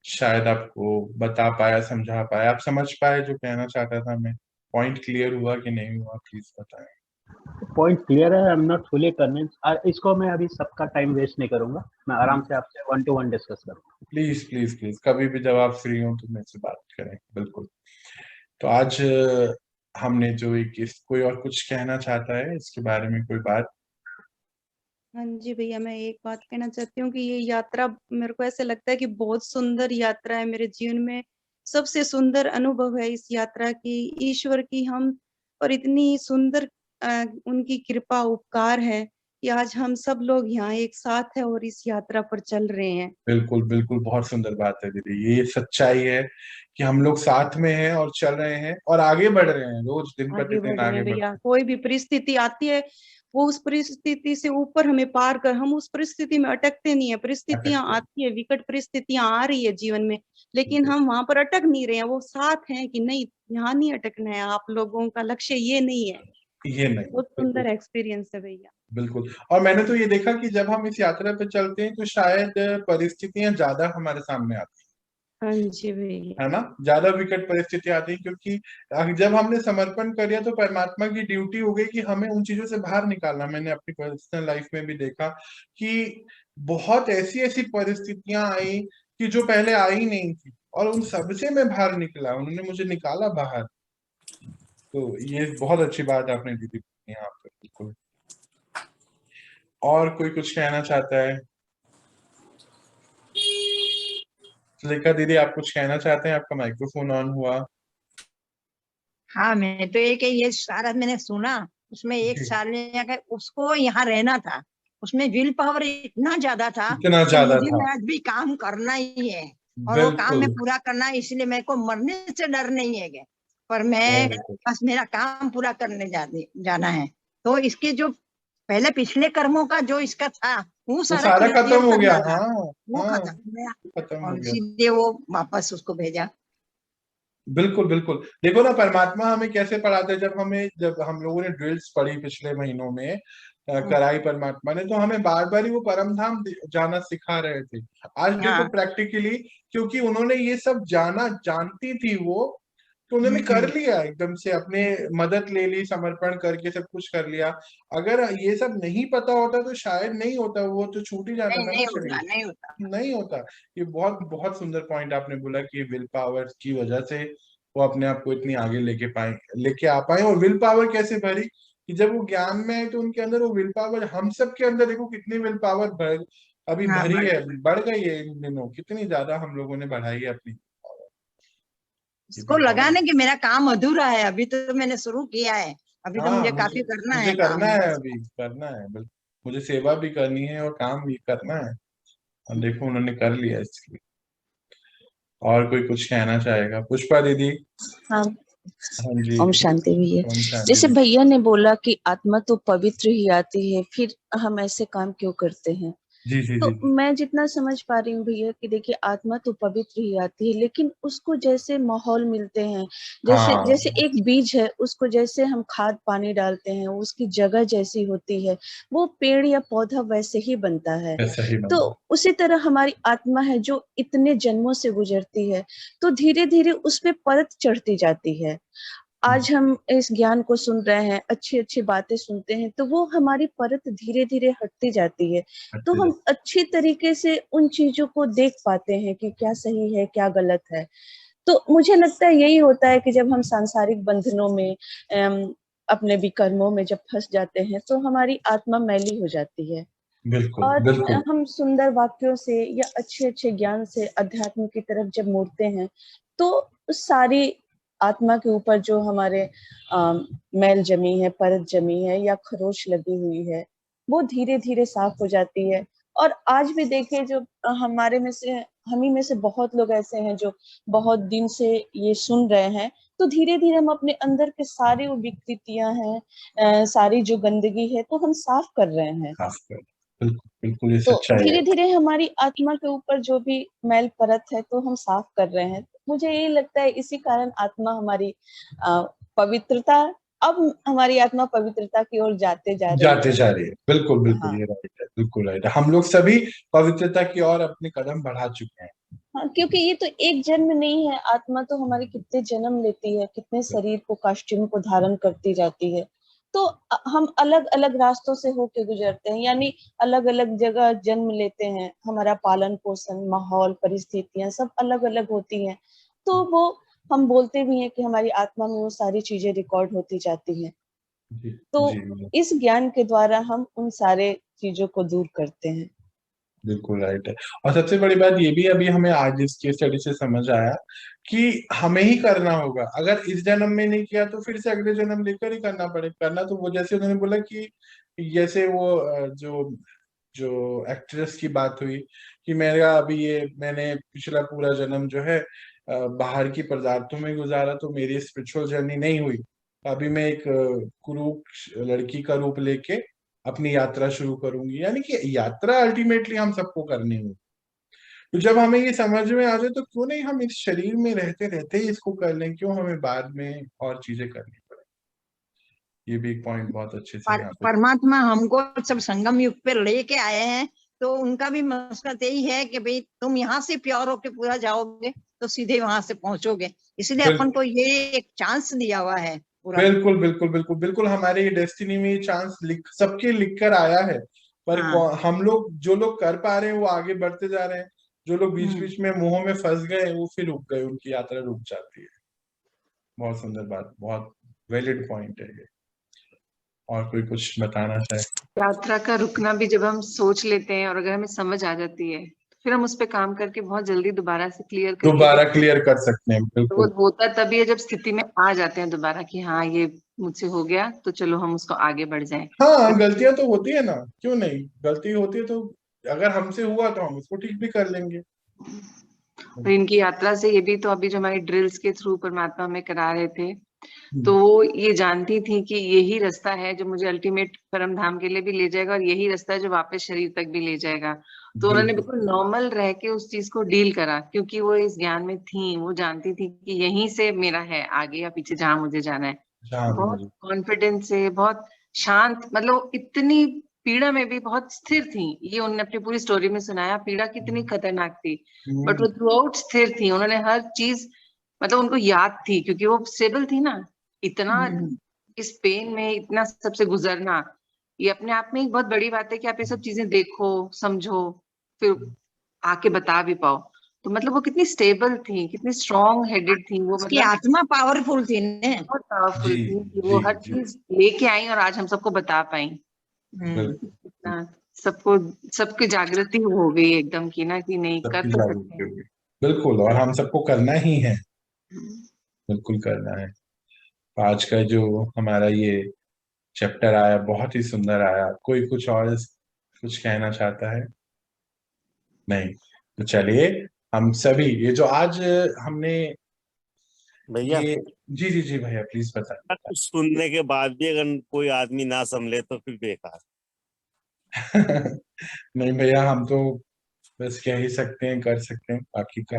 शायद आपको बता पाया, समझा पाया, आप समझ पाए जो कहना चाहता था मैं। पॉइंट क्लियर हुआ कि नहीं हुआ, प्लीज बताएं। पॉइंट क्लियर है, I am not fully convinced. इसको मैं अभी सबका टाइम वेस्ट नहीं करूंगा, मैं आराम से आपसे 1-to-1 डिस्कस करूंगा। प्लीज प्लीज प्लीज, कभी भी जब आप फ्री हो तो मेरे से बात करें, बिल्कुल। तो आज हमने जो कोई और कुछ कहना चाहता है इसके बारे में, कोई बात? हाँ जी भैया, मैं एक बात कहना चाहती हूँ कि ये यात्रा मेरे को ऐसे लगता है कि बहुत सुंदर यात्रा है। मेरे जीवन में सबसे सुंदर अनुभव है इस यात्रा की। ईश्वर की हम और इतनी सुंदर उनकी कृपा उपकार है कि आज हम सब लोग यहाँ एक साथ है और इस यात्रा पर चल रहे हैं। बिल्कुल बिल्कुल, बहुत सुंदर बात है दीदी, ये सच्चाई है कि हम लोग साथ में हैं और चल रहे हैं और आगे बढ़ रहे हैं, रोज दिन आगे प्रतिदिन बढ़ रहे आगे हैं बढ़ भैया। रहे कोई भी परिस्थिति आती है, वो उस परिस्थिति से ऊपर हमें पार कर, हम उस परिस्थिति में अटकते नहीं है। परिस्थितियां अटकते आती है, विकट परिस्थितियां आ रही है जीवन में, लेकिन हम वहां पर अटक नहीं रहे हैं। वो साथ हैं कि नहीं, यहाँ नहीं अटकना है, आप लोगों का लक्ष्य ये नहीं है। ये नहीं, बहुत सुंदर एक्सपीरियंस है भैया। बिल्कुल। और मैंने तो ये देखा कि जब हम इस यात्रा पे चलते हैं तो शायद परिस्थितियां ज्यादा हमारे सामने आती हाँ जी भैया। है ना, ज्यादा विकट परिस्थितियां आती हैं, क्योंकि जब हमने समर्पण कर दिया तो परमात्मा की ड्यूटी हो गई कि हमें उन चीजों से बाहर निकालना। मैंने अपनी पर्सनल लाइफ में भी देखा कि बहुत ऐसी ऐसी परिस्थितियां आई कि जो पहले आई नहीं थी, और उन सबसे मैं बाहर निकला, उन्होंने मुझे निकाला बाहर। तो ये बहुत अच्छी बात आपने दीदी यहाँ पर, बिल्कुल। और कोई कुछ कहना चाहता है? सुलेखा दीदी, आप कुछ कहना चाहते हैं? आपका माइक्रोफोन ऑन हुआ। हाँ, मैं तो एक ये सारा मैंने सुना, उसमें एक जी, साल में उसको यहाँ रहना था, उसमें विल पावर इतना ज्यादा था इतना कि ज्यादा मुझे था, आज भी काम करना ही है और वो काम बिल्कुल। में पूरा करना है, इसलिए मेरे को मरने से डर नहीं है गे, पर मैं वेरी गुड। बस मेरा काम पूरा करने जाना है। तो इसके जो पहले पिछले कर्मों का जो इसका था वो वो सारा सारा खत्म क्लियर हो गया। करना था, हाँ, वो हाँ, खत्म हो गया खत्म हो और गया। सीधे वो वापस उसको भेजा। बिल्कुल बिल्कुल। देखो ना, परमात्मा हमें कैसे पढ़ाते हैं। जब हम लोगों ने ड्रिल्स पढ़ी पिछले महीनों में, कराई परमात्मा ने, तो हमें बार बार ही वो परम धाम जाना सिखा रहे थे। आज देखो हाँ। प्रैक्टिकली, क्योंकि उन्होंने ये सब जानती थी वो, तो उन्होंने कर लिया एकदम से, अपने मदद ले ली, समर्पण करके सब कुछ कर लिया। अगर ये सब नहीं पता होता तो शायद नहीं होता, वो तो छूट ही जाता नहीं था ना नहीं शरीर, होता, नहीं होता। नहीं होता। ये बहुत बहुत सुंदर पॉइंट आपने बोला कि विल पावर की वजह से वो अपने आप को इतनी आगे लेके आ पाए। और विल पावर कैसे भरी कि जब वो ज्ञान में आए तो उनके अंदर वो विल पावर, हम सब के अंदर देखो कितनी विल पावर अभी हाँ, भरी है, बढ़ बढ़ गई है इन दिनों, कितनी ज्यादा हम लोगों ने बढ़ाई है अपनी power। ये इसको भी बहुत, लगाने कि मेरा काम अधूरा है, अभी तो मैंने शुरू किया है, अभी तो हाँ, मुझे मुझे काफी करना मुझे है करना काम। है, अभी करना है, बिल्कुल। मुझे सेवा भी करनी है और काम भी करना है, और देखो उन्होंने कर लिया इसलिए। और कोई कुछ कहना चाहेगा? पुष्पा दीदी। हाँ, हाँ जी। ओम शांति भैया। ओम शांति जैसे जी। भैया ने बोला कि आत्मा तो पवित्र ही आती है, फिर हम ऐसे काम क्यों करते हैं? जी जी तो जी जी। मैं जितना समझ पा रही हूँ भैया कि देखिए आत्मा तो पवित्र ही आती है, लेकिन उसको जैसे माहौल मिलते हैं, जैसे हाँ, जैसे एक बीज है, उसको जैसे हम खाद पानी डालते हैं, उसकी जगह जैसी होती है, वो पेड़ या पौधा वैसे ही बनता है। ऐसा ही तो बनता उसी तरह हमारी आत्मा है जो इतने जन्मों से गुजरती है, तो धीरे धीरे उस पे परत चढ़ती जाती है। है। आज हम इस ज्ञान को सुन रहे हैं, अच्छी अच्छी बातें सुनते हैं, तो वो हमारी परत धीरे धीरे हटती जाती है। तो हटते हम जाते। अच्छी तरीके से उन चीजों को देख पाते हैं कि क्या सही है क्या गलत है। तो मुझे लगता है यही होता है कि जब हम सांसारिक बंधनों में अपने विकर्मों में जब फंस जाते हैं तो हमारी आत्मा मैली हो जाती है। बिल्कुल और बिल्कुल। हम सुंदर वाक्यों से या अच्छे अच्छे ज्ञान से अध्यात्म की तरफ जब मुड़ते हैं, तो उस सारी आत्मा के ऊपर जो हमारे मैल जमी है, परत जमी है या खरोच लगी हुई है, वो धीरे धीरे साफ हो जाती है। और आज भी देखें, जो हमारे में से, हम ही में से बहुत लोग ऐसे हैं जो बहुत दिन से ये सुन रहे हैं, तो धीरे धीरे हम अपने अंदर के सारी वो विकृतियां हैं, सारी जो गंदगी है, तो हम साफ कर रहे हैं। खास कर, बिल्कुल बिल्कुल, ये तो सच्चाई है। धीरे धीरे हमारी आत्मा के ऊपर जो भी मैल परत है तो हम साफ कर रहे हैं। मुझे यही लगता है इसी कारण आत्मा हमारी पवित्रता, अब हमारी आत्मा पवित्रता की ओर जाते जा रही जाते है। जा रही है, बिल्कुल बिल्कुल, हाँ ये राइट है, बिल्कुल राइट है। हम लोग सभी पवित्रता की ओर अपने कदम बढ़ा चुके हैं। हाँ, क्योंकि ये तो एक जन्म नहीं है, आत्मा तो हमारी कितने जन्म लेती है, कितने शरीर को, कास्ट्यूम को धारण करती जाती है। तो हम अलग अलग रास्तों से होके गुजरते हैं, यानी अलग अलग जगह जन्म लेते हैं, हमारा पालन पोषण, माहौल, परिस्थितियां सब अलग अलग होती हैं। तो वो हम बोलते भी हैं कि हमारी आत्मा में वो सारी चीजें रिकॉर्ड होती जाती हैं। जी तो जी। इस ज्ञान के द्वारा हम उन सारे चीजों को दूर करते हैं। बिल्कुल राइट है। और सबसे बड़ी बात ये भी अभी हमें आज इस केस स्टडी से समझ आया कि हमें ही करना होगा। अगर इस जन्म में नहीं किया तो फिर से अगले जन्म लेकर ही करना पड़ेगा। करना तो वो, जैसे उन्होंने बोला कि जैसे वो जो जो एक्ट्रेस की बात हुई कि मेरा अभी ये, मैंने पिछला पूरा जन्म जो है बाहर की पदार्थों में गुजारा, तो मेरी स्पिरिचुअल जर्नी नहीं हुई। अभी मैं एक कुरूप लड़की का रूप लेके अपनी यात्रा शुरू करूंगी। यानी कि यात्रा अल्टीमेटली हम सबको करनी है। तो जब हमें ये समझ में आ जाए तो क्यों नहीं हम इस शरीर में रहते रहते ही इसको कर लें, क्यों हमें बाद में और चीजें करनी पड़े। ये भी एक पॉइंट बहुत अच्छे से यहाँ पे। परमात्मा हमको सब संगम युग पे लेके आए हैं, तो उनका भी मकसद यही है कि भाई तुम यहाँ से प्योर होके पूरा जाओगे तो सीधे वहां से पहुंचोगे, इसलिए अपन को ये एक चांस दिया हुआ है पूरा। बिल्कुल बिल्कुल बिल्कुल बिल्कुल, हमारे ये डेस्टिनी में ये चांस सबके लिख कर आया है, पर हम लोग जो लोग कर पा रहे हैं वो आगे बढ़ते जा रहे हैं, जो लोग बीच बीच में मुंहों में फंस गए वो फिर रुक गए, उनकी यात्रा रुक जाती है। बहुत सुंदर बात, बहुत वैलिड पॉइंट है ये। और कोई कुछ बताना चाहे? यात्रा का रुकना भी जब हम सोच लेते हैं और अगर हमें समझ आ जाती है तो फिर हम उस पे काम करके बहुत जल्दी दोबारा से क्लियर कर सकते हैं। बिल्कुल, तो होता तभी है जब स्थिति में आ जाते हैं दोबारा कि हाँ ये मुझसे हो गया तो चलो हम उसको आगे बढ़ जाएं। हाँ, गलतियां तो होती है ना, क्यों नहीं, गलती होती है तो अगर हमसे हुआ तो हम उसको ठीक भी कर लेंगे। और इनकी यात्रा से ये भी तो अभी जो हमारे ड्रिल्स के थ्रू परमात्मा में करा रहे थे, तो वो ये जानती थी कि यही रास्ता है जो मुझे अल्टीमेट परम धाम के लिए भी ले जाएगा और यही रास्ता है जो वापस शरीर तक भी ले जाएगा। तो उन्होंने बिल्कुल नॉर्मल रह के उस चीज को डील करा, क्योंकि वो इस ज्ञान में थी, वो जानती थी कि यहीं से मेरा है, आगे या पीछे जहाँ मुझे जाना है। बहुत कॉन्फिडेंस से, बहुत शांत, मतलब इतनी पीड़ा में भी बहुत स्थिर थी। ये उन्होंने अपनी पूरी स्टोरी में सुनाया, पीड़ा कितनी खतरनाक थी, बट वो थ्रू आउट स्थिर थी। उन्होंने हर चीज, मतलब उनको याद थी, क्योंकि वो स्टेबल थी ना। इतना इस पेन में इतना सबसे गुजरना, ये अपने आप में एक बहुत बड़ी बात है कि आप ये सब चीजें देखो, समझो, फिर आके बता भी पाओ। तो मतलब वो कितनी स्टेबल थी, कितनी स्ट्रॉन्ग हेडेड थी वो, मतलब आत्मा पावरफुल थी ने, बहुत पावरफुल थी कि वो हर चीज लेके आई और आज हम सबको बता पाई। सबको जागृति हो गई एकदम की ना, कि नहीं कर तो सकते हैं। बिल्कुल, और हम सबको करना ही है, बिल्कुल करना है। आज का जो हमारा ये चैप्टर आया बहुत ही सुंदर आया। कोई कुछ और कुछ कहना चाहता है? नहीं, तो चलिए हम सभी ये जो आज हमने भैया, जी जी जी भैया प्लीज बताइए। कुछ सुनने के बाद भी अगर कोई आदमी ना संभले तो फिर बेकार। नहीं भैया, हम तो बस कह ही सकते हैं, कर सकते हैं, बाकी का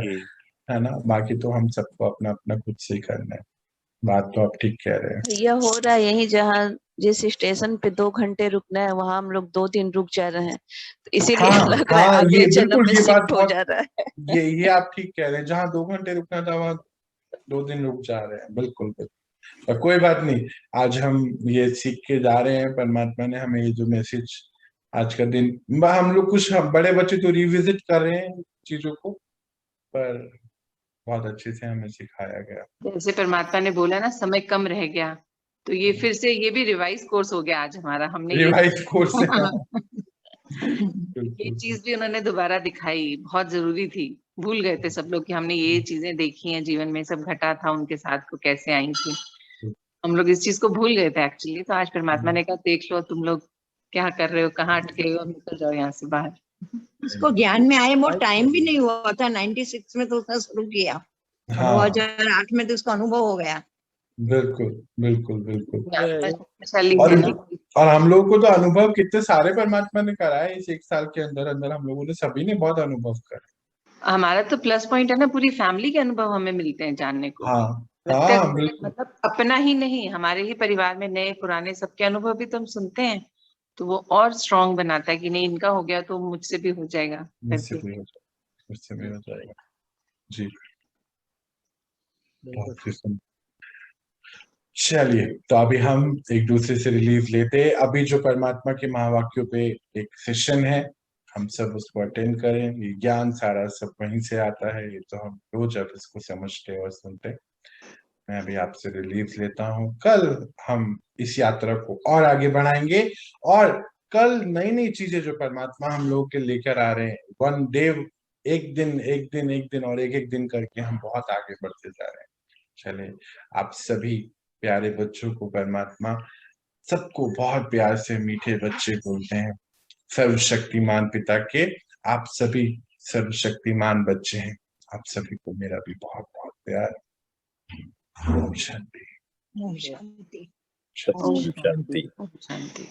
है ना, बाकी तो हम सबको अपना अपना खुद से ही करना है। बात तो आप ठीक कह रहे हैं। यह हो रहा है यही, जहाँ जिस स्टेशन पे 2 घंटे रुकना है वहां हम लोग 2 दिन रुक जा रहे हैं, तो इसीलिए लग रहा है अगले जन्म में शिफ्ट हो जा रहा है। ये आप ठीक कह रहे हैं, जहाँ 2 घंटे रुकना था वहाँ 2 दिन रुक जा रहे हैं। बिल्कुल बिल्कुल, और कोई बात नहीं, आज हम ये सीख के जा रहे हैं। परमात्मा ने हमें ये जो मैसेज आज का दिन, हम लोग कुछ बड़े बच्चे तो रिविजिट कर रहे हैं चीजों को, पर बहुत अच्छे से हमें सिखाया गया। जैसे परमात्मा ने बोला ना, समय कम रह गया, तो ये फिर से ये भी रिवाइज कोर्स हो गया आज हमारा। हमने रिवाइज कोर्स ये चीज भी उन्होंने दोबारा दिखाई, बहुत जरूरी थी। भूल गए थे सब लोग कि हमने ये चीजें देखी हैं जीवन में, सब घटा था उनके साथ को कैसे आई थी, हम लोग इस चीज को भूल गए थे एक्चुअली। तो आज परमात्मा ने कहा देख लो तुम लोग क्या कर रहे हो, कहाँ अटके हो, निकल जाओ यहाँ से बाहर। उसको ज्ञान में आए वो टाइम भी नहीं हुआ था, 96 में तो उसने शुरू किया, 2008 में तो उसका अनुभव हो गया। बिल्कुल बिल्कुल बिल्कुल। और हम लोगों को तो अनुभव कितने सारे परमात्मा ने कराए इस 1 साल के अंदर अंदर, हम लोगों ने सभी ने बहुत अनुभव करा। हमारा तो प्लस पॉइंट है ना, पूरी फैमिली के अनुभव हमें मिलते हैं जानने को। मतलब अपना ही नहीं, हमारे ही परिवार में नए पुराने सबके अनुभव भी तो हम सुनते हैं, तो वो और स्ट्रॉन्ग बनाता है कि नहीं इनका हो गया तो मुझसे भी हो जाएगा, मुझसे भी हो जाएगा। जी चलिए, तो अभी हम एक दूसरे से रिलीव लेते हैं। अभी जो परमात्मा के महावाक्यों पे एक सेशन है, हम सब उसको अटेंड करें। ये ज्ञान सारा सब वहीं से आता है, ये तो हम रोज अब इसको समझते और सुनते। मैं अभी आपसे रिलीव लेता हूँ। कल हम इस यात्रा को और आगे बढ़ाएंगे, और कल नई नई चीजें जो परमात्मा हम लोग के लेकर आ रहे हैं, वन डे, एक दिन और एक दिन करके हम बहुत आगे बढ़ते जा रहे हैं। चले, आप सभी प्यारे बच्चों को परमात्मा सबको बहुत प्यार से मीठे बच्चे बोलते हैं, सर्वशक्तिमान पिता के आप सभी सर्वशक्तिमान बच्चे हैं। आप सभी को मेरा भी बहुत बहुत प्यार। ओम शांति। ओम शांति। शांति।